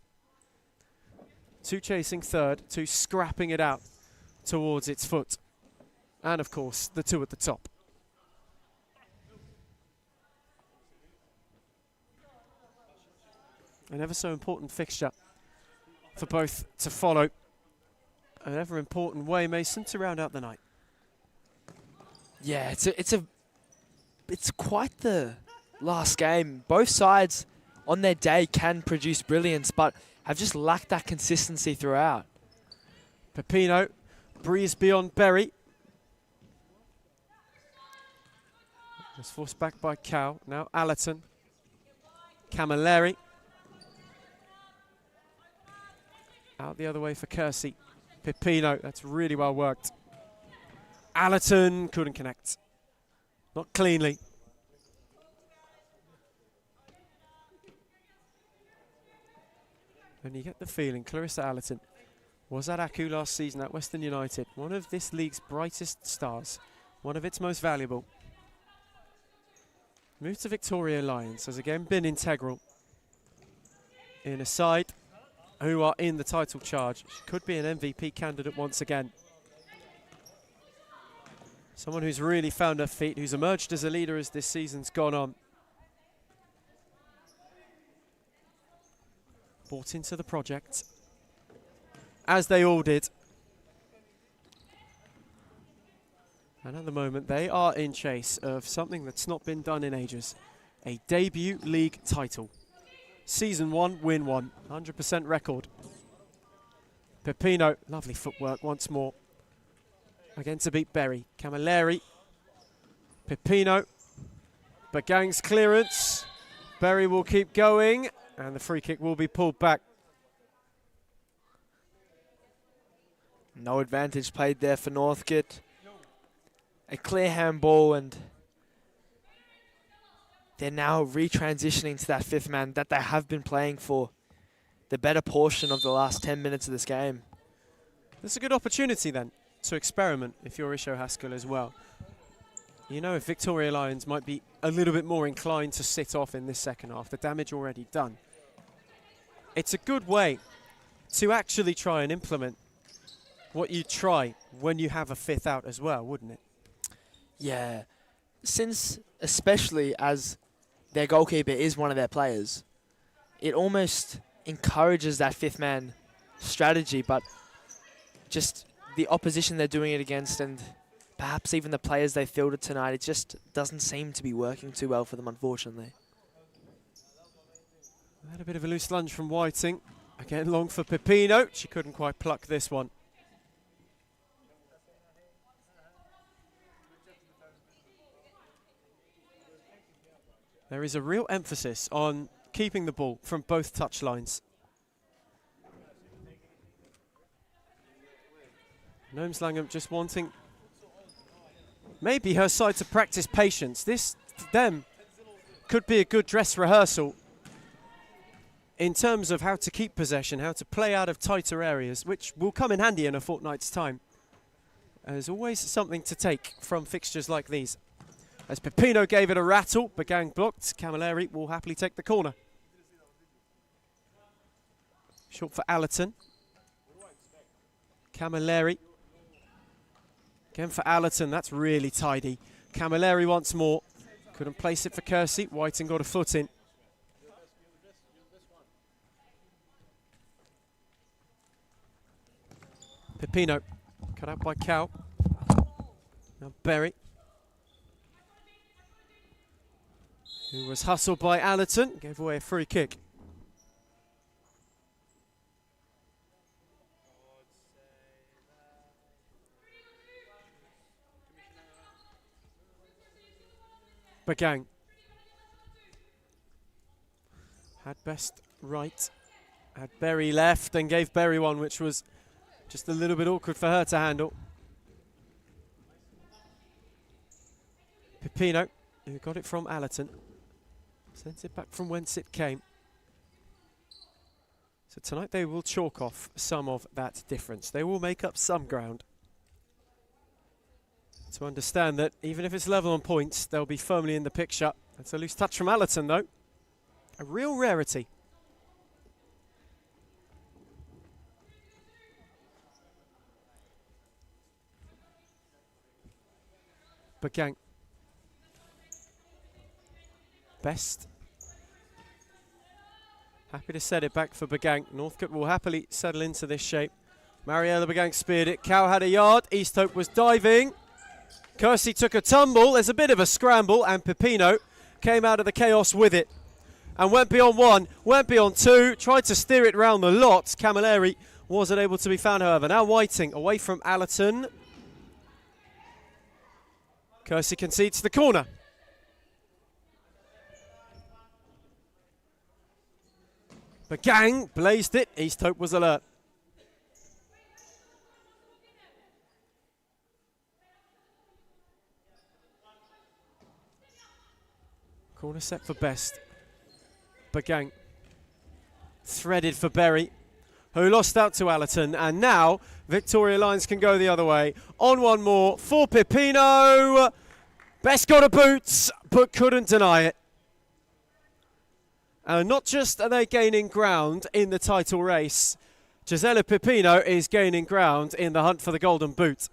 Two chasing third, two scrapping it out towards its foot. And of course, the two at the top. An ever so important fixture for both to follow. An ever important way, Mason, to round out the night. yeah, it's quite the last game. Both sides on their day can produce brilliance, but have just lacked that consistency throughout. Pepino, breeze beyond Berry. Was forced back by Cow. Now Allerton. Camilleri. Out the other way for Kersey. Pepino, that's really well worked. Allerton couldn't connect. Not cleanly. And you get the feeling, Clarissa Allerton was at Aku last season at Western United, one of this league's brightest stars, one of its most valuable. Moved to Victoria Lions, has again been integral in a side who are in the title charge. She could be an MVP candidate once again. Someone who's really found her feet, who's emerged as a leader as this season's gone on. Bought into the project, as they all did. And at the moment, they are in chase of something that's not been done in ages. A debut league title. Season 1, win 1, 100% record. Pepino, lovely footwork once more. Again to beat Berry. Camilleri. Pepino. Bagang's clearance. Berry will keep going, and the free kick will be pulled back. No advantage played there for Northcote. A clear handball, and they're now retransitioning to that fifth man that they have been playing for the better portion of the last 10 minutes of this game. That's a good opportunity then to experiment if you're Isho Haskell as well. You know, if Victoria Lions might be a little bit more inclined to sit off in this second half, the damage already done. It's a good way to actually try and implement what you try when you have a fifth out as well, wouldn't it? Yeah, since especially as their goalkeeper is one of their players, it almost encourages that fifth man strategy, but just the opposition they're doing it against and perhaps even the players they fielded tonight, it just doesn't seem to be working too well for them, unfortunately. Had a bit of a loose lunge from Whiting. Again, long for Pepino. She couldn't quite pluck this one. There is a real emphasis on keeping the ball from both touchlines. Gnomes Langham just wanting maybe her side to practice patience. This, for them, could be a good dress rehearsal in terms of how to keep possession, how to play out of tighter areas, which will come in handy in a fortnight's time. There's always something to take from fixtures like these. As Pepino gave it a rattle, Bagang blocked. Camilleri will happily take the corner. Short for Allerton. Camilleri. Again for Allerton, that's really tidy. Camilleri once more. Couldn't place it for Kersey. Whiting got a foot in. Pepino, cut out by Cow. Now Berry, who was hustled by Allerton, gave away a free kick. Bagang had best right, had Berry left and gave Berry one, which was just a little bit awkward for her to handle. Pepino, who got it from Allerton, sent it back from whence it came. So tonight they will chalk off some of that difference. They will make up some ground. To understand that even if it's level on points, they'll be firmly in the picture. That's a loose touch from Allerton though. A real rarity. Bagang. Best. Happy to set it back for Bagang. Northcote will happily settle into this shape. Mariella Bagang speared it. Cow had a yard. East Hope was diving. Kersey took a tumble. There's a bit of a scramble, and Pepino came out of the chaos with it. and went beyond one, went beyond two, tried to steer it round the lot. Camilleri wasn't able to be found, however. Now Whiting away from Allerton. Kersey concedes the corner. The gang blazed it. East Hope was alert. Corner set for Best. Bagang threaded for Berry, who lost out to Allerton, and now Victoria Lions can go the other way. On one more for Pipino. Best got a boot, but couldn't deny it. And not just are they gaining ground in the title race, Gisela Pipino is gaining ground in the hunt for the golden boot.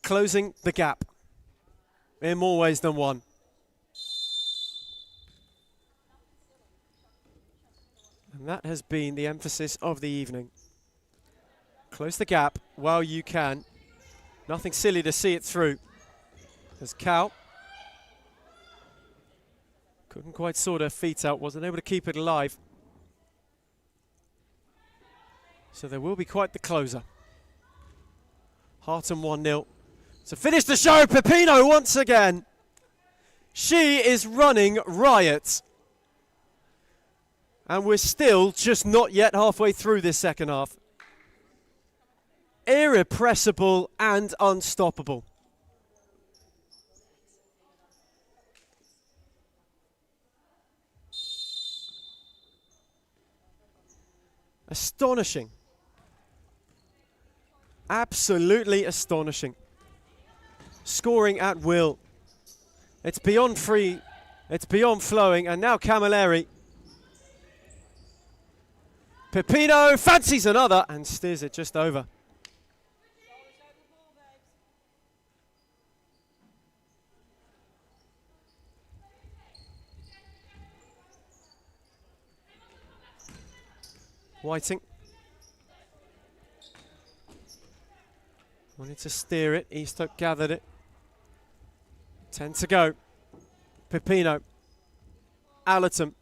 Closing the gap in more ways than one. And that has been the emphasis of the evening. Close the gap while you can. Nothing silly to see it through. As Cal couldn't quite sort her feet out, wasn't able to keep it alive. So there will be quite the closer. Harton 1-0. To finish the show, Pipino once again. She is running riot. And we're still just not yet halfway through this second half. Irrepressible and unstoppable. Astonishing. Absolutely astonishing. Scoring at will. It's beyond free. It's beyond flowing. And now Camilleri. Pipino fancies another and steers it just over. Whiting wanted to steer it. East Hope gathered it. 10 to go. Pipino. Allerton.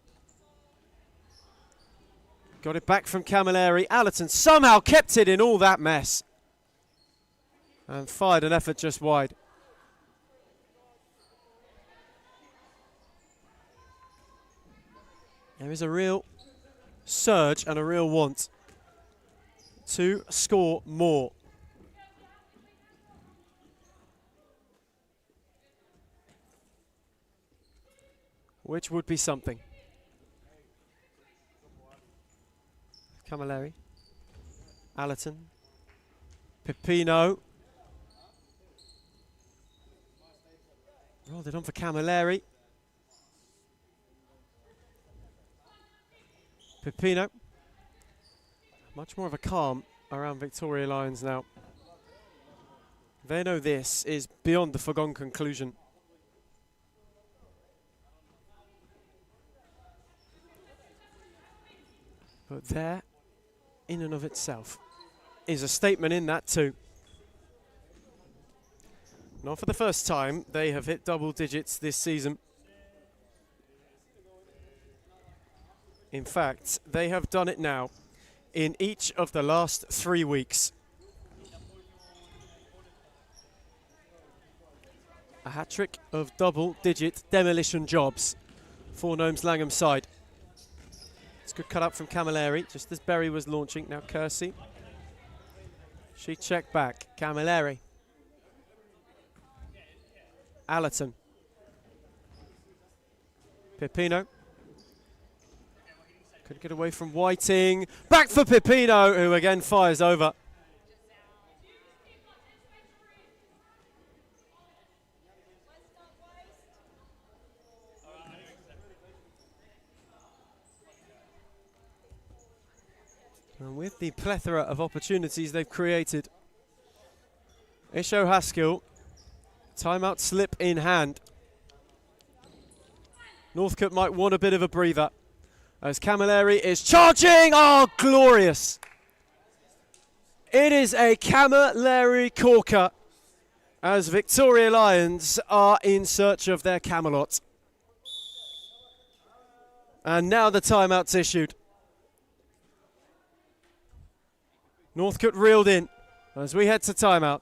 Got it back from Camilleri. Allerton somehow kept it in all that mess. And fired an effort just wide. There is a real surge and a real want to score more. Which would be something. Camilleri. Allerton. Pipino. Rolled it on for Camilleri. Pipino. Much more of a calm around Victoria Lions now. They know this is beyond the foregone conclusion. But there, in and of itself, is a statement in that too. Not for the first time, they have hit double digits this season. In fact, they have done it now in each of the last 3 weeks. A hat-trick of double-digit demolition jobs for Gnomes Langham's side. It's a good cut up from Camilleri, just as Berry was launching. Now Kersey. She checked back. Camilleri. Allerton. Pipino. Could get away from Whiting. Back for Pipino, who again fires over. And with the plethora of opportunities they've created, Isho Haskell, timeout slip in hand. Northcote might want a bit of a breather as Camilleri is charging. Oh, glorious. It is a Camilleri corker as Victoria Lions are in search of their Camelot. And now the timeout's issued. Northcote reeled in as we head to timeout.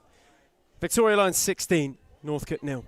Victoria Lions 16, Northcote 0.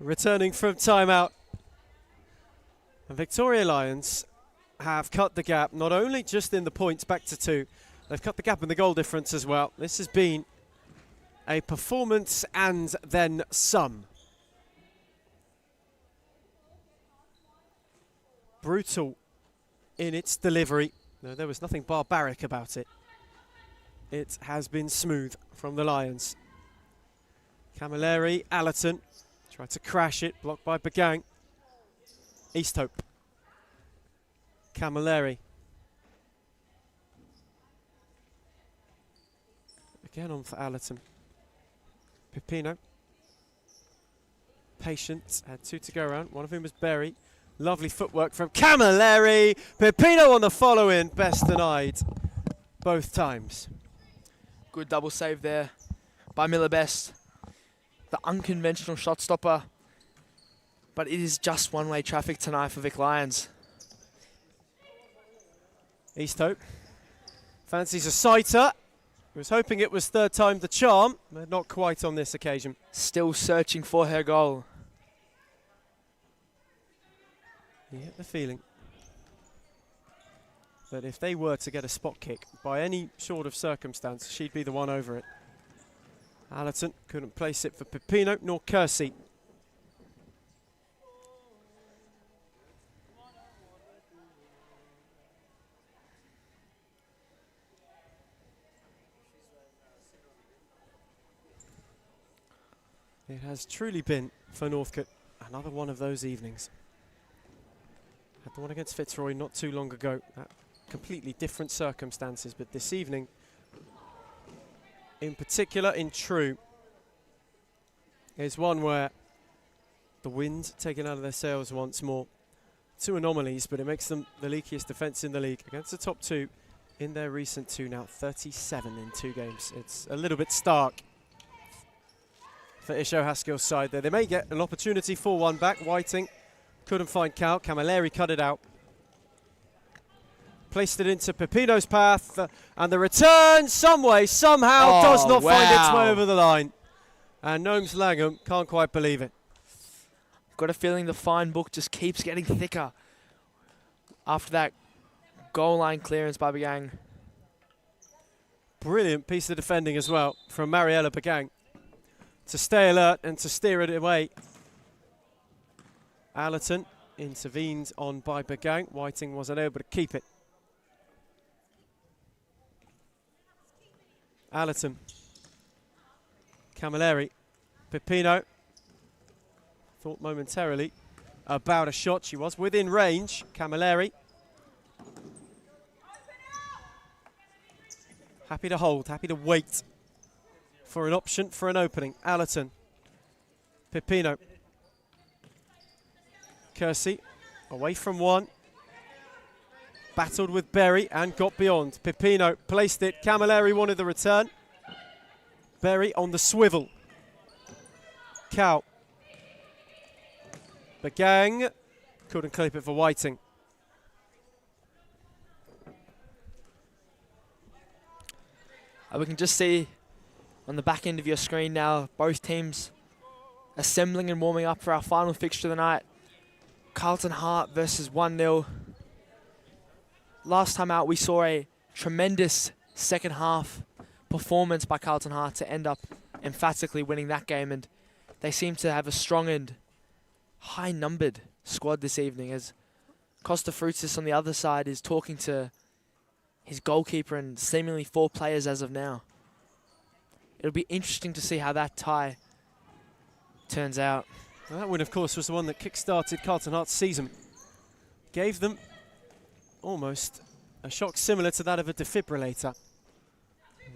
Returning from timeout, and Victoria Lions have cut the gap, not only just in the points back to 2, they've cut the gap in the goal difference as well. This has been a performance and then some. Brutal in its delivery. No, there was nothing barbaric about it. It has been smooth from the Lions. Camilleri, Allerton. Tried to crash it, blocked by Bagang. Easthope. Camilleri. Again on for Allerton. Pipino. Patient, had 2 to go around, one of whom was Berry. Lovely footwork from Camilleri. Pipino on the follow-in, best denied both times. Good double save there by Miller Best. The unconventional shot stopper, but it is just one-way traffic tonight for Vic Lions. Easthope fancies a sighter. He was hoping it was third time the charm, but not quite on this occasion. Still searching for her goal. You get the feeling that if they were to get a spot kick by any sort of circumstance, she'd be the one over it. Allerton couldn't place it for Pipino nor Kersey. It has truly been, for Northcote, another one of those evenings. Had the one against Fitzroy not too long ago. Completely different circumstances, but this evening, in particular in True, is one where the wind taken out of their sails once more. 2 anomalies, but it makes them the leakiest defence in the league against the top 2 in their recent 2 now. 37 in 2 games. It's a little bit stark for Isho Haskell's side there. They may get an opportunity for one back. Whiting couldn't find Cal. Camilleri cut it out. Placed it into Pipino's path, and the return, some way, somehow, does not find its way over the line. And Gnomes Langham can't quite believe it. Got a feeling the fine book just keeps getting thicker after that goal line clearance by Bagang. Brilliant piece of defending as well from Mariella Bagang to stay alert and to steer it away. Allerton intervened on by Bagang. Whiting was unable to keep it. Allerton. Camilleri. Pipino. Thought momentarily about a shot. She was within range. Camilleri. Happy to hold, happy to wait for an option, for an opening. Allerton. Pipino. Kersey away from one. Battled with Berry and got beyond. Pipino placed it. Camilleri wanted the return. Berry on the swivel. Cow. Bagang couldn't clip it for Whiting. We can just see on the back end of your screen now both teams assembling and warming up for our final fixture of the night. Carlton Heart versus 1-0. Last time out we saw a tremendous second half performance by Carlton Heart to end up emphatically winning that game, and they seem to have a strong and high-numbered squad this evening as Costa Frutis on the other side is talking to his goalkeeper and seemingly 4 players as of now. It'll be interesting to see how that tie turns out. Well, that win, of course, was the one that kick-started Carlton Heart's season. Gave them almost a shock similar to that of a defibrillator.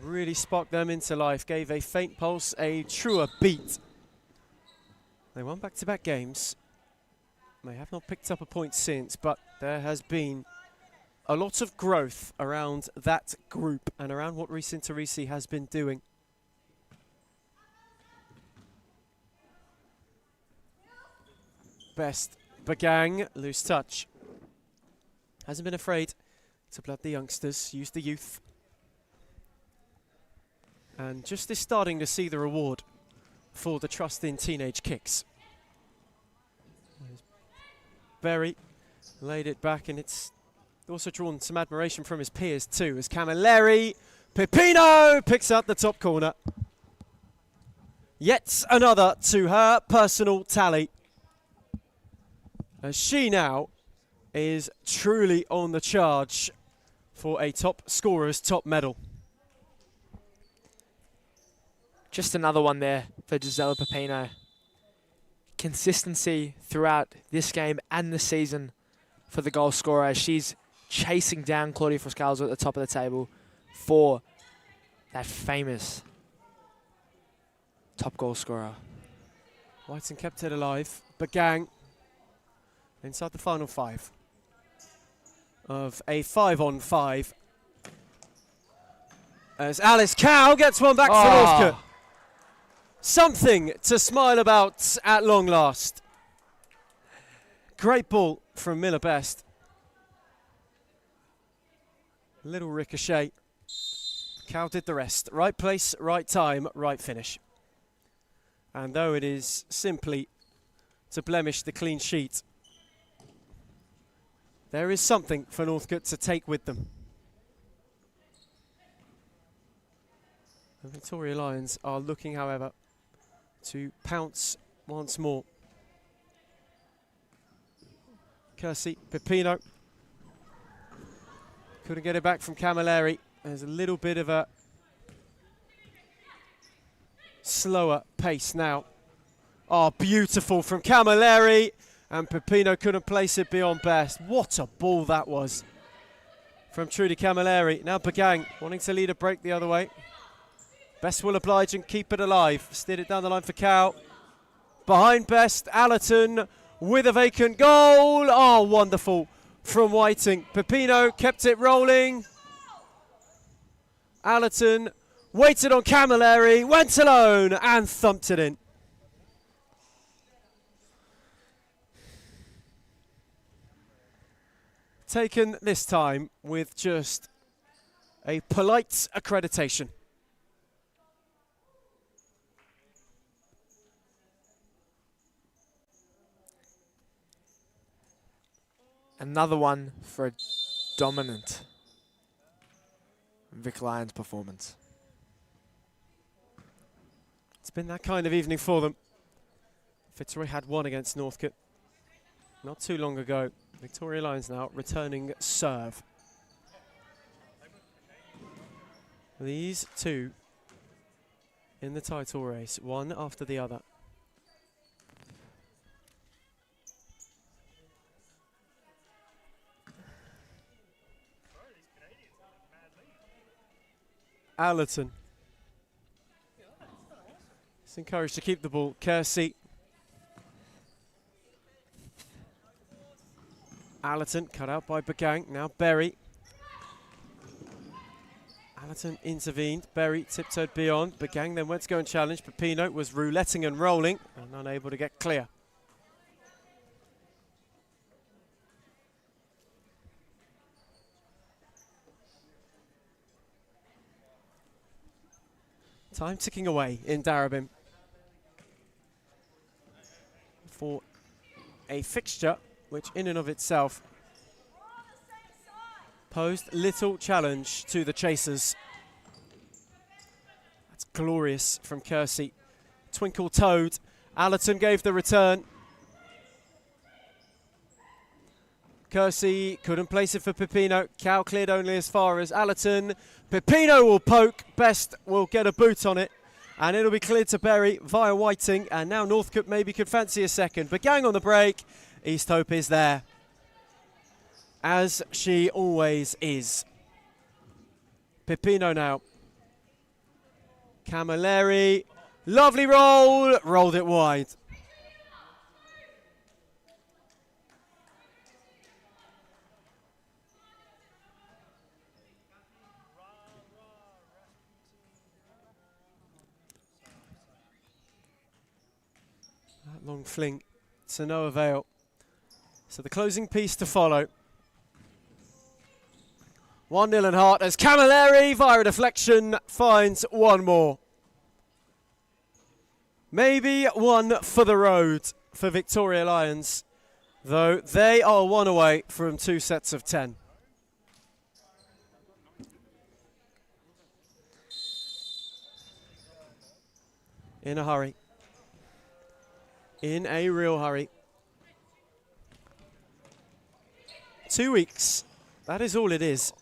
Really sparked them into life, gave a faint pulse a truer beat. They won back-to-back games. They have not picked up a point since, but there has been a lot of growth around that group and around what Reece Interisi has been doing. Best. Bagang, loose touch. Hasn't been afraid to blood the youngsters, use the youth. And just is starting to see the reward for the trust in teenage kicks. Berry laid it back, and it's also drawn some admiration from his peers too, as Camilleri, Pipino picks out the top corner. Yet another to her personal tally, as she now is truly on the charge for a top scorer's top medal. Just another one there for Gisela Pipino. Consistency throughout this game and the season for the goal scorer, as she's chasing down Claudia Frascalzo at the top of the table for that famous top goal scorer. Whiting kept it alive. Bagang inside the final 5 of a 5-on-5. As Alice Cow gets one back for Northcote. Something to smile about at long last. Great ball from Miller Best. Little ricochet. Cow did the rest. Right place, right time, right finish. And though it is simply to blemish the clean sheet, there is something for Northcote to take with them. The Victoria Lions are looking, however, to pounce once more. Kersey, Pipino. Couldn't get it back from Camilleri. There's a little bit of a slower pace now. Oh, beautiful from Camilleri. And Pipino couldn't place it beyond Best. What a ball that was from Trudy Camilleri. Now Bagang wanting to lead a break the other way. Best will oblige and keep it alive. Steered it down the line for Cow. Behind Best, Allerton with a vacant goal. Oh, wonderful from Whiting. Pipino kept it rolling. Allerton waited on Camilleri, went alone and thumped it in. Taken this time with just a polite accreditation. Another one for a dominant Vic Lions performance. It's been that kind of evening for them. Fitzroy had one against Northcote not too long ago. Victoria Lions now returning serve. These two in the title race, one after the other. Allerton. He's encouraged to keep the ball. Kersey Allerton cut out by Bagang. Now Berry. Allerton intervened. Berry tiptoed beyond. Bagang then went to go and challenge. Pepino was rouletting and rolling and unable to get clear. Time ticking away in Darebin for a fixture which in and of itself posed little challenge to the chasers. That's glorious from Kersey. Twinkle-toed. Allerton gave the return. Kersey couldn't place it for Pepino. Cow cleared only as far as Allerton. Pepino will poke. Best will get a boot on it. And it'll be cleared to Berry via Whiting. And now Northcote maybe could fancy a second. But Gang on the break. East Hope is there, as she always is. Pepino now. Camilleri. Lovely roll. Rolled it wide. That long fling to no avail. So the closing piece to follow. 1-0 in Hart as Camilleri, via a deflection, finds one more. Maybe one for the road for Victoria Lions, though they are one away from 2 sets of 10. In a hurry. In a real hurry. 2 weeks, that is all it is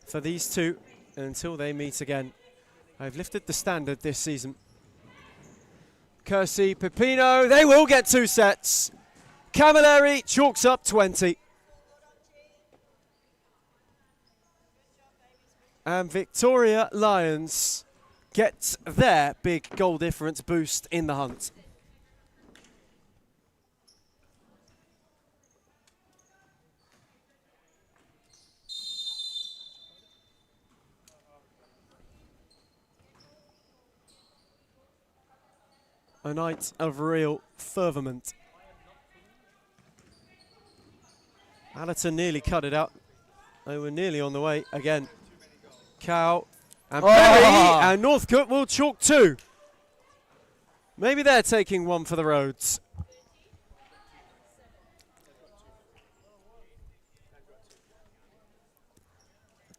for these two until they meet again. I've lifted the standard this season. Kersey, Pepino, they will get 2 sets. Camilleri chalks up 20. And Victoria Lions get their big goal difference boost in the hunt. A night of real ferviment. Allerton nearly cut it out. They were nearly on the way again. Cow and Berry, and Northcote will chalk 2. Maybe they're taking one for the roads.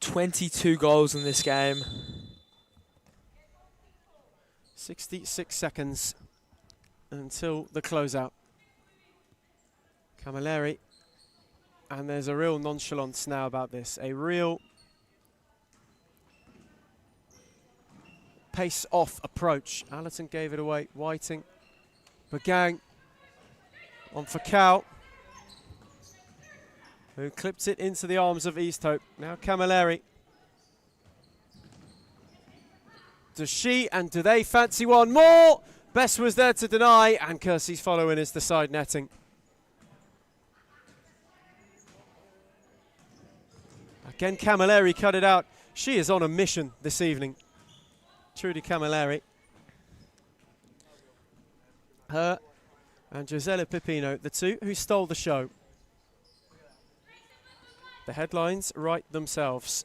"22 goals in this game." 66 seconds until the closeout. Camilleri, and there's a real nonchalance now about this. A real pace-off approach. Allerton gave it away. Whiting. Bagang on for Cow, who clipped it into the arms of East Hope. Now Camilleri. Does she and do they fancy one more? Best was there to deny, and Kersey's following is the side netting. Again, Camilleri cut it out. She is on a mission this evening. Trudy Camilleri. Her and Gisela Pepino, the two who stole the show. The headlines write themselves.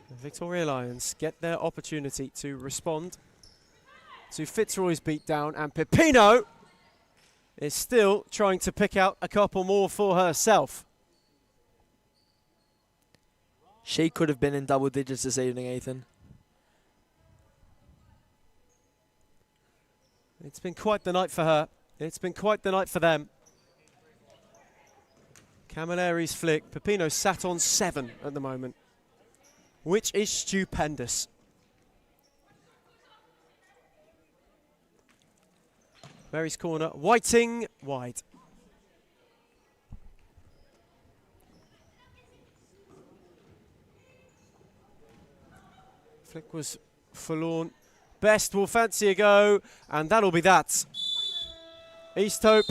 The Victoria Lions get their opportunity to respond to Fitzroy's beatdown, and Pepino is still trying to pick out a couple more for herself. She could have been in double digits this evening, Ethan. It's been quite the night for her. It's been quite the night for them. Camilleri's flick. Pepino sat on 7 at the moment, which is stupendous. Mary's corner. Whiting wide. Flick was forlorn. Best will fancy a go, and that'll be that. East Hope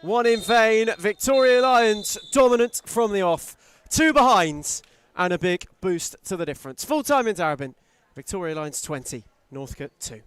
One in vain. Victoria Lions dominant from the off. 2 behind and a big boost to the difference. Full time in Darabin. Victoria Lions 20, Northcote 2.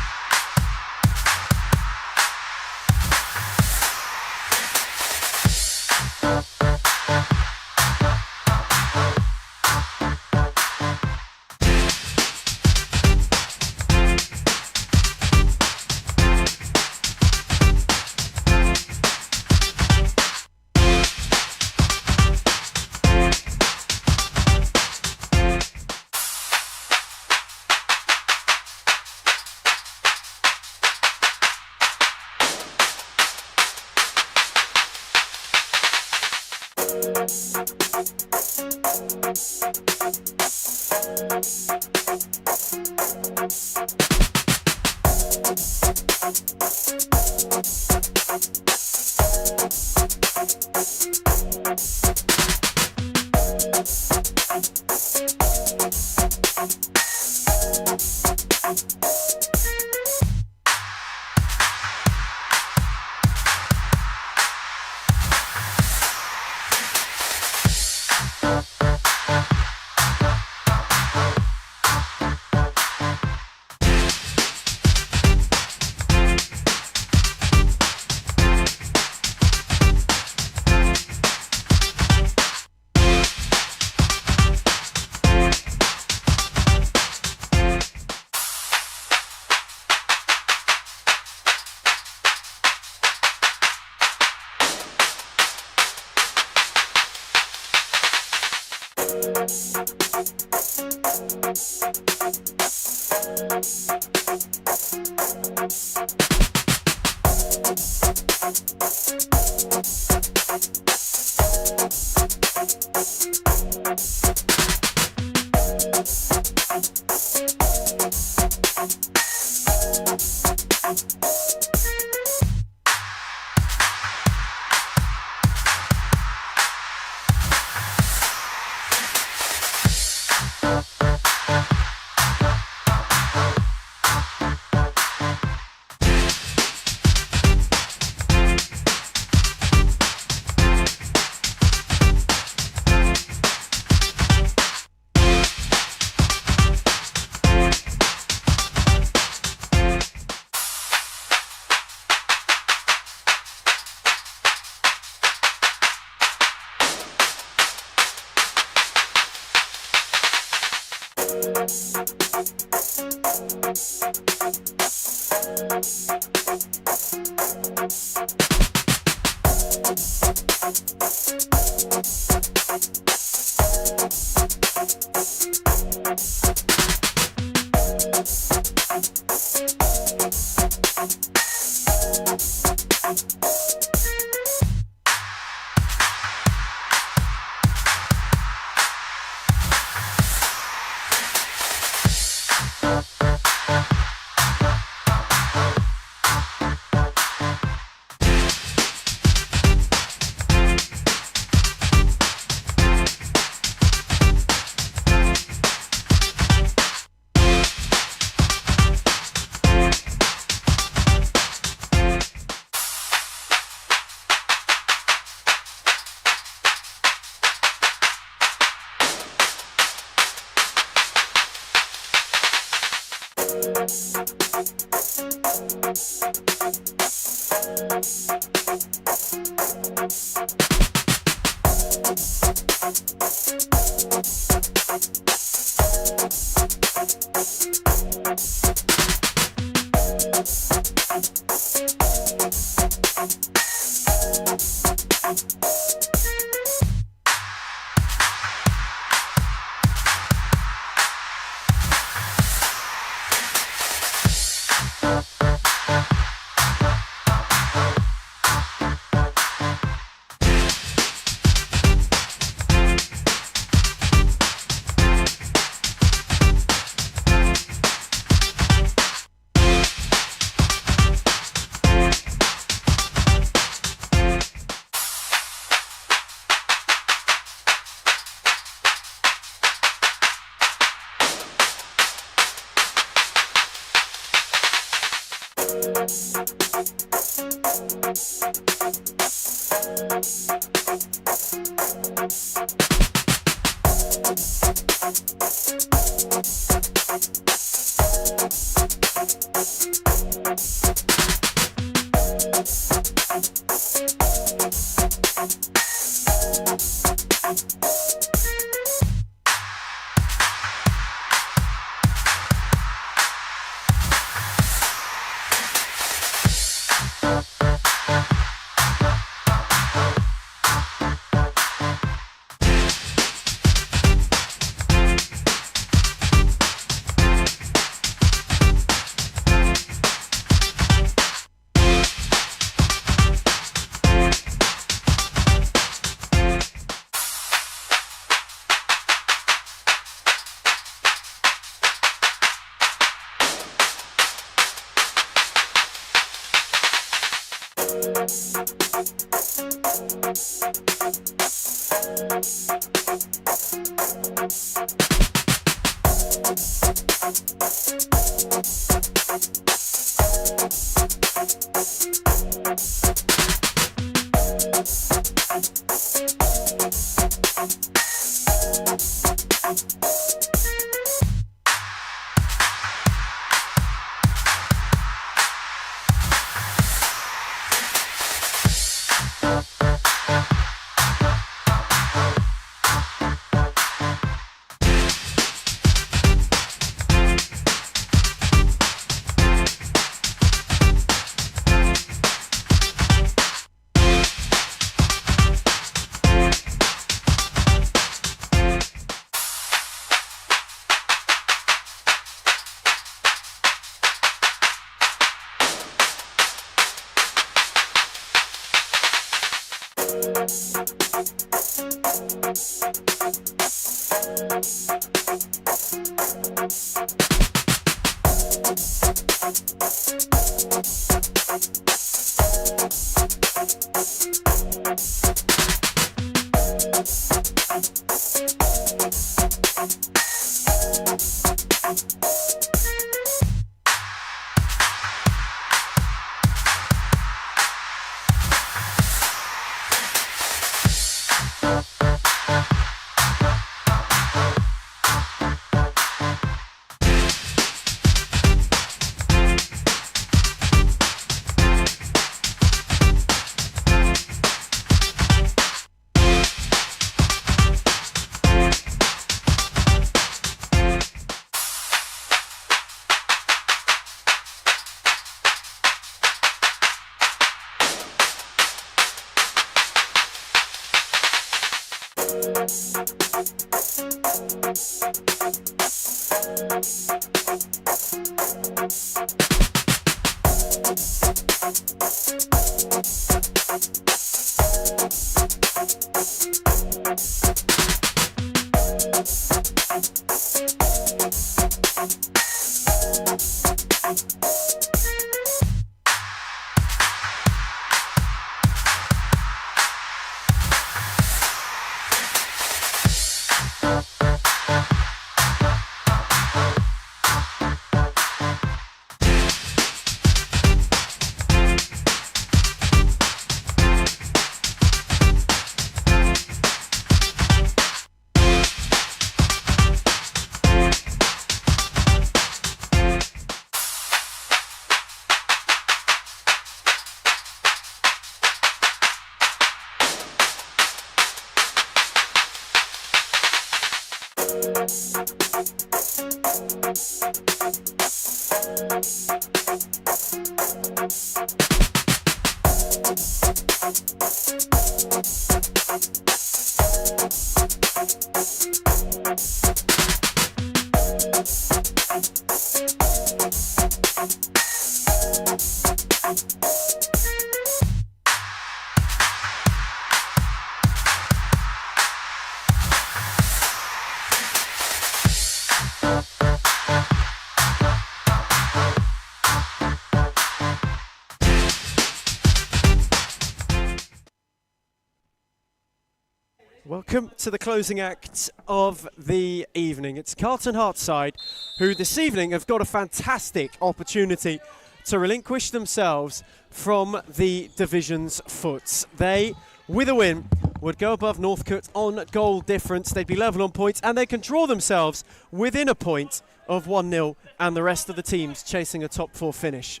Welcome to the closing act of the evening. It's Carlton Hartside, who this evening have got a fantastic opportunity to relinquish themselves from the division's foot. They, with a win, would go above Northcote on goal difference. They'd be level on points, and they can draw themselves within a point of 1-0, and the rest of the teams chasing a top 4 finish,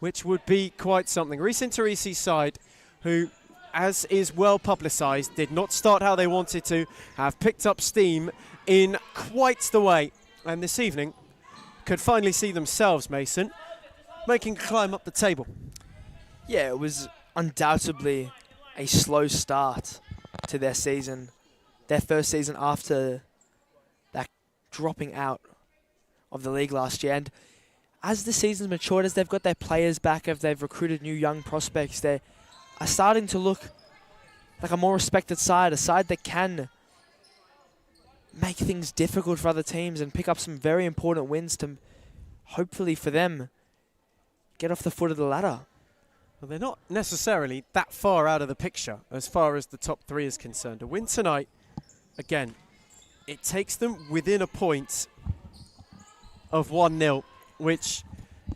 which would be quite something. Reece Interisi's side, who, as is well publicised, did not start how they wanted to, have picked up steam in quite the way, and this evening could finally see themselves, Mason, making a climb up the table. Yeah, it was undoubtedly a slow start to their season, their first season after that dropping out of the league last year. And as the season's matured, as they've got their players back, as they've recruited new young prospects, they are starting to look like a more respected side, a side that can make things difficult for other teams and pick up some very important wins to, hopefully for them, get off the foot of the ladder. Well, they're not necessarily that far out of the picture as far as the top 3 is concerned. A win tonight, again, it takes them within a point of 1-0, which,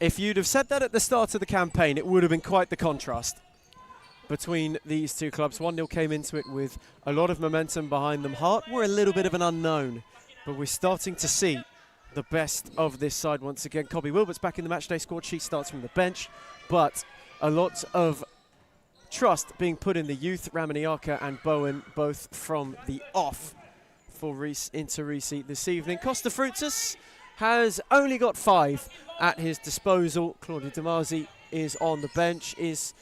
if you'd have said that at the start of the campaign, it would have been quite the contrast between these two clubs. 1-0 came into it with a lot of momentum behind them. Hart were a little bit of an unknown, but we're starting to see the best of this side once again. Colby Wilbert's back in the matchday squad. She starts from the bench, but a lot of trust being put in the youth. Ramaniaka and Bowen both from the off for Reece Interisi this evening. Costa Frutas has only got 5 at his disposal. Claudia Damasi is on the bench, is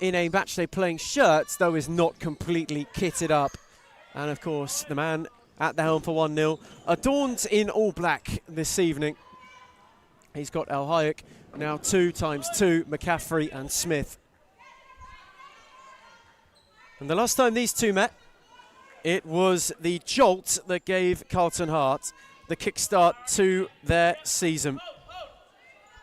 in a matchday playing shirt, though is not completely kitted up. And of course, the man at the helm for 1-0, adorned in all black this evening. He's got El Hayek, now 2 times 2, McCaffrey and Smith. And the last time these two met, it was the jolt that gave Carlton Heart the kickstart to their season.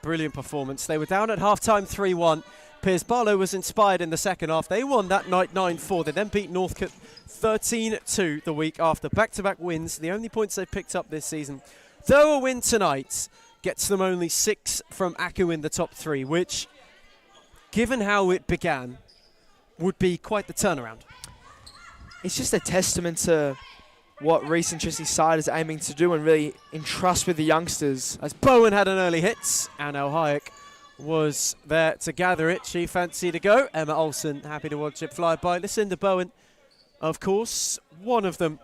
Brilliant performance. They were down at half-time 3-1. Piers Barlow was inspired in the second half. They won that night 9-4. They then beat Northcote 13-2 the week after. Back-to-back wins, the only points they've picked up this season. Though a win tonight gets them only 6 from Aku in the top 3, which, given how it began, would be quite the turnaround. It's just a testament to what Reece Interisi's side is aiming to do and really entrust with the youngsters. As Bowen had an early hit, and El Hayek was there to gather it. She fancied to go. Emma Olsen happy to watch it fly by. Lucinda Bowen, of course, one of them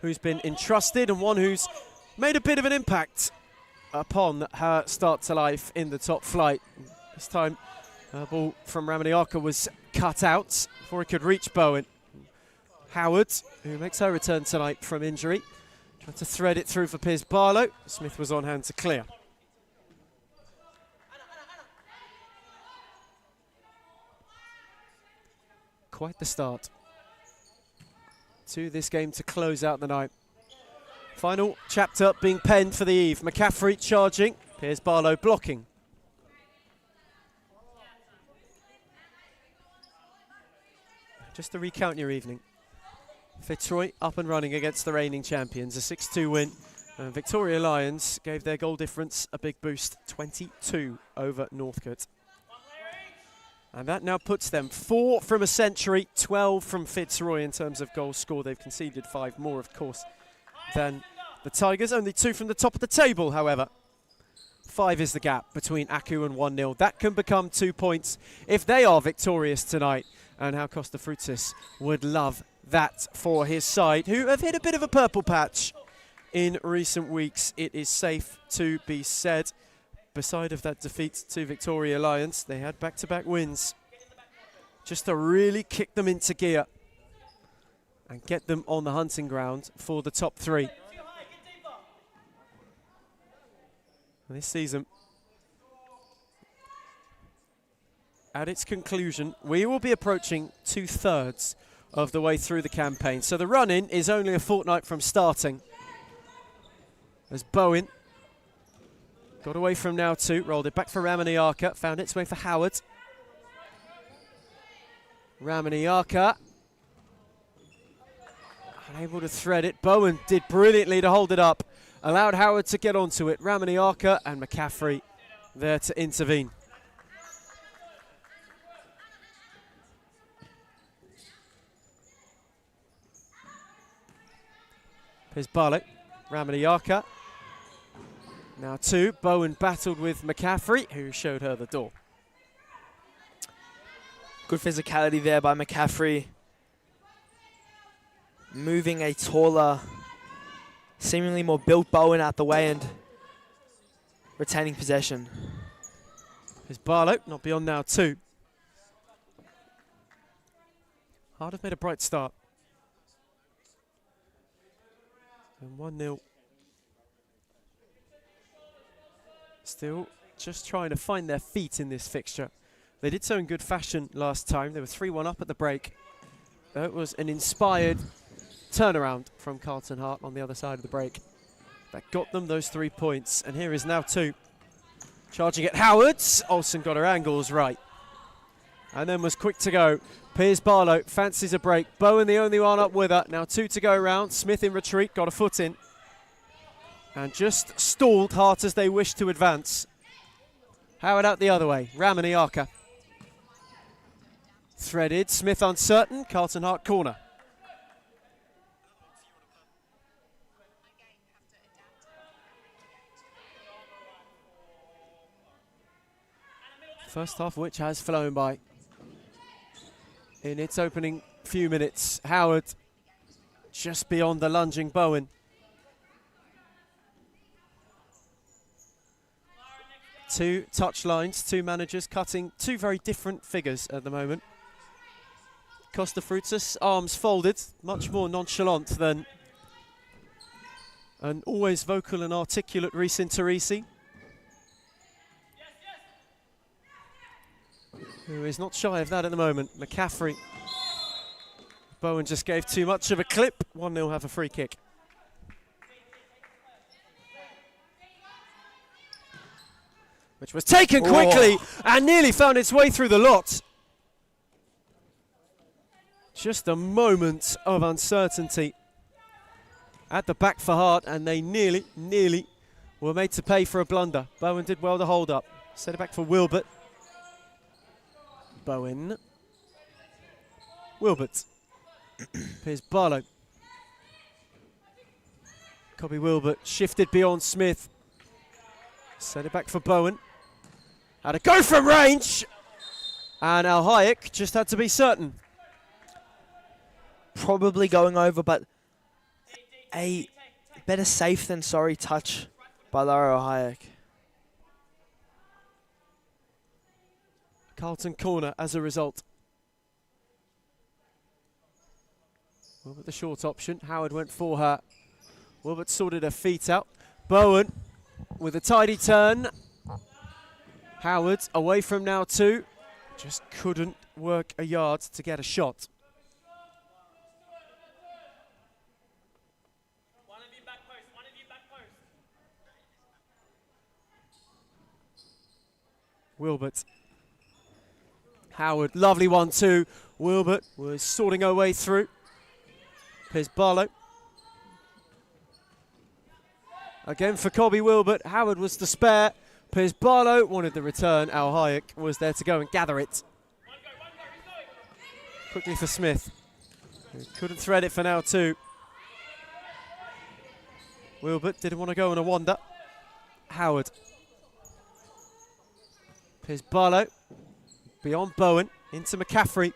who's been entrusted and one who's made a bit of an impact upon her start to life in the top flight. This time, a ball from Ramaniaka was cut out before it could reach Bowen. Howard, who makes her return tonight from injury, tried to thread it through for Piers Barlow. Smith was on hand to clear. Quite the start to this game to close out the night. Final chapter being penned for the eve. McCaffrey charging, Piers Barlow blocking. Just to recount your evening. Fitzroy up and running against the reigning champions, a 6-2 win. Victoria Lions gave their goal difference a big boost, 22 over Northcote. And that now puts them 4 from a century, 12 from Fitzroy in terms of goals scored. They've conceded 5 more, of course, than the Tigers. Only 2 from the top of the table, however. 5 is the gap between Aku and 1-0. That can become 2 points if they are victorious tonight. And how Costa Frutas would love that for his side, who have hit a bit of a purple patch in recent weeks, it is safe to be said. Beside of that defeat to Victoria Lions, they had back-to-back wins just to really kick them into gear and get them on the hunting ground for the top 3. This season, at its conclusion, we will be approaching 2/3 of the way through the campaign. So the run-in is only a fortnight from starting. As Bowen got away from now 2, rolled it back for Ramaniaka, found its way for Howard. Ramaniaka unable to thread it. Bowen did brilliantly to hold it up, allowed Howard to get onto it. Ramaniaka and McCaffrey there to intervene. Here's Barlow, Ramaniyaka. Now 2, Bowen battled with McCaffrey, who showed her the door. Good physicality there by McCaffrey. Moving a taller, seemingly more built Bowen out the way and retaining possession. Here's Barlow, not beyond now 2. Hard have made a bright start. And 1-0. Still just trying to find their feet in this fixture. They did so in good fashion last time. They were 3-1 up at the break. That was an inspired turnaround from Carlton Hart on the other side of the break. That got them those 3 points. And here is now 2. Charging at Howards. Olsen got her angles right. And then was quick to go. Piers Barlow fancies a break. Bowen the only one up with her. Now 2 to go round. Smith in retreat, got a foot in. And just stalled Hart as they wished to advance. Howard out the other way. Ramaniyaka. Threaded. Smith uncertain. Carlton Hart corner. First half which has flown by. In its opening few minutes, Howard just beyond the lunging Bowen. 2 touch lines, 2 managers cutting 2 very different figures at the moment. Costa Frutas, arms folded, much more nonchalant than an always vocal and articulate Reece Teresi, who is not shy of that at the moment. McCaffrey. Bowen just gave too much of a clip. 1-0 have a free kick. Which was taken quickly and nearly found its way through the lot. Just a moment of uncertainty at the back for Hart, and they nearly were made to pay for a blunder. Bowen did well to hold up. Set it back for Wilbert. Bowen. Wilbert. Here's Barlow. Kobe Wilbert shifted beyond Smith. Set it back for Bowen. Had a go from range. And Al Hayek just had to be certain. Probably going over, but a better safe than sorry touch by Lara Hayek. Carlton corner as a result. Wilbert the short option. Howard went for her. Wilbert sorted her feet out. Bowen with a tidy turn. Howard away from now 2. Just couldn't work a yard to get a shot. Wilbert. Howard, lovely 1-2. Wilbert was sorting her way through. Here's Barlow. Again for Kobe Wilbert. Howard was the spare. Piers Barlow wanted the return. Al Hayek was there to go and gather it. Quickly for Smith. Who couldn't thread it for now 2. Wilbert didn't want to go on a wander. Howard. Piers Barlow. Beyond Bowen. Into McCaffrey,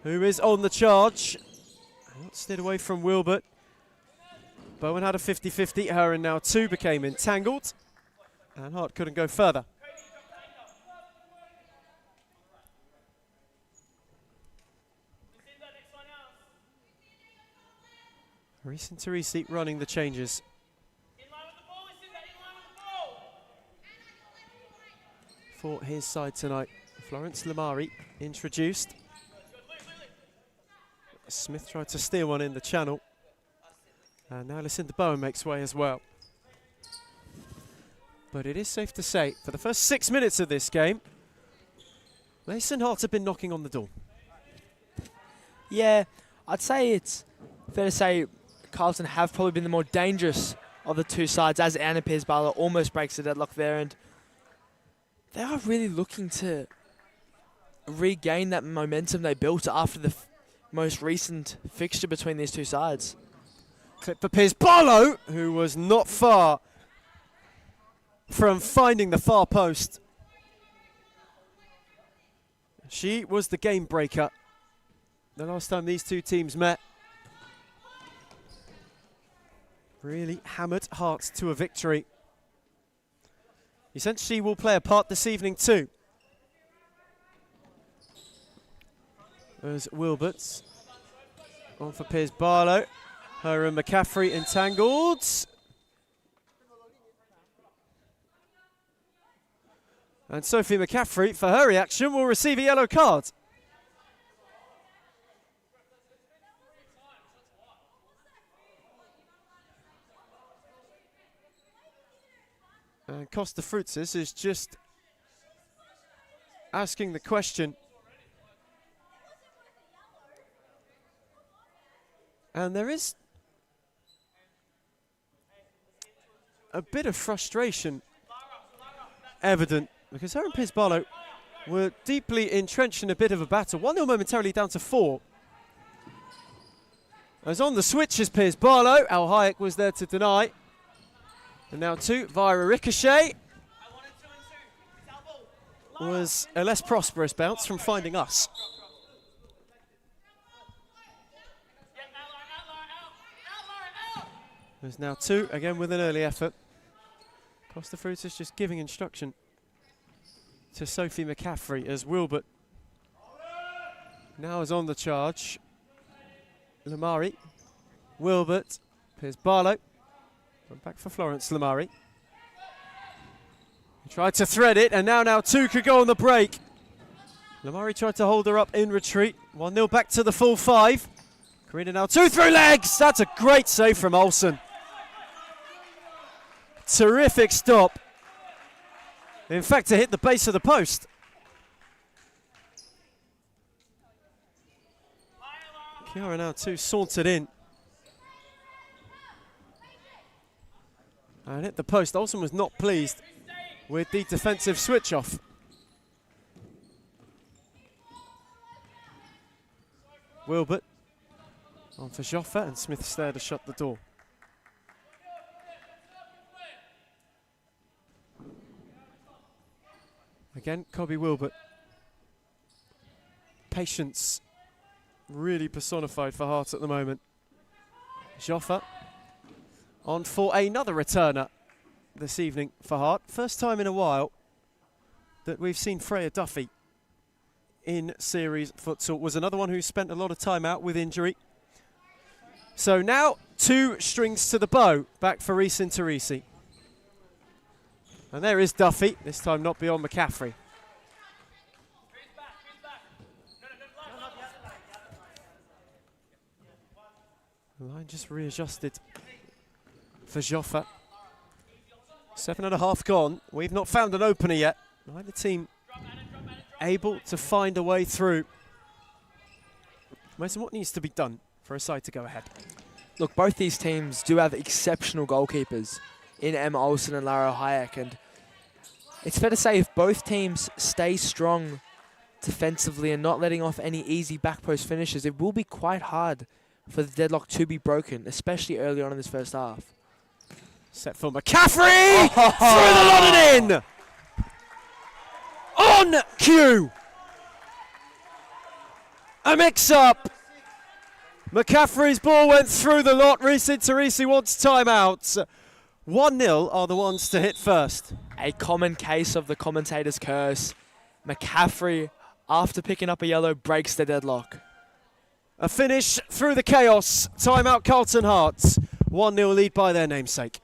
who is on the charge. Steered away from Wilbert. Bowen had a 50-50. Her and now 2 became entangled. And Hart couldn't go further. Reece Teresi running the changes. For his side tonight, Florence Lamari introduced. Smith tried to steer one in the channel. And now Lucinda Bowen makes way as well. But it is safe to say, for the first 6 minutes of this game, Mason Hart have been knocking on the door. Yeah, I'd say it's fair to say Carlton have probably been the more dangerous of the two sides as Anna Piers-Barlow almost breaks the deadlock there, and they are really looking to regain that momentum they built after the most recent fixture between these two sides. Clip for Piers-Barlow, who was not far from finding the far post. She was the game breaker the last time these two teams met. Really hammered Hearts to a victory. Essentially will play a part this evening too. There's Wilberts on for Piers-Barlow. Her and McCaffrey entangled. And Sophie McCaffrey, for her reaction, will receive a yellow card. And Costa Frutzes is just asking the question. And there is a bit of frustration evident because her and Piers-Barlow were deeply entrenched in a bit of a battle. 1-0 momentarily down to 4. As on the switch is Piers-Barlow. Al Hayek was there to deny. And now 2 via a ricochet. Was a less prosperous bounce from Finding Us. There's now 2, again with an early effort. Costa Frutas just giving instruction to Sophie McCaffrey as Wilbert now is on the charge. Lamari, Wilbert, Piers-Barlow. Back for Florence Lamari. Tried to thread it, and now 2 could go on the break. Lamari tried to hold her up in retreat. 1-0 back to the full 5. Karina now 2 through legs. That's a great save from Olsen. Terrific stop. In fact, to hit the base of the post. Kiara now 2 sauntered in. And hit the post. Olsen was not pleased with the defensive switch off. Wilbert on for Joffa, and Smith's there to shut the door. Again, Kobe Wilbert. Patience really personified for Hearts at the moment. Joffa on for another returner this evening for Hart. First time in a while that we've seen Freya Duffy in Series Futsal. Was another one who spent a lot of time out with injury. So now 2 strings to the bow, back for Reese and Teresi. And there is Duffy, this time not beyond McCaffrey. The line just readjusted for Joffa. 7.5 gone. We've not found an opener yet. Neither team able to find a way through. Mason, what needs to be done for a side to go ahead? Look, both these teams do have exceptional goalkeepers in Emma Olsen and Lara Hayek, and it's fair to say if both teams stay strong defensively and not letting off any easy back post finishes, it will be quite hard for the deadlock to be broken, especially early on in this first half. Set for McCaffrey! Through the lot and in! On cue! A mix-up! McCaffrey's ball went through the lot. Reese Teresi wants timeout. 1-0 are the ones to hit first. A common case of the commentator's curse. McCaffrey, after picking up a yellow, breaks the deadlock. A finish through the chaos. Timeout Carlton Hearts. 1-0 lead by their namesake.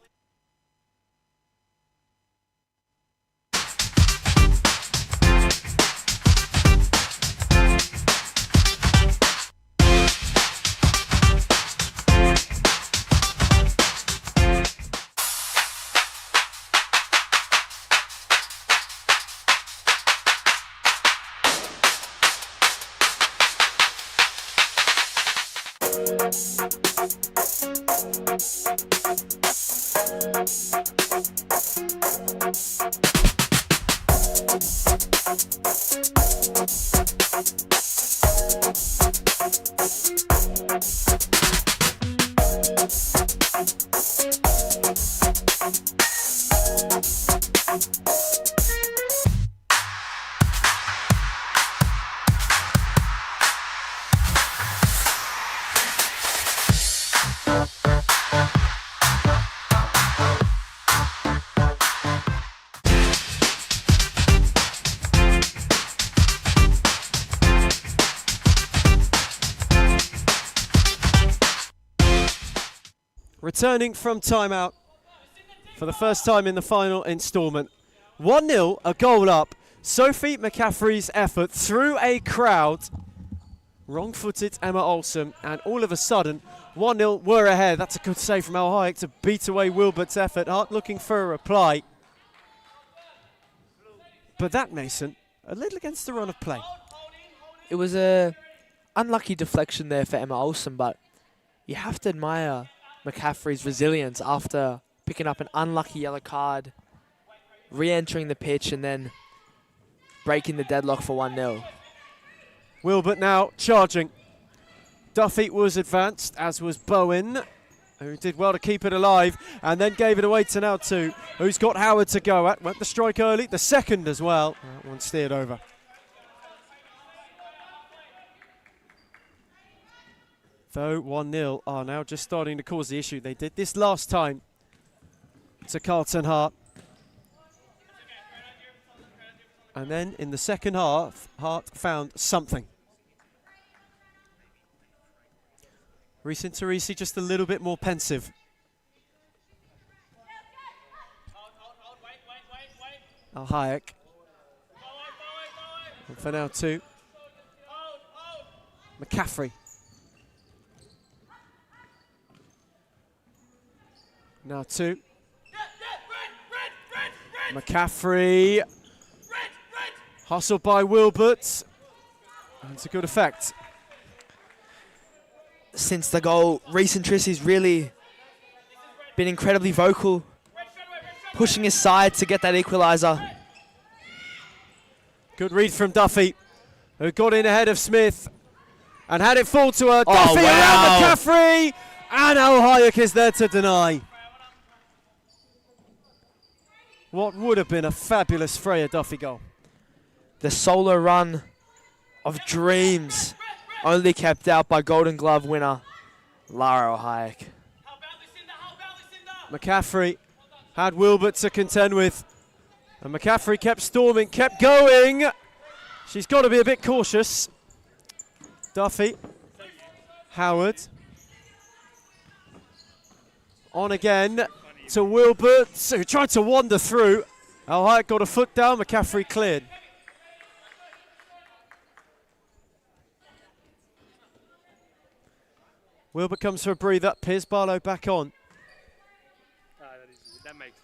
Returning from timeout for the first time in the final instalment. 1-0, a goal up. Sophie McCaffrey's effort through a crowd. Wrong-footed Emma Olsen, and all of a sudden, 1-0 were ahead. That's a good save from Al Hayek to beat away Wilbert's effort. Hart looking for a reply. But that, Mason, a little against the run of play. It was a unlucky deflection there for Emma Olsen, but you have to admire McCaffrey's resilience after picking up an unlucky yellow card, re-entering the pitch and then breaking the deadlock for 1-0. Wilbert now charging. Duffy was advanced, as was Bowen, who did well to keep it alive and then gave it away to now two, who's got Howard to go at. Went the strike early, the second as well. That one steered over. Though 1-0 are now just starting to cause the issue. They did this last time to Carlton Hart. And then in the second half, Hart found something. Reese Teresi just a little bit more pensive. Al Hayek. And for now two. McCaffrey. Now two. McCaffrey. Hustled by Wilbert. And it's a good effect. Since the goal, Reese Trissie's really been incredibly vocal, pushing his side to get that equaliser. Good read from Duffy, who got in ahead of Smith and had it fall to her. Oh, Duffy wow. around McCaffrey, and Al Hayek is there to deny. What would have been a fabulous Freya Duffy goal. The solo run of dreams, only kept out by Golden Glove winner Lara Hayek. McCaffrey had Wilbert to contend with, and McCaffrey kept storming, kept going. She's got to be a bit cautious. Duffy, Howard, on again to Wilbert, who tried to wander through. Al Hayek got a foot down, McCaffrey cleared. Wilbert comes for a breather. Piers Barlow back on. That makes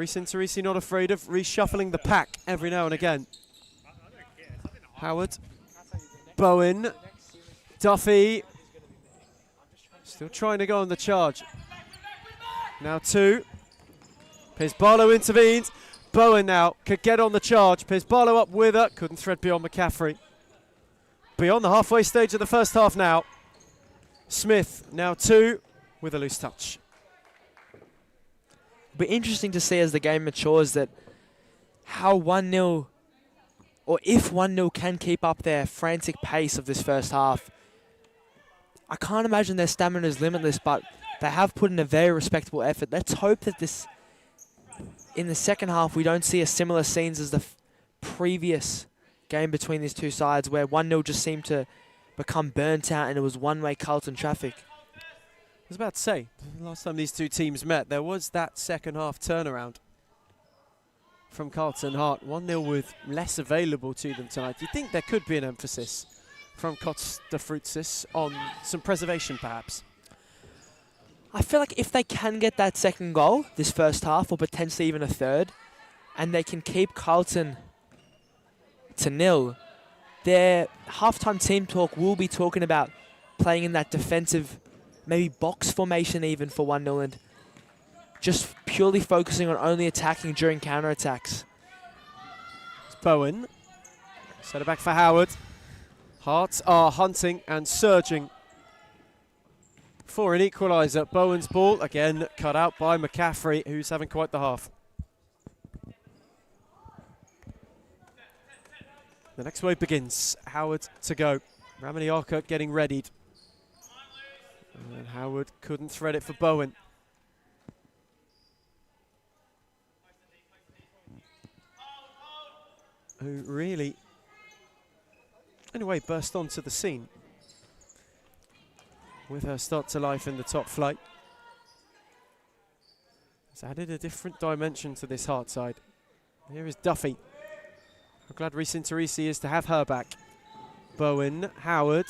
sense. Reese Teresi not afraid of reshuffling the pack every now and again. Howard, Bowen, Duffy, still trying to go on the charge. Now two. Piers Barlow intervenes. Bowen now could get on the charge. Piers Barlow up with her. Couldn't thread beyond McCaffrey. Beyond the halfway stage of the first half now. Smith now two with a loose touch. It'll be interesting to see as the game matures that how 1-0, or if 1-0 can keep up their frantic pace of this first half. I can't imagine their stamina is limitless, but they have put in a very respectable effort. Let's hope that this, in the second half, we don't see a similar scenes as the previous game between these two sides, where 1-0 just seemed to become burnt out and it was one-way Carlton traffic. I was about to say, last time these two teams met, there was that second half turnaround from Carlton Hart. 1-0 with less available to them tonight. Do you think there could be an emphasis from Costa Fruitsis on some preservation, perhaps? I feel like if they can get that second goal this first half, or potentially even a third, and they can keep Carlton to 0, their halftime team talk will be talking about playing in that defensive, maybe box formation even for 1-0. And just purely focusing on only attacking during counter-attacks. It's Bowen. Set it back for Howard. Hearts are hunting and surging for an equaliser. Bowen's ball, again, cut out by McCaffrey, who's having quite the half. The next wave begins. Howard to go. Ramaniaka getting readied. And Howard couldn't thread it for Bowen. Who really, in a way, burst onto the scene with her start to life in the top flight. It's added a different dimension to this Heart side. Here is Duffy. How glad Reese Interisi is to have her back. Bowen, Howard.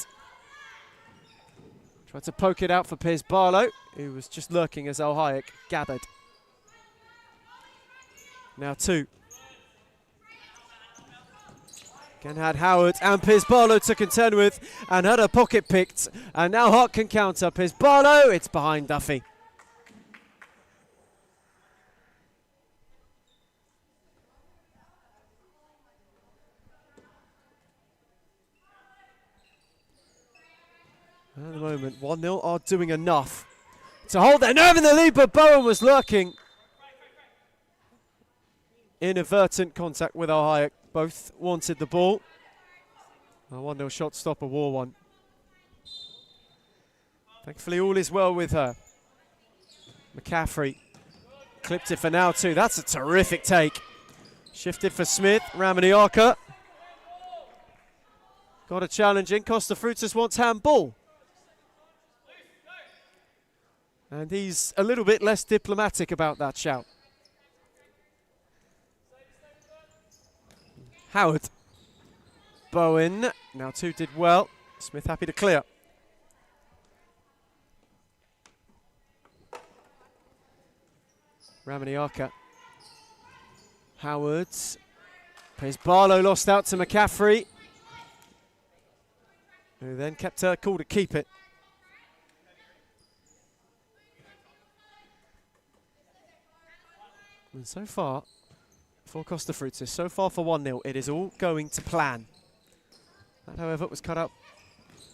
Tried to poke it out for Piers Barlow, who was just lurking as Al Hayek gathered. Now 2. Again had Howard and Piers Barlow to contend with and had a pocket picked. And now Hart can counter. Piers Barlow, it's behind Duffy. At the moment, 1-0 are doing enough to hold their nerve in the lead, but Bowen was lurking. Inadvertent contact with Al Hayek. Both wanted the ball. A 1-0 shot stopper, war one. Thankfully, all is well with her. McCaffrey clipped it for now too. That's a terrific take. Shifted for Smith, Ramaniaka. Got a challenge in. Costa Frutas wants handball. And he's a little bit less diplomatic about that shout. Howard. Bowen. Now 2 did well. Smith happy to clear. Ramaniaka. Howard. Piers Barlow lost out to McCaffrey, who then kept her cool to keep it. And so far, for Costa Frutas, so far for 1-0, it is all going to plan. That, however, was cut up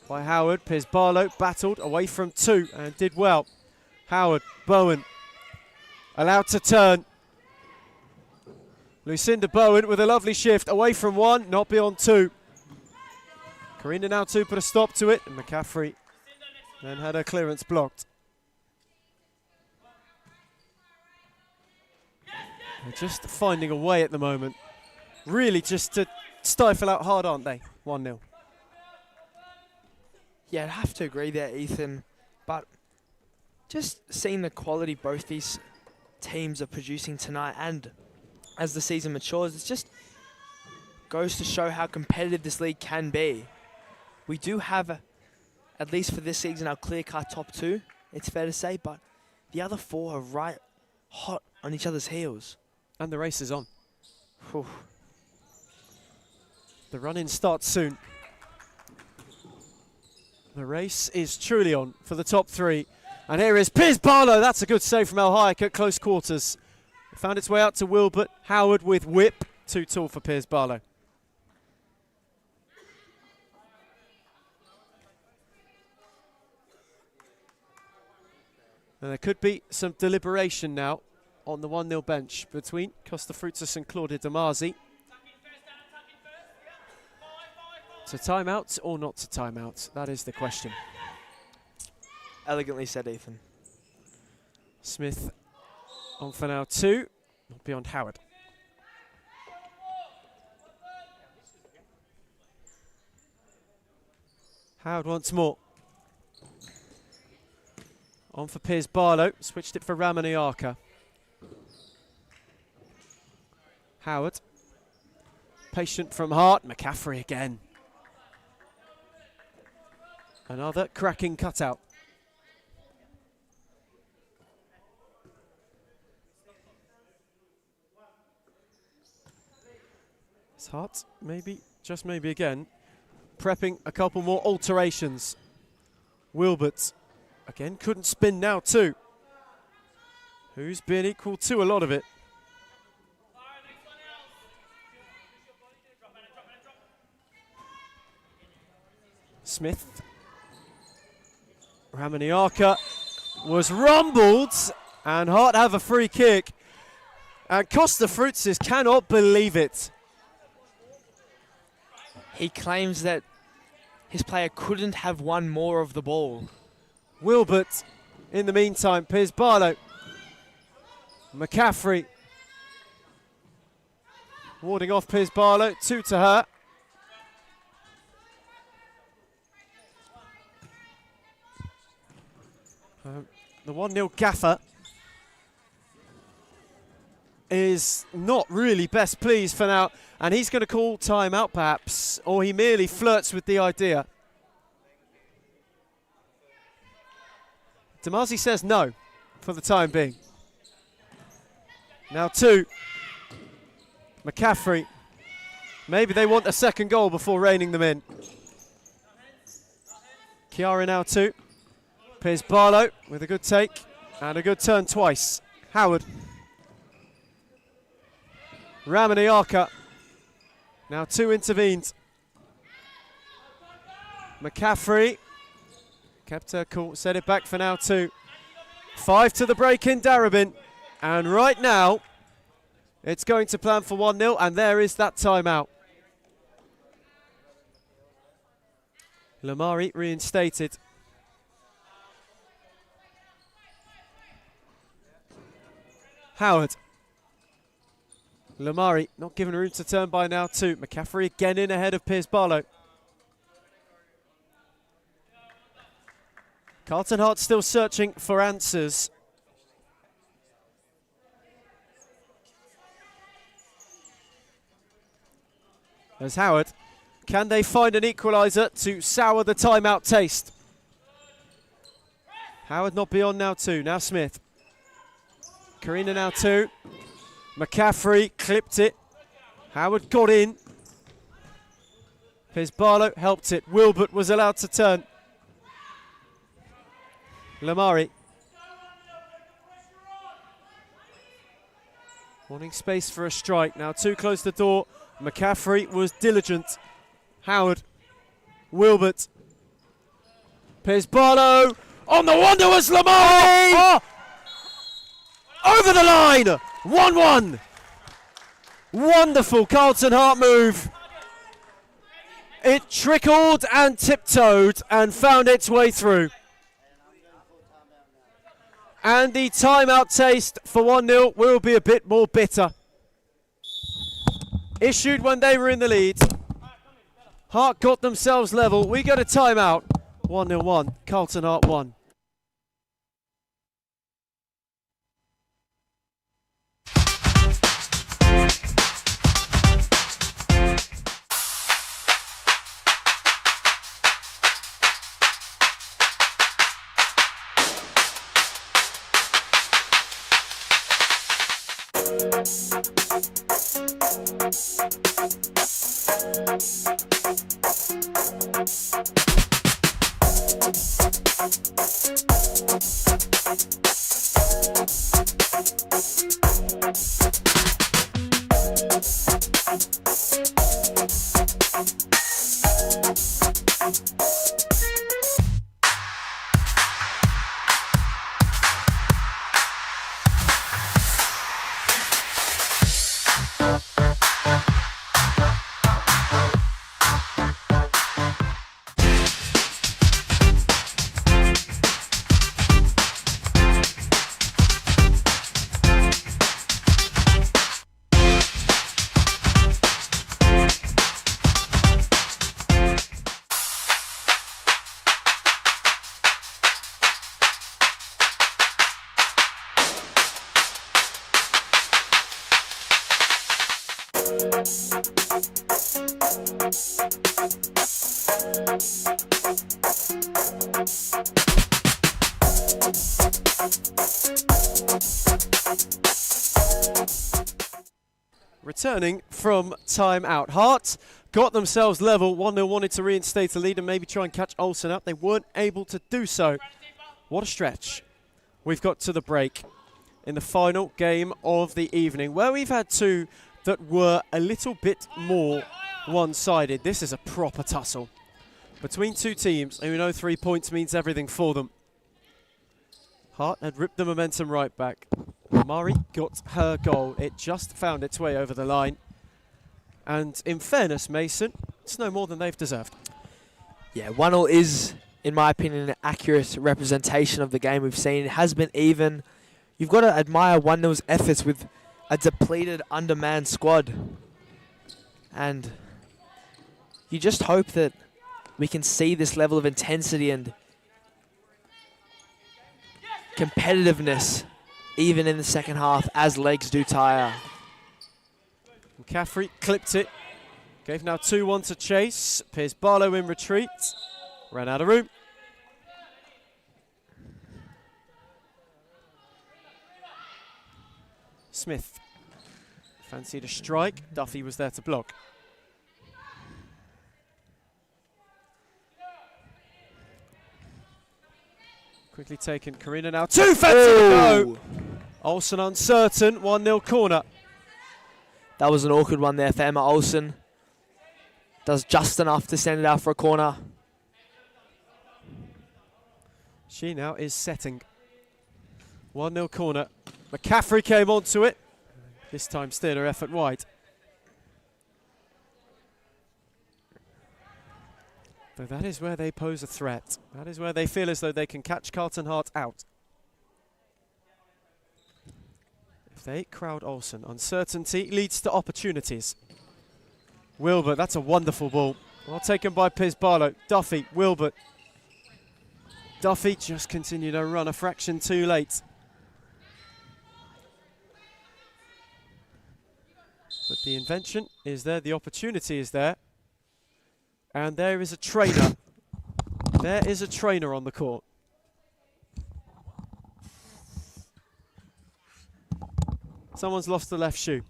by Howard. Piers Barlow battled away from 2 and did well. Howard, Bowen, allowed to turn. Lucinda Bowen with a lovely shift away from 1, not beyond 2. Karina now 2 put a stop to it, and McCaffrey then had her clearance blocked. They're just finding a way at the moment. Really just to stifle out hard, aren't they? 1-0. Yeah, I'd have to agree there, Ethan. But just seeing the quality both these teams are producing tonight and as the season matures, it just goes to show how competitive this league can be. We do have, at least for this season, our clear-cut top 2, it's fair to say, but the other 4 are right hot on each other's heels. And the race is on. Whew. The run-in starts soon. The race is truly on for the top 3. And here is Piers Barlow. That's a good save from Al Hayek at close quarters. It found its way out to Wilbert. Howard with whip. Too tall for Piers Barlow. And there could be some deliberation now on the 1-0 bench between Costa Frutas and Claudia Damazi. To time out or not to time out? That is the question. Elegantly said, Ethan. Smith on for now 2, not beyond Howard. Howard once more. On for Piers Barlow, switched it for Ramaniaka. Howard. Patient from Hart, McCaffrey again. Another cracking cutout. It's Hart, maybe, just maybe again, prepping a couple more alterations. Wilbert, again, couldn't spin now too. who's been equal to a lot of it. Smith. Ramaniaka was rumbled, and Hart have a free kick. And Costa Fruitsis cannot believe it. He claims that his player couldn't have won more of the ball. Wilbert, in the meantime, Piers Barlow. McCaffrey. Warding off Piers Barlow, 2 to her. The 1-0 gaffer is not really best pleased for now, and he's going to call timeout perhaps, or he merely flirts with the idea. Damasi says no for the time being. Now 2. McCaffrey. Maybe they want a second goal before reining them in. Chiara now 2. Piers Barlow with a good take and a good turn twice. Howard. Ramaniaka. Now 2 intervened. McCaffrey. Kept her cool, set it back for now 2. 5 to the break in Darabin. And right now, it's going to plan for 1-0, and there is that timeout. Lamari reinstated. Howard. Lamari not given room to turn by now 2. McCaffrey again in ahead of Piers Barlow. Carlton Hart still searching for answers. There's Howard. Can they find an equaliser to sour the timeout taste? Howard not beyond now 2. Now Smith. Karina now 2. McCaffrey clipped it. Howard got in. Piers Barlow helped it. Wilbert was allowed to turn. Lamari. Wanting space for a strike. Now 2 close the door. McCaffrey was diligent. Howard. Wilbert. Piers Barlow. On the wonder was Lamari! Oh! Over the line! 1-1. Wonderful Carlton Hart move. It trickled and tiptoed and found its way through. And the timeout taste for 1-0 will be a bit more bitter. Issued when they were in the lead. Hart got themselves level. We got a timeout. 1-0 1. Carlton Hart 1. Returning from time out. Hart got themselves level. 1-0 wanted to reinstate the lead and maybe try and catch Olsen up. They weren't able to do so. What a stretch. We've got to the break. in the final game of the evening, where we've had two that were a little bit more one-sided. This is a proper tussle between two teams who know 3 points means everything for them. Hart had ripped the momentum right back. Mari got her goal. It just found its way over the line. And in fairness, Mason, it's no more than they've deserved. Yeah, 1-1 is, in my opinion, an accurate representation of the game we've seen. It has been even. You've got to admire 1-0's efforts with a depleted, undermanned squad. And you just hope that we can see this level of intensity and competitiveness even in the second half as legs do tire. McCaffrey clipped it. Gave now 2-1 to Chase. Piers Barlow in retreat. Ran out of room. Smith fancied a strike. Duffy was there to block. Quickly taken. Karina now. Two fancy to go. Olsen uncertain. 1-0 corner. That was an awkward one there for Emma Olsen. Does just enough to send it out for a corner. She now is setting. 1-0 corner. McCaffrey came onto it. This time steered her effort wide. But that is where they pose a threat. That is where they feel as though they can catch Carlton Hart out. If they crowd Olsen, uncertainty leads to opportunities. Wilbert, that's a wonderful ball. Well taken by Piers Barlow. Duffy, Wilbert. Duffy just continued to run a fraction too late. But the invention is there, the opportunity is there. And there is a trainer. There is a trainer on the court. Someone's lost the left shoe.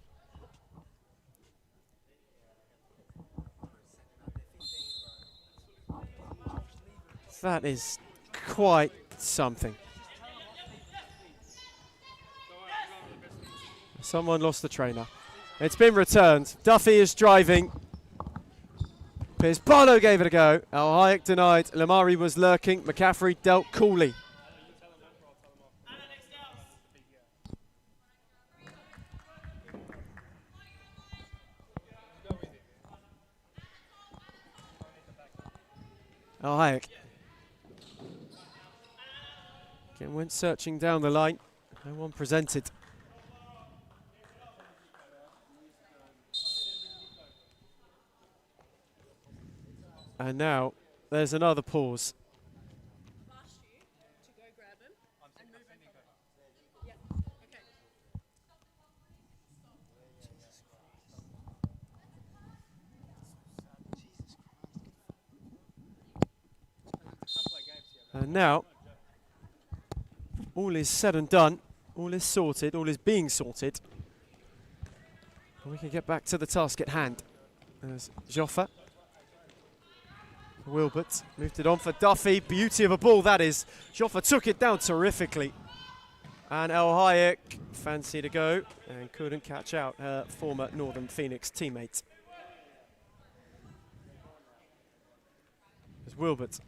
That is quite something. Someone lost the trainer. It's been returned. Duffy is driving. Piers Barlow gave it a go. Al Hayek denied. Lamari was lurking. McCaffrey dealt coolly. Al Hayek. Again went searching down the line. No one presented. And now there's another pause. And now all is said and done. All is sorted. All is being sorted. And we can get back to the task at hand. There's Joffa. Wilbert moved it on for Duffy. Beauty of a ball, that is. Joffa took it down terrifically. And El Hayek fancied a go and couldn't catch out her former Northern Phoenix teammate. There's Wilbert.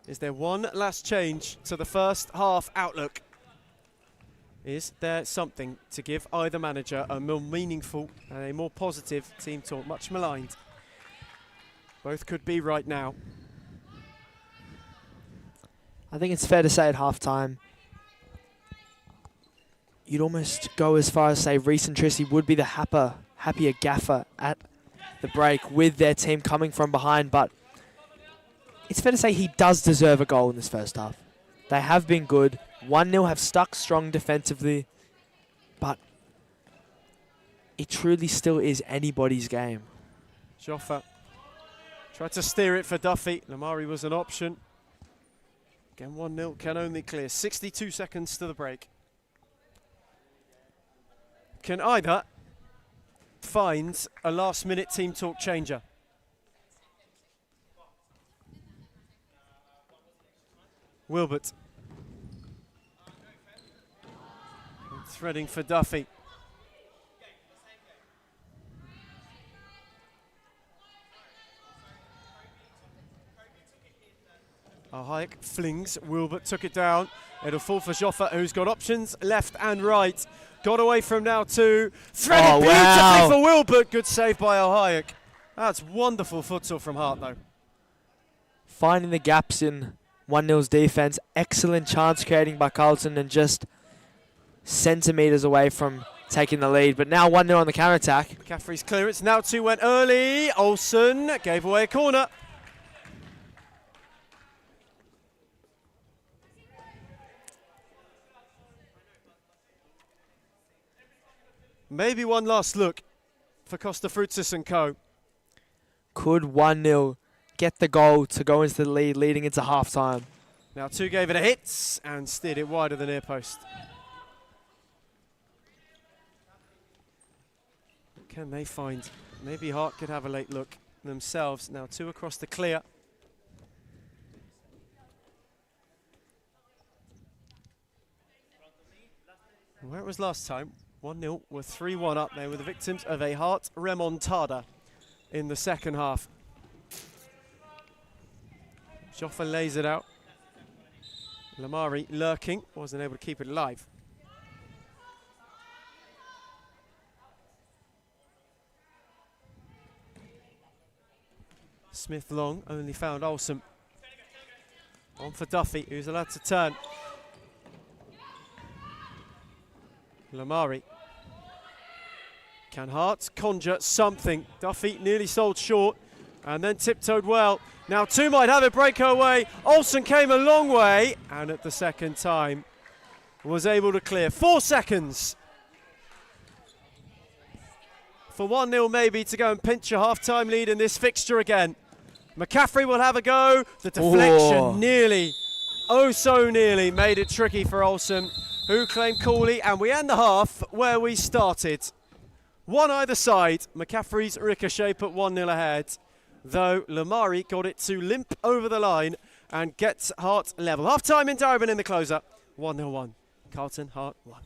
Is there one last change to the first half outlook? Is there something to give either manager a more meaningful and a more positive team talk? Much maligned. Both could be right now. I think it's fair to say at halftime, you'd almost go as far as say Reece and Trissy would be the happier gaffer at the break with their team coming from behind, but it's fair to say he does deserve a goal in this first half. They have been good. 1-0 have stuck strong defensively, but it truly still is anybody's game. Joffa tried to steer it for Duffy. Lamari was an option. Again, 1-0 can only clear. 62 seconds to the break. Can either find a last-minute team talk changer. Wilbert. Threading for Duffy. Hayek flings, Wilbert took it down. It'll fall for Joffa, who's got options left and right. Got away from now too. Threaded beautifully for Wilbert. Good save by Hayek. That's wonderful futsal from Hart though. Finding the gaps in 1-0's defence. Excellent chance creating by Carlton and just centimetres away from taking the lead. But now 1-0 on the counter-attack. McCaffrey's clearance. Now 2 went early. Olsen gave away a corner. Maybe one last look for Costa Fruitsis and co. Could 1-0 get the goal to go into the lead leading into half-time? Now 2 gave it a hit and steered it wide of the near post. Can they find, maybe Hart could have a late look themselves. Now 2 across the clear. Where it was last time, 1-0, we're 3-1 up. They were the victims of a Hart remontada in the second half. Joffa lays it out. Lamari lurking, wasn't able to keep it alive. Smith long, only found Olsen. On for Duffy, who's allowed to turn. Lamari. Can Hart conjure something? Duffy nearly sold short and then tiptoed well. Now 2 might have it break her way. Olsen came a long way and at the second time was able to clear. 4 seconds for 1-0 maybe to go and pinch a half-time lead in this fixture again. McCaffrey will have a go. The deflection nearly, oh so nearly, made it tricky for Olsen, who claimed coolly, and we end the half where we started. 1 either side. McCaffrey's ricochet put 1-0 ahead, though Lamari got it to limp over the line and gets Hart level. Half-time in Darabin in the closer. 1-0-1. Carlton, Hart 1.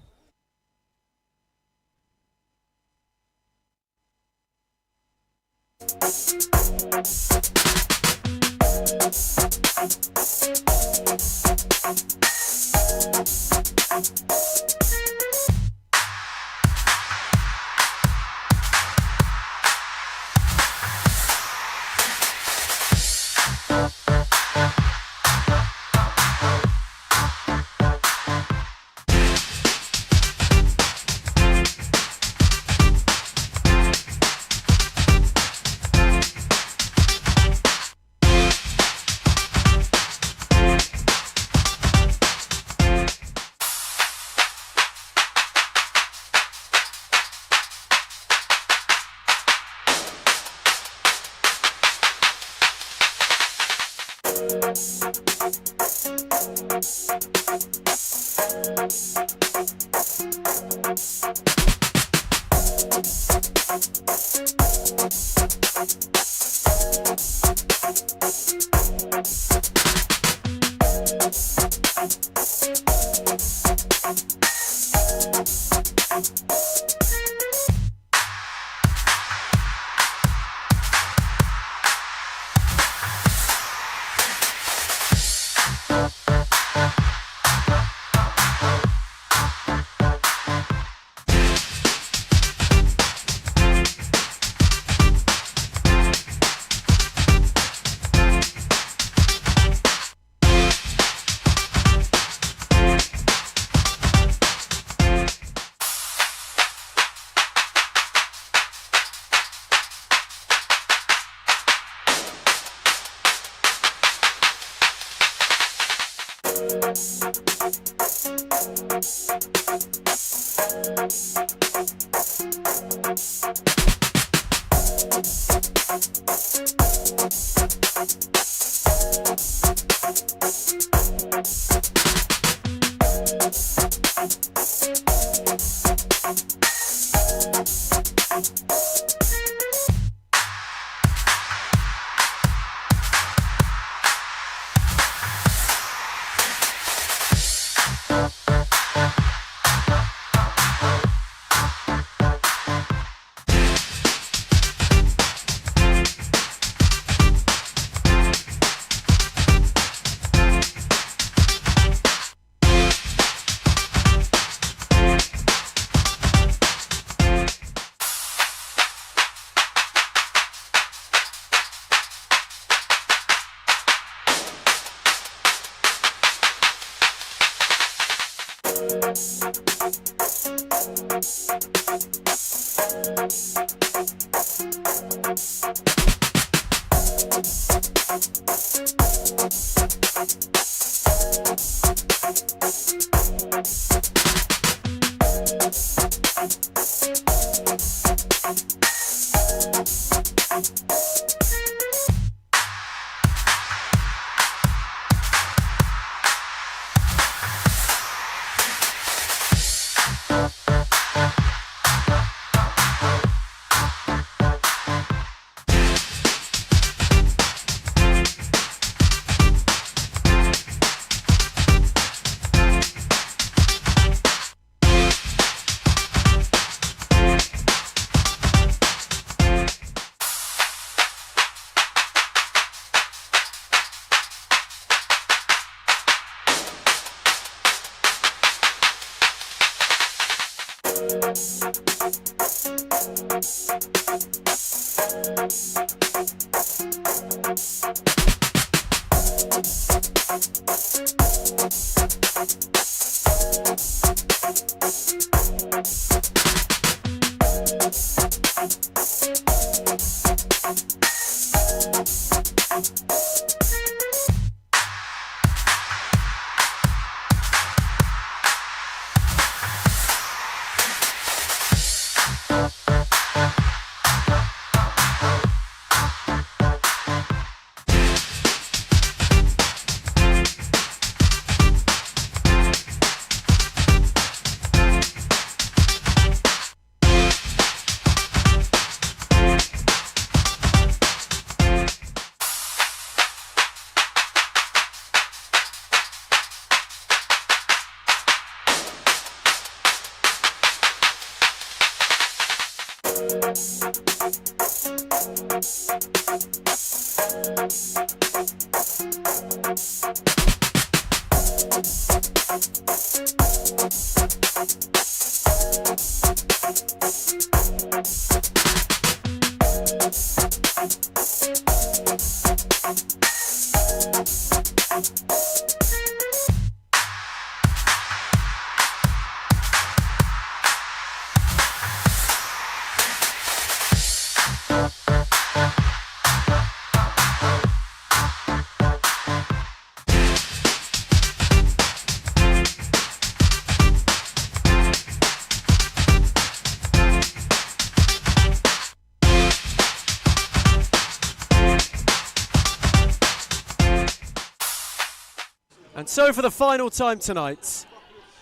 And so for the final time tonight,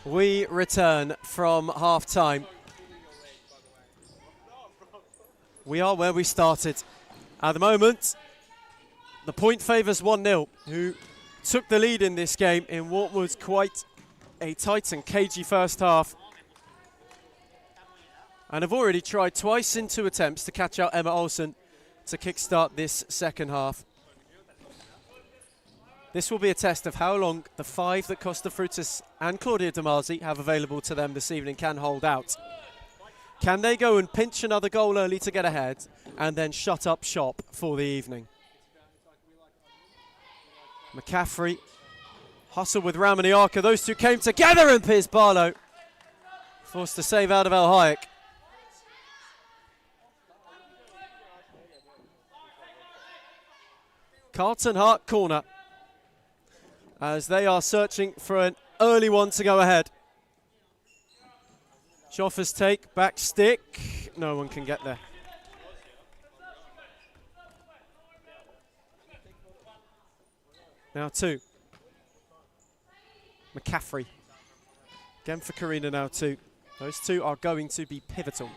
we return from half-time. We are where we started. At the moment, the point favours 1-0, who took the lead in this game in what was quite a tight and cagey first half. And have already tried twice in 2 attempts to catch out Emma Olsen to kickstart this second half. This will be a test of how long the 5 that Costa Frutas and Claudia Damasi have available to them this evening can hold out. Can they go and pinch another goal early to get ahead and then shut up shop for the evening? McCaffrey, hustle with Ramaniaka. Those two came together and Piers Barlow forced to save out of El Hayek. Carlton Hart corner, as they are searching for an early one to go ahead. Joffa's take, back stick. No one can get there. Now 2. McCaffrey. Again for Karina now 2. Those 2 are going to be pivotal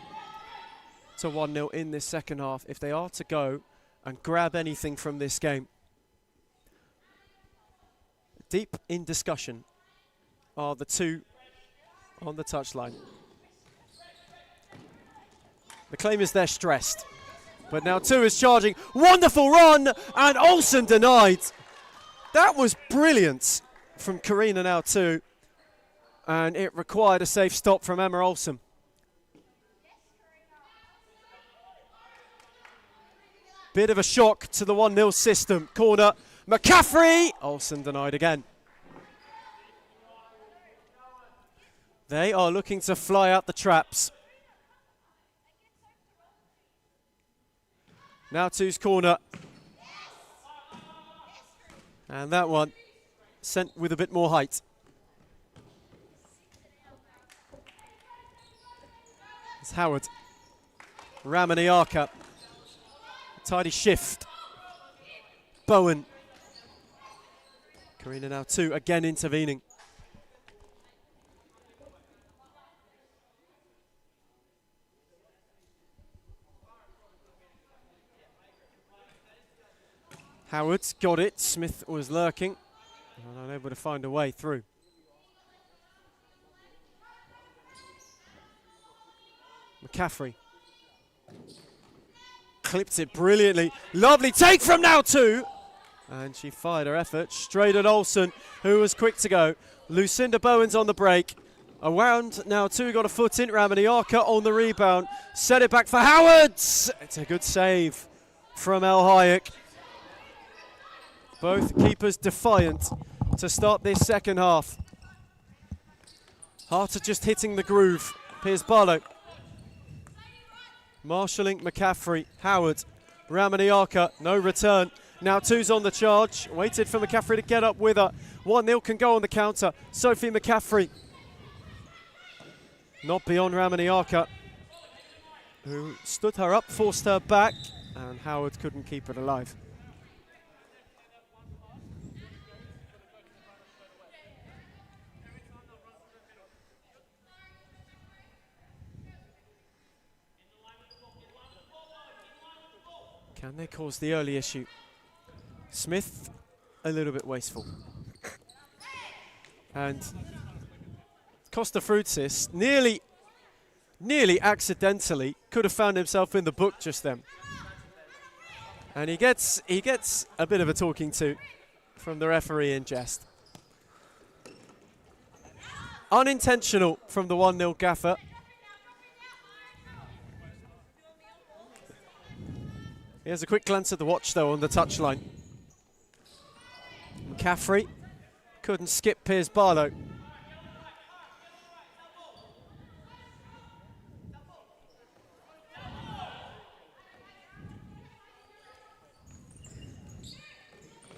to 1-0 in this second half if they are to go and grab anything from this game. Deep in discussion are the 2 on the touchline. The claim is they're stressed, but now 2 is charging. Wonderful run, and Olsen denied. That was brilliant from Karina now 2, and it required a safe stop from Emma Olsen. Bit of a shock to the 1-0 system. Corner, McCaffrey! Olsen denied again. They are looking to fly out the traps. Now two's corner. And that one sent with a bit more height. It's Howard. Ramaniaka. Tidy shift. Bowen. Karina now two, again intervening. Howard's got it. Smith was lurking and unable to find a way through. McCaffrey clipped it brilliantly. Lovely take from now two. And she fired her effort straight at Olsen, who was quick to go. Lucinda Bowen's on the break. Around now two, got a foot in. Ramaniaka on the rebound. Set it back for Howard. It's a good save from El Hayek. Both keepers defiant to start this second half. Harter just hitting the groove. Piers Barlow. Marshalling McCaffrey. Howard. Ramaniaka. No return. Now two's on the charge. Waited for McCaffrey to get up with her. 1-0 can go on the counter. Sophie McCaffrey. Not beyond Ramaniaka, who stood her up, forced her back, and Howard couldn't keep it alive. Can they cause the early issue? Smith, a little bit wasteful. And Costa Fruitsis nearly accidentally could have found himself in the book just then. And he gets a bit of a talking to from the referee in jest. Unintentional from the 1-0 gaffer. He has a quick glance at the watch though on the touchline. McCaffrey couldn't skip Piers Barlow.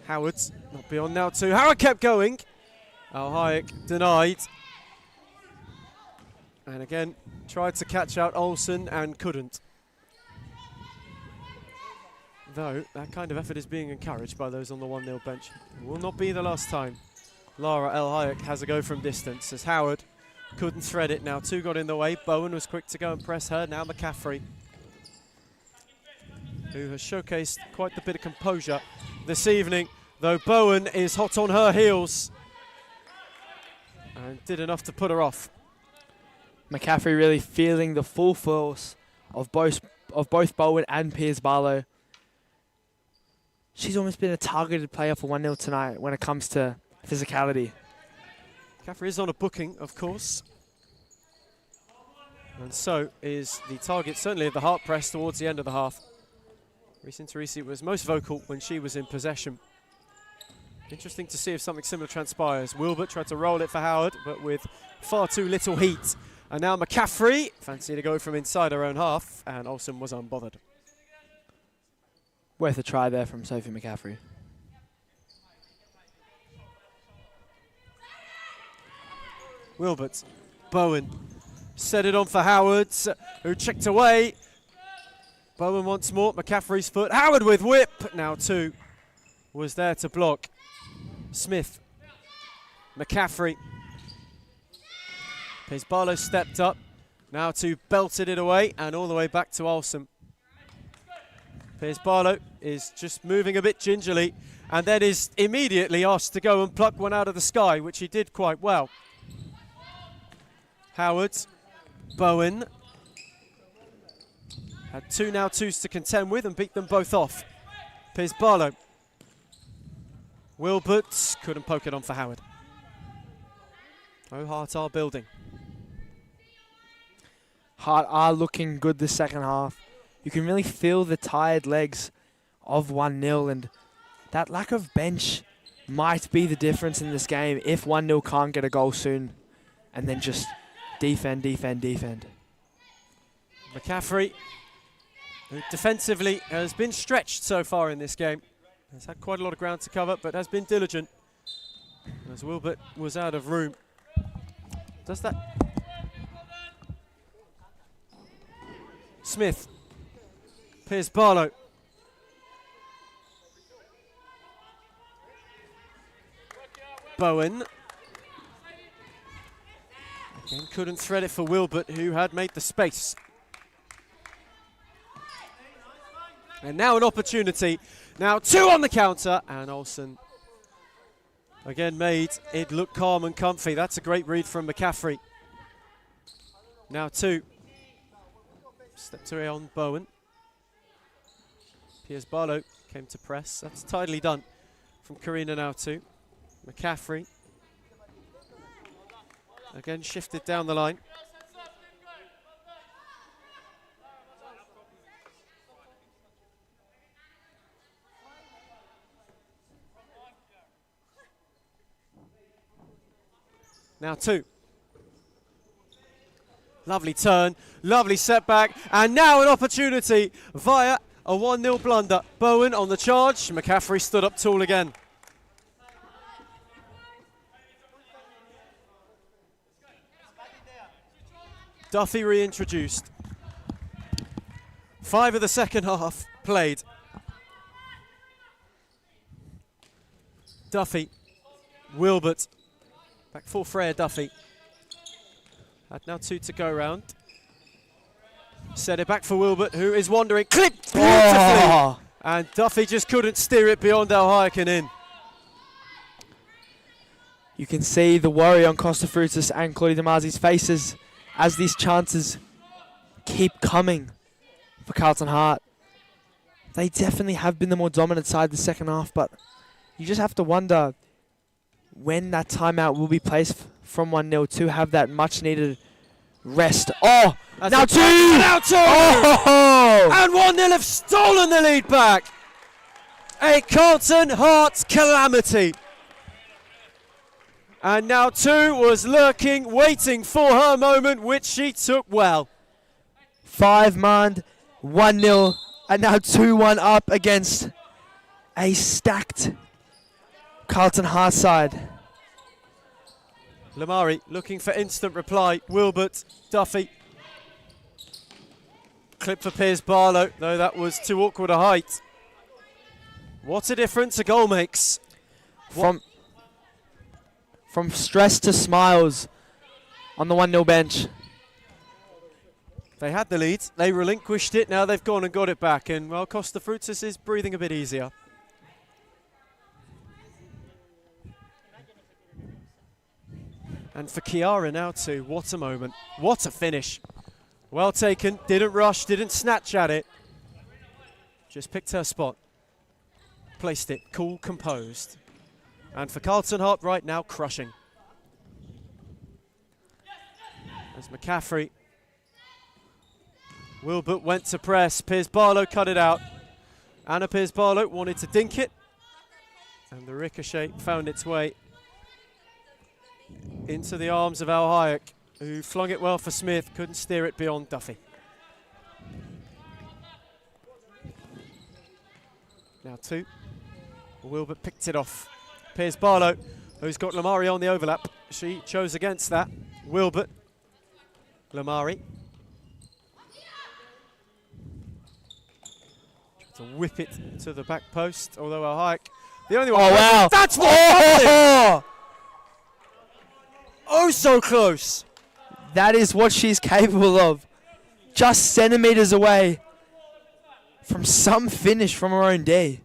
Howard's not beyond now too. Howard kept going. Al Hayek denied. And again, tried to catch out Olsen and couldn't. Though, that kind of effort is being encouraged by those on the 1-0 bench. It will not be the last time Lara El Hayek has a go from distance, as Howard couldn't thread it. Now two got in the way. Bowen was quick to go and press her. Now McCaffrey, who has showcased quite a bit of composure this evening, though Bowen is hot on her heels and did enough to put her off. McCaffrey really feeling the full force of both Bowen and Piers Barlow. She's almost been a targeted player for 1-0 tonight when it comes to physicality. McCaffrey is on a booking, of course. And so is the target, certainly of the heart press towards the end of the half. Reece Interisi was most vocal when she was in possession. Interesting to see if something similar transpires. Wilbert tried to roll it for Howard, but with far too little heat. And now McCaffrey, fancy to go from inside her own half, and Olsen was unbothered. Worth a try there from Sophie McCaffrey. Wilbert, Bowen, set it on for Howard, who checked away. Bowen once more, McCaffrey's foot. Howard with whip, now two was there to block. Smith, McCaffrey. Piers Barlow stepped up, now two belted it away and all the way back to Olsen. Piers Barlow is just moving a bit gingerly and then is immediately asked to go and pluck one out of the sky, which he did quite well. Howard, Bowen had two now twos to contend with and beat them both off. Piers Barlow. Wilbert couldn't poke it on for Howard. Oh, Hart are building. Hart are looking good this second half. You can really feel the tired legs of 1-0, and that lack of bench might be the difference in this game if 1-0 can't get a goal soon and then just defend, defend, defend. McCaffrey, who defensively has been stretched so far in this game. Has had quite a lot of ground to cover, but has been diligent. As Wilbert was out of room. Does that? Smith. Piers Barlow. Bowen. Again, couldn't thread it for Wilbert, who had made the space. And now an opportunity. Now 2 on the counter, and Olsen again made it look calm and comfy. That's a great read from McCaffrey. Now 2. Stepped away on Bowen. Piers Barlow came to press. That's tidily done from Karina now 2. McCaffrey again shifted down the line. Now 2. Lovely turn, lovely setback, and now an opportunity via a 1-0 blunder. Bowen on the charge, McCaffrey stood up tall again. Duffy reintroduced. 5 of the second half played. Duffy, Wilbert, back for Freya Duffy. Had now 2 to go round. Set it back for Wilbert, who is wandering. Clipped beautifully! Oh. And Duffy just couldn't steer it beyond Al Hayek and in. You can see the worry on Costa Frutis and Claudia Damazi's faces as these chances keep coming for Carlton Heart. They definitely have been the more dominant side the second half, but you just have to wonder when that timeout will be placed from 1-0 to have that much-needed rest. Oh, now 2! Now 2! Oh. And 1-0 have stolen the lead back. A Carlton Heart calamity. And now 2 was lurking, waiting for her moment, which she took well. 5-man, 1-0, and now 2-1 up against a stacked Carlton Heart side. Lamari looking for instant reply. Wilbert, Duffy. Clip for Piers Barlow, though that was too awkward a height. What a difference a goal makes. From stress to smiles on the 1-0 bench. They had the lead, they relinquished it, now they've gone and got it back, and well, Costa Frutis is breathing a bit easier. And for Chiara now too, what a moment, what a finish. Well taken, didn't rush, didn't snatch at it. Just picked her spot, placed it, cool, composed. And for Carlton Heart right now, crushing. As McCaffrey. Wilbert went to press, Piers Barlow cut it out. Anna Piers Barlow wanted to dink it. And the ricochet found its way into the arms of Al Hayek, who flung it well for Smith, couldn't steer it beyond Duffy. Now 2. Wilbert picked it off. Piers Barlow, who's got Lamari on the overlap. She chose against that. Wilbert, Lamari. Tried to whip it to the back post, although Al Hayek, the only one. Oh, wow. That's what Oh, so close. That is what she's capable of. Just centimetres away from some finish from her own D.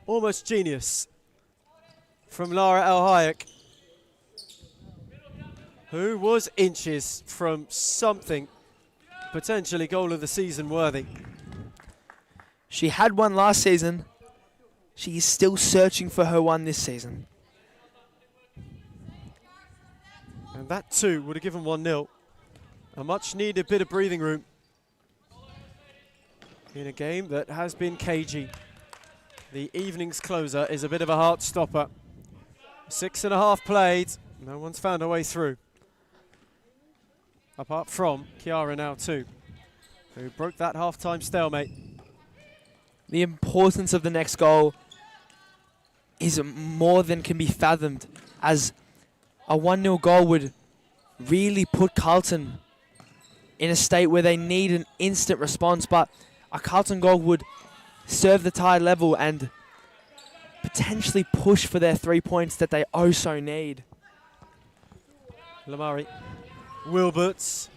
Almost genius from Lara Al Hayek, who was inches from something potentially goal of the season worthy. She had one last season. She is still searching for her one this season. And that too would have given 1-0. A much needed bit of breathing room in a game that has been cagey. The evening's closer is a bit of a heart stopper. 6.5 played, no one's found a way through. apart from Kiara now too, who broke that half-time stalemate. The importance of the next goal is more than can be fathomed, as a 1-0 goal would really put Carlton in a state where they need an instant response, but a Carlton goal would serve the tie level and potentially push for their 3 points that they oh so need. Lamari, Wilberts,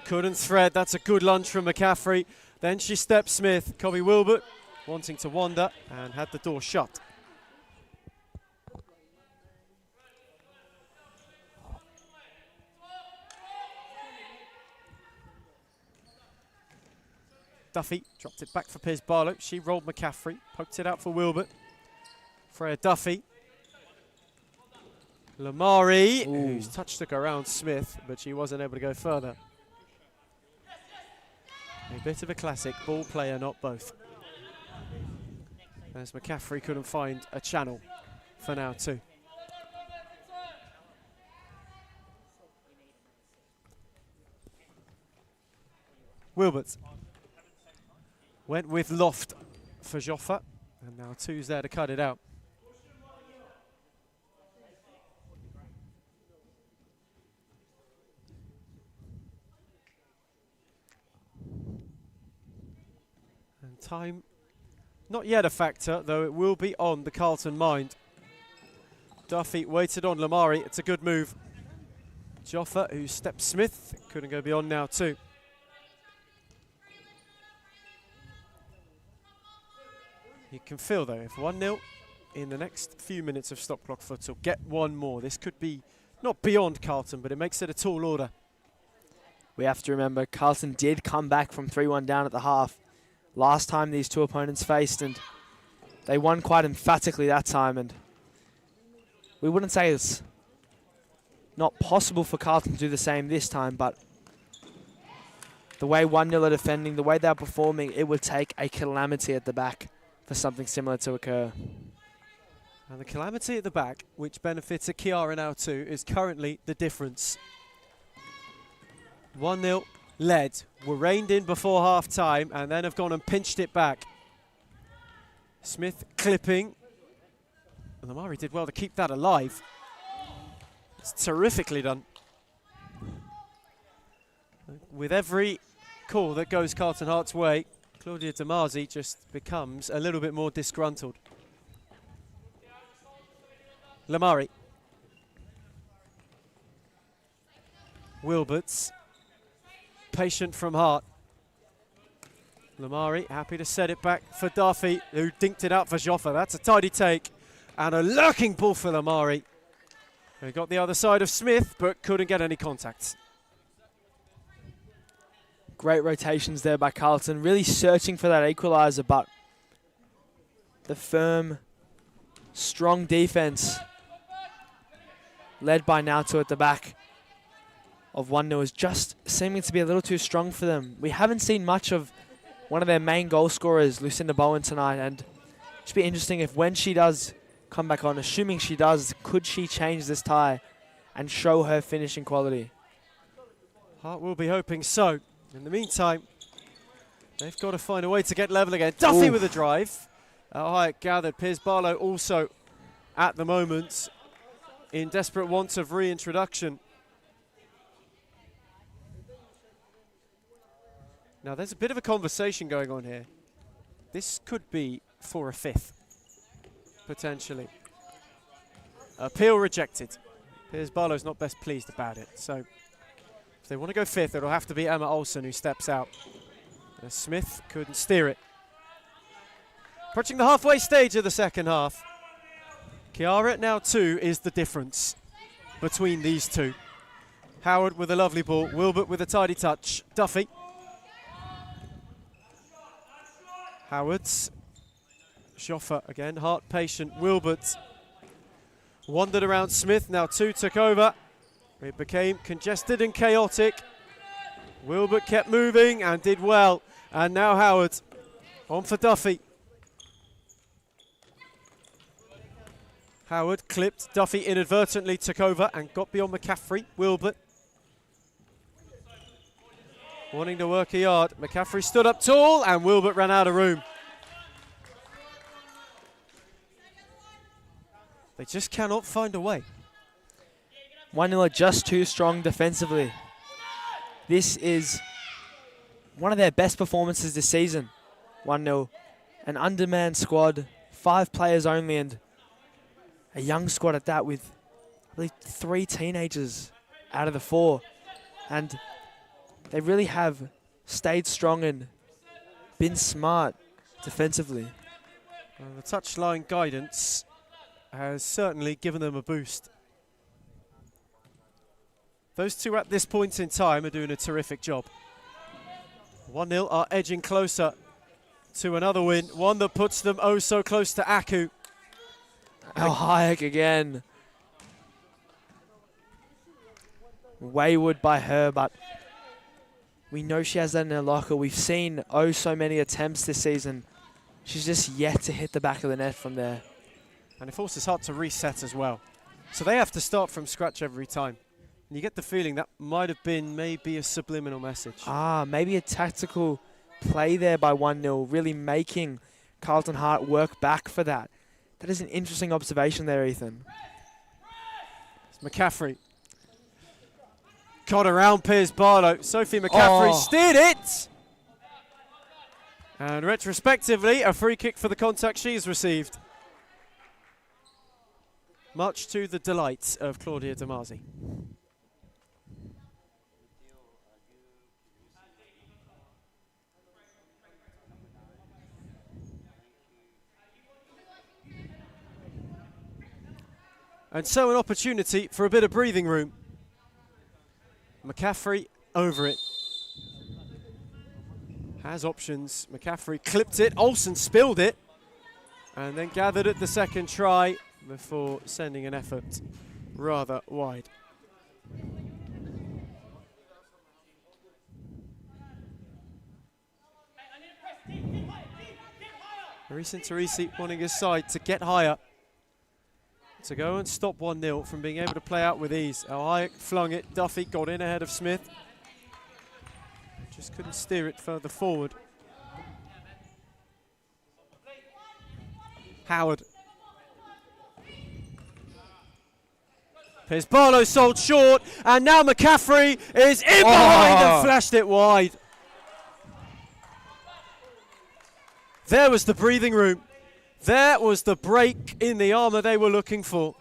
couldn't thread. That's a good lunge from McCaffrey. Then she stepped Smith. Kobe Wilbert wanting to wander and had the door shut. Duffy dropped it back for Piers Barlow. She rolled McCaffrey, poked it out for Wilbert. Freya Duffy. Lamari, whose touch took around Smith, but she wasn't able to go further. A bit of a classic, ball player, not both. As McCaffrey couldn't find a channel for now too. Wilbert went with Loft for Joffa, and now two's there to cut it out. And time, not yet a factor, though it will be on the Carlton mind. Duffy waited on Lamari, it's a good move. Joffa, who stepped Smith, couldn't go beyond now too. You can feel though, if 1-0 in the next few minutes of stop clock futsal, get one more. This could be not beyond Carlton, but it makes it a tall order. We have to remember Carlton did come back from 3-1 down at the half last time these two opponents faced, and they won quite emphatically that time, and we wouldn't say it's not possible for Carlton to do the same this time, but the way 1-0 are defending, the way they're performing, it would take a calamity at the back for something similar to occur. And the calamity at the back, which benefits a Kiara now too, is currently the difference. 1-0 led, were reined in before half-time, and then have gone and pinched it back. Smith clipping. And Lamari did well to keep that alive. It's terrifically done. With every call that goes Carlton Hart's way, Claudia Damazi just becomes a little bit more disgruntled. Lamari. Wilberts. Patient from Hart. Lamari happy to set it back for Duffy, who dinked it out for Joffa. That's a tidy take. And a lurking ball for Lamari. He got the other side of Smith, but couldn't get any contact. Great rotations there by Carlton, really searching for that equaliser, but the firm, strong defence led by Nauto at the back of 1-0 is just seeming to be a little too strong for them. We haven't seen much of one of their main goal scorers, Lucinda Bowen, tonight, and it should be interesting if when she does come back on, assuming she does, could she change this tie and show her finishing quality? Hart will be hoping so. In the meantime, they've got to find a way to get level again. Duffy with a drive. How it gathered. Piers Barlow also at the moment in desperate want of reintroduction. Now there's a bit of a conversation going on here. This could be for a fifth, potentially. Appeal rejected. Piers Barlow's not best pleased about it, so if they want to go fifth, it'll have to be Emma Olsen who steps out. Smith couldn't steer it. Approaching the halfway stage of the second half. Kiara now 2 is the difference between these two. Howard with a lovely ball, Wilbert with a tidy touch, Duffy. Howard's, Joffa again, Hart patient, Wilbert wandered around Smith, now 2 took over. It became congested and chaotic. Wilbert kept moving and did well. And now Howard on for Duffy. Howard clipped, Duffy inadvertently took over and got beyond McCaffrey. Wilbert wanting to work a yard. McCaffrey stood up tall and Wilbert ran out of room. They just cannot find a way. 1-0 are just too strong defensively. This is one of their best performances this season. 1-0. An undermanned squad, 5 players only, and a young squad at that with, I believe, 3 teenagers out of the 4. And they really have stayed strong and been smart defensively. Well, the touchline guidance has certainly given them a boost. Those two at this point in time are doing a terrific job. 1-0 are edging closer to another win, one that puts them oh so close to Aku. Hayek again. Wayward by her, but we know she has that in her locker. We've seen oh so many attempts this season. She's just yet to hit the back of the net from there. And it forces Hart to reset as well. So they have to start from scratch every time. And you get the feeling that might have been maybe a subliminal message. Maybe a tactical play there by 1-0, really making Carlton Hart work back for that. That is an interesting observation there, Ethan. It's McCaffrey. Got around Piers Barlow. Sophie McCaffrey steered it. And retrospectively, a free kick for the contact she's received. Much to the delight of Claudia Damasi. And so an opportunity for a bit of breathing room. McCaffrey over it. Has options. McCaffrey clipped it. Olsen spilled it. And then gathered at the second try before sending an effort rather wide. Marisa Teresi wanting his side to get higher, to go and stop 1-0 from being able to play out with ease. Hayek flung it. Duffy got in ahead of Smith. Just couldn't steer it further forward. Howard. Piers Barlow sold short, and now McCaffrey is in behind and flashed it wide. There was the breathing room. There was the break in the armour they were looking for.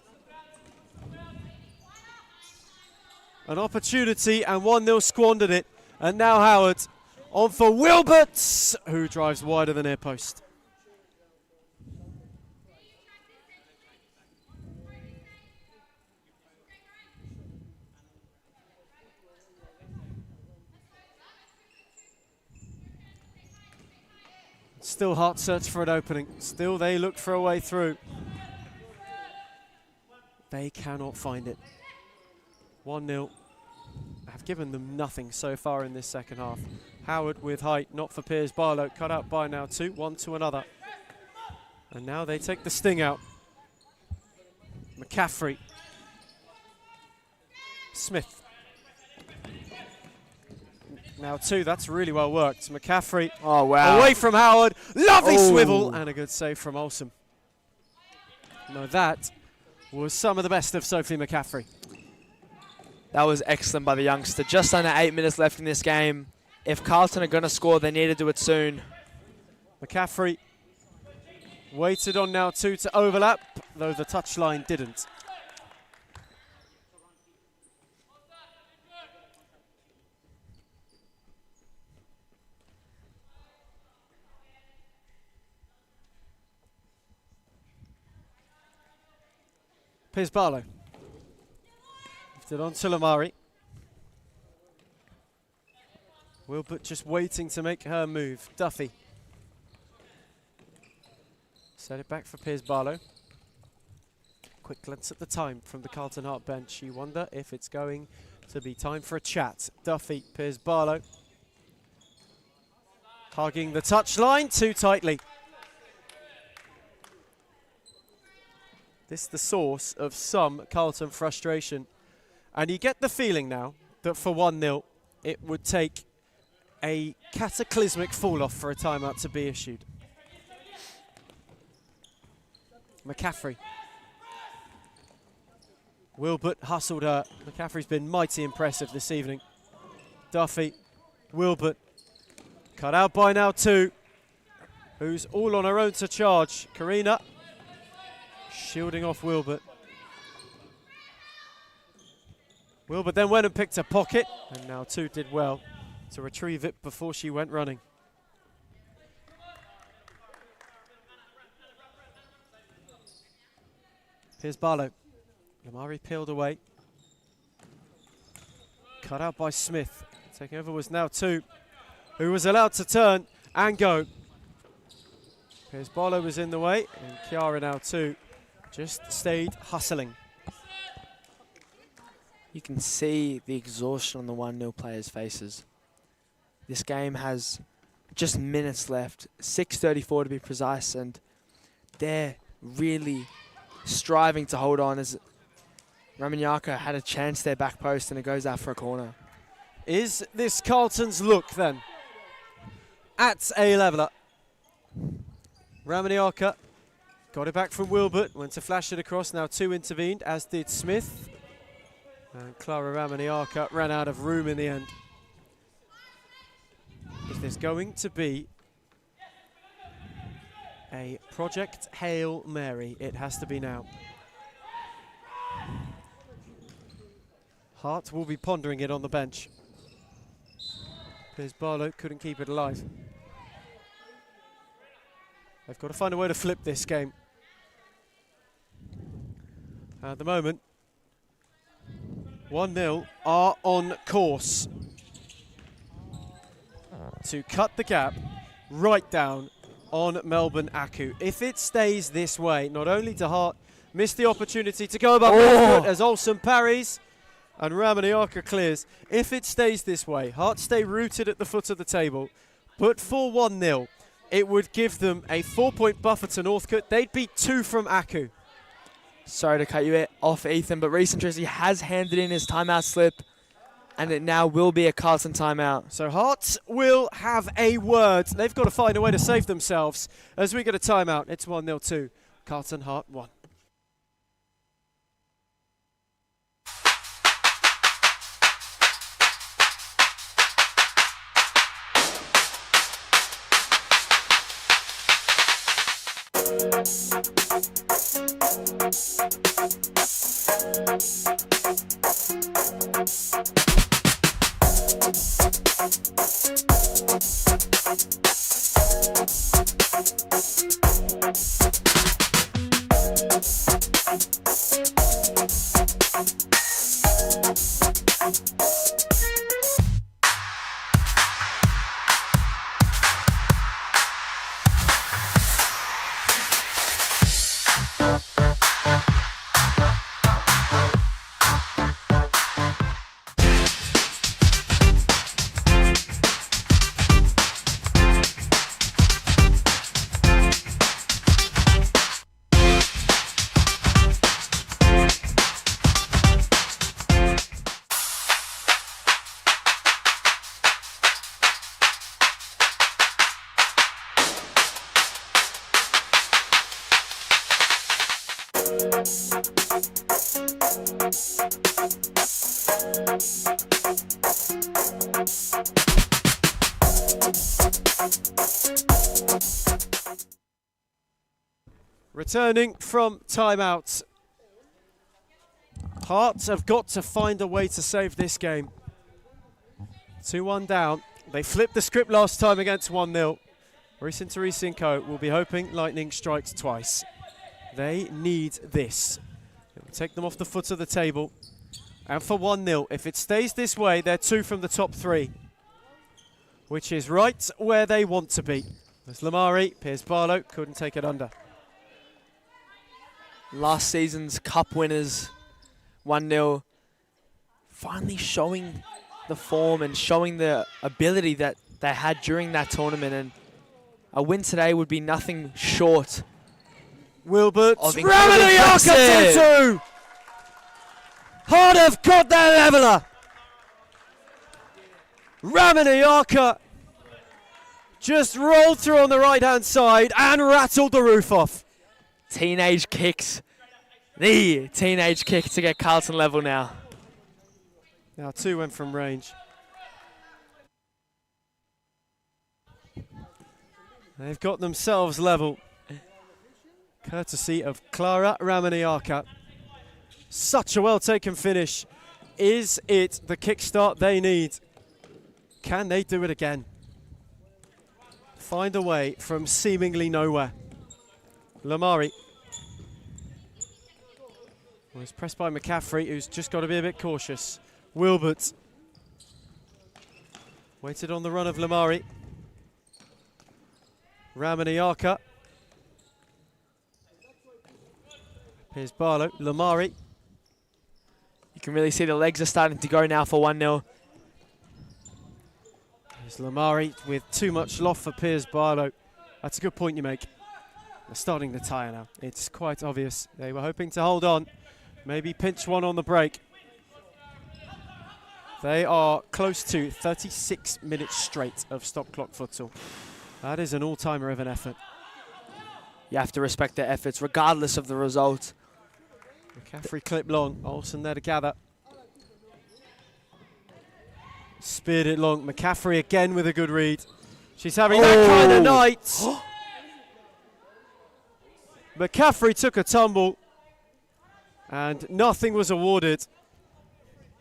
An opportunity, and 1-0 squandered it. And now Howard on for Wilbert, who drives wider than near post. Still Hart search for an opening. Still they look for a way through. They cannot find it. 1-0. Have given them nothing so far in this second half. Howard with height, not for Piers Barlow. Cut out by now 2, one to another. And now they take the sting out. McCaffrey. Smith. Now 2, that's really well worked. McCaffrey away from Howard. Lovely swivel and a good save from Olsen. No, that was some of the best of Sophie McCaffrey. That was excellent by the youngster. Just under 8 minutes left in this game. If Carlton are going to score, they need to do it soon. McCaffrey waited on now 2 to overlap, though the touchline didn't. Piers Barlow. Lifted on to Lamari. Wilbert just waiting to make her move. Duffy. Set it back for Piers Barlow. Quick glance at the time from the Carlton Hart bench. You wonder if it's going to be time for a chat. Duffy, Piers Barlow. Hugging the touchline too tightly. This is the source of some Carlton frustration. And you get the feeling now that for 1-0, it would take a cataclysmic fall-off for a timeout to be issued. McCaffrey. Wilbert hustled her. McCaffrey's been mighty impressive this evening. Duffy, Wilbert, cut out by now two. Who's all on her own to charge. Karina, shielding off Wilbert. Wilbert then went and picked a pocket, and now two did well to retrieve it before she went running. Here's Barlow. Lamari peeled away. Cut out by Smith. Taking over was now two, who was allowed to turn and go. Here's Barlow was in the way, and Chiara now two just stayed hustling. You can see the exhaustion on the 1-0 players' faces. This game has just minutes left, 6:34 to be precise, and they're really striving to hold on as Ramanyaka had a chance there back post and it goes out for a corner. Is this Carlton's look then? At a leveller. Ramanyaka got it back from Wilbert, went to flash it across, now two intervened, as did Smith. And Clara Ramanyaka ran out of room in the end. If there's going to be a Project Hail Mary, it has to be now. Hart will be pondering it on the bench. Piers Barlow couldn't keep it alive. They've got to find a way to flip this game. At the moment, 1-0 are on course to cut the gap right down on Melbourne Aku. If it stays this way, not only do Hart miss the opportunity to go above left foot as Olsen parries and Ramanyaka clears. If it stays this way, Hart stay rooted at the foot of the table, but for 1-0, it would give them a 4-point buffer to Northcote. They'd be two from Aku. Sorry to cut you off, Ethan, but Reece Tracy has handed in his timeout slip, and it now will be a Carlton timeout. So Hart will have a word. They've got to find a way to save themselves as we get a timeout. It's 1-0 to Carlton, Hart 1. Returning from timeout, Hearts have got to find a way to save this game. 2-1 down. They flipped the script last time against 1-0. Reece and Teresi and Co will be hoping lightning strikes twice. They need this. It will take them off the foot of the table. And for 1-0, if it stays this way, they're two from the top three, which is right where they want to be. As Lamari, Piers Barlow couldn't take it under. Last season's cup winners, 1-0, finally showing the form and showing the ability that they had during that tournament, and a win today would be nothing short. Wilbert, Of incredibly Ramanyaka impressive. 2-2. Hart have got their leveller. Ramanyaka just rolled through on the right-hand side and rattled the roof off. Teenage kicks. The teenage kick to get Carlton level now. Now 2 went from range. They've got themselves level, courtesy of Clara Ramaniaka. Such a well-taken finish. Is it the kickstart they need? Can they do it again? Find a way from seemingly nowhere. Lamari was pressed by McCaffrey, who's just got to be a bit cautious. Wilbert waited on the run of Lamari. Ramaniaka. Here's Barlow. Lamari. You can really see the legs are starting to go now for 1-0. There's Lamari with too much loft for Piers Barlow. That's a good point you make. They're starting to tire now. It's quite obvious. They were hoping to hold on. Maybe pinch one on the break. They are close to 36 minutes straight of stop clock futsal. That is an all-timer of an effort. You have to respect their efforts regardless of the result. McCaffrey clip long. Olsen there to gather. Speared it long. McCaffrey again with a good read. She's having that kind of night. McCaffrey took a tumble and nothing was awarded.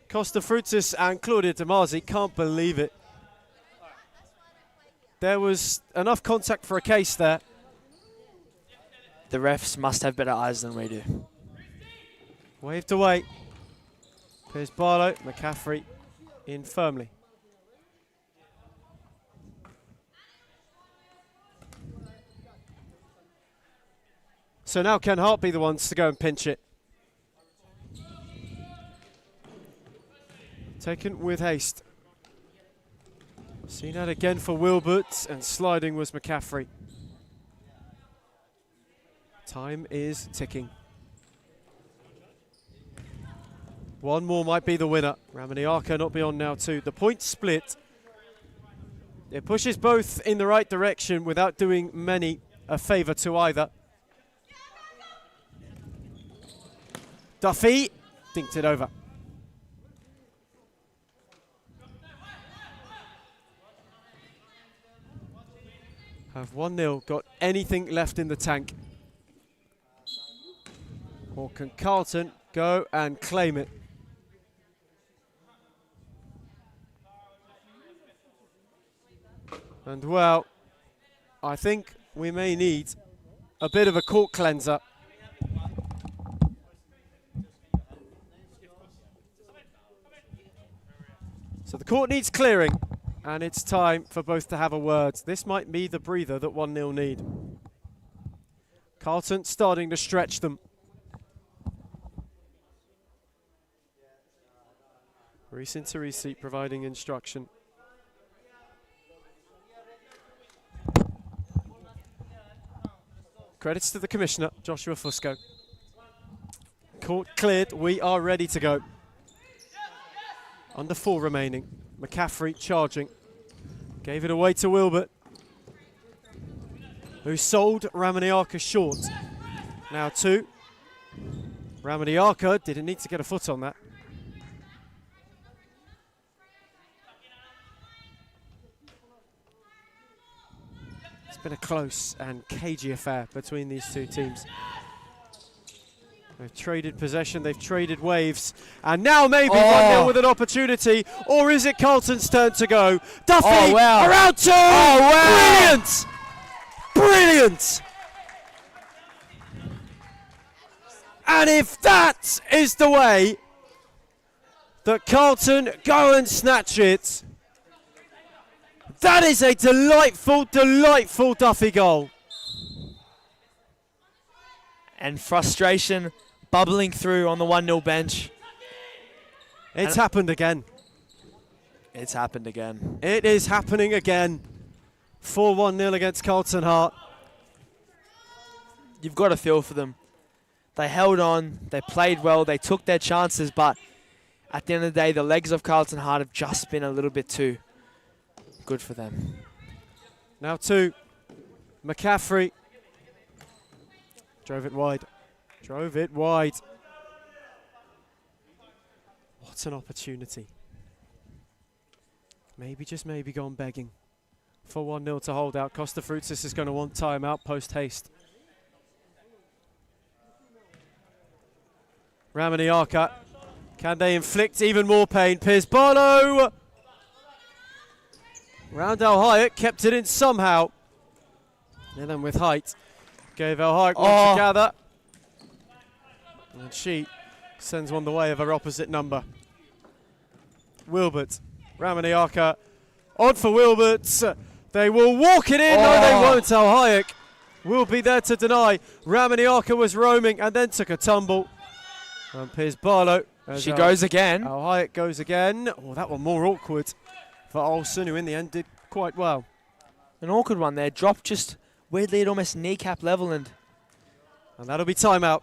Costa Frutis and Claudia Damazi can't believe it. There was enough contact for a case there. The refs must have better eyes than we do. Waved away. Piers Barlow, McCaffrey in firmly. So now can Hart be the ones to go and pinch it? Taken with haste. Seen that again for Wilbert, and sliding was McCaffrey. Time is ticking. One more might be the winner. Ramaniaka not beyond now too. The point split. It pushes both in the right direction without doing many a favour to either. Duffy dinked it over. Have 1-0 got anything left in the tank? Or can Carlton go and claim it? And well, I think we may need a bit of a court cleanser. So the court needs clearing, and it's time for both to have a word. This might be the breather that 1-0 need. Carlton starting to stretch them. Recent to receipt providing instruction. Credits to the Commissioner, Joshua Fusco. Court cleared, we are ready to go. Under 4 remaining. McCaffrey charging. Gave it away to Wilbert, who sold Ramaniaka short. Now 2. Ramaniaka didn't need to get a foot on that. It's been a close and cagey affair between these two teams. They've traded possession, they've traded waves, and now maybe 1-0 with an opportunity, or is it Carlton's turn to go? Duffy, around 2! Oh, wow. Brilliant! Brilliant! And if that is the way that Carlton go and snatch it, that is a delightful, delightful Duffy goal. And frustration bubbling through on the 1-0 bench. It's happened again. It's happened again. It is happening again. 4-1-0 against Carlton Hart. You've got to feel for them. They held on, they played well, they took their chances, but at the end of the day, the legs of Carlton Hart have just been a little bit too good for them. Now 2. McCaffrey. Drove it wide. Drove it wide. What an opportunity. Maybe, just maybe, gone begging for 1-0 to hold out. Costa Fruitsis is going to want timeout post-haste. Ramaniaka. Can they inflict even more pain? Piers Barlow. Roundel Hyatt kept it in somehow. And then with height, gave El Hyatt one to gather. And she sends one the way of her opposite number. Wilbert. Ramaniaka on for Wilbert. They will walk it in. No, they won't. El Hyatt will be there to deny. Ramaniaka was roaming and then took a tumble. And Piers Barlow. She goes again. El Hyatt goes again. Oh, that one more awkward for Olsen, who in the end did quite well. An awkward one there. Dropped just weirdly at almost kneecap level. And that'll be timeout.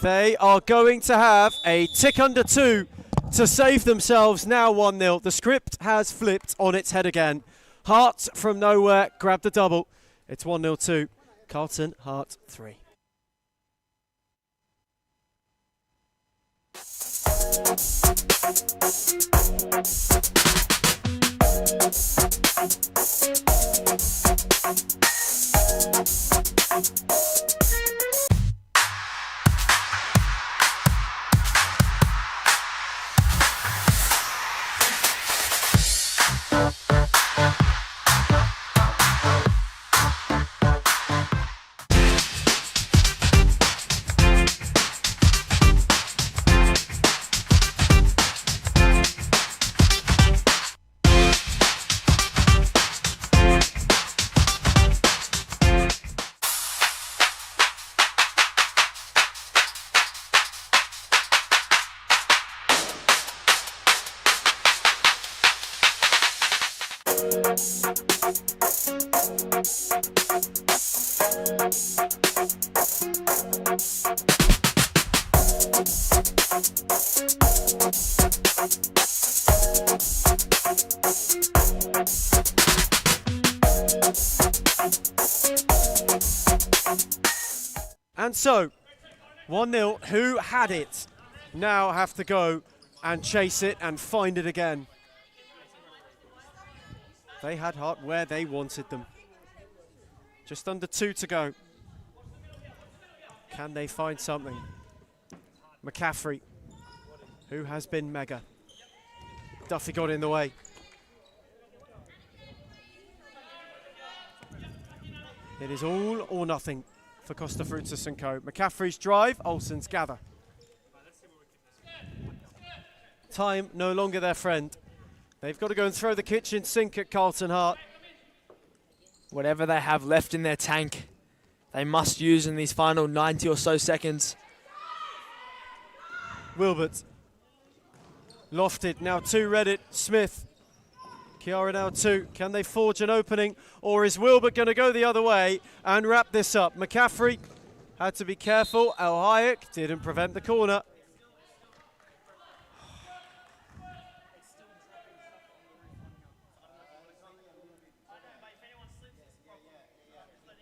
They are going to have a tick under 2 to save themselves. Now 1-0. The script has flipped on its head again. Hart from nowhere grabbed the double. It's 1-0 to Carlton, Hart 3. And so, 1-0, who had it, now have to go and chase it and find it again. They had Hart where they wanted them. Just under 2 to go. Can they find something? McCaffrey, who has been mega. Duffy got in the way. It is all or nothing for Costa Fruitsis & Co. McCaffrey's drive, Olsen's gather. Time no longer their friend. They've got to go and throw the kitchen sink at Carlton Hart. Whatever they have left in their tank, they must use in these final 90 or so seconds. Wilbert. Lofted, now 2 Reddit, Smith. Chiara now 2. Can they forge an opening, or is Wilbert going to go the other way and wrap this up? McCaffrey had to be careful. El Hayek didn't prevent the corner.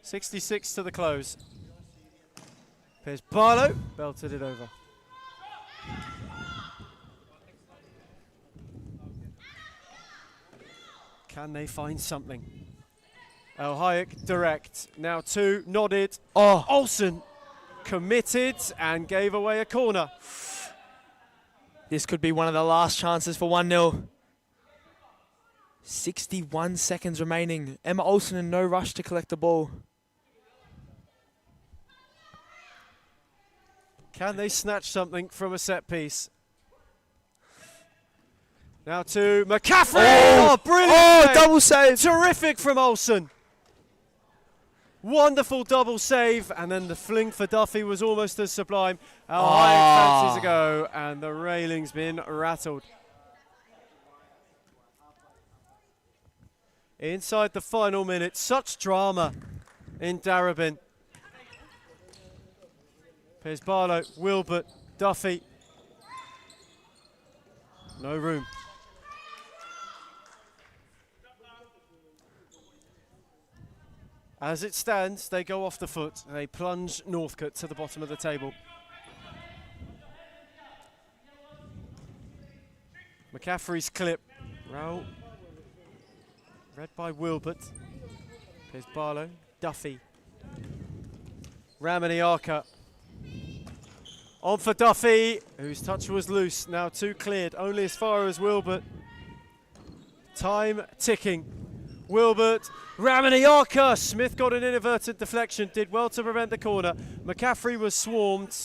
.66 to the close. Piers Barlow belted it over. Can they find something? El Hayek direct. Now 2 nodded. Oh, Olsen committed and gave away a corner. this could be one of the last chances for 1-0. 61 seconds remaining. Emma Olsen in no rush to collect the ball. Can they snatch something from a set piece? Now to McCaffrey. Oh, brilliant. Oh, save. double save. Terrific from Olsen. Wonderful double save. And then the fling for Duffy was almost as sublime. El Hayek fancies a go, and the railing's been rattled. Inside the final minute, such drama in Darebin. Piers Barlow, Wilbert, Duffy. No room. As it stands, they go off the foot. They plunge Northcote to the bottom of the table. McCaffrey's clip. Row. Read by Wilbert. Here's Barlow. Duffy. Ramaniaka. On for Duffy, whose touch was loose. Now two cleared, only as far as Wilbert. Time ticking. Wilbert, Ramaniaka. Smith got an inadvertent deflection, did well to prevent the corner. McCaffrey was swarmed.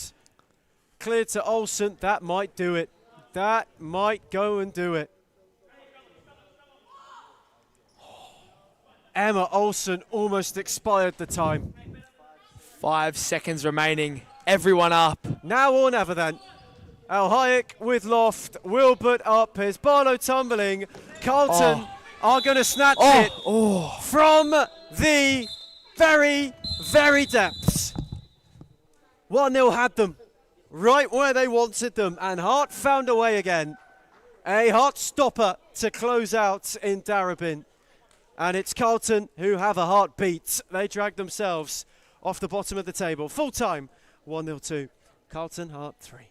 Cleared to Olsen. That might do it. That might go and do it. Emma Olsen almost expired the time. 5 seconds remaining. Everyone up. Now or never then. Al Hayek with loft. Wilbert up. Here's Barlow tumbling. Carlton are going to snatch it from the very, very depths. 1-0 had them right where they wanted them, and Hart found a way again. A Hart stopper to close out in Darebin. And it's Carlton who have a heartbeat. They drag themselves off the bottom of the table. Full time, 1-0 to Carlton, Hart 3.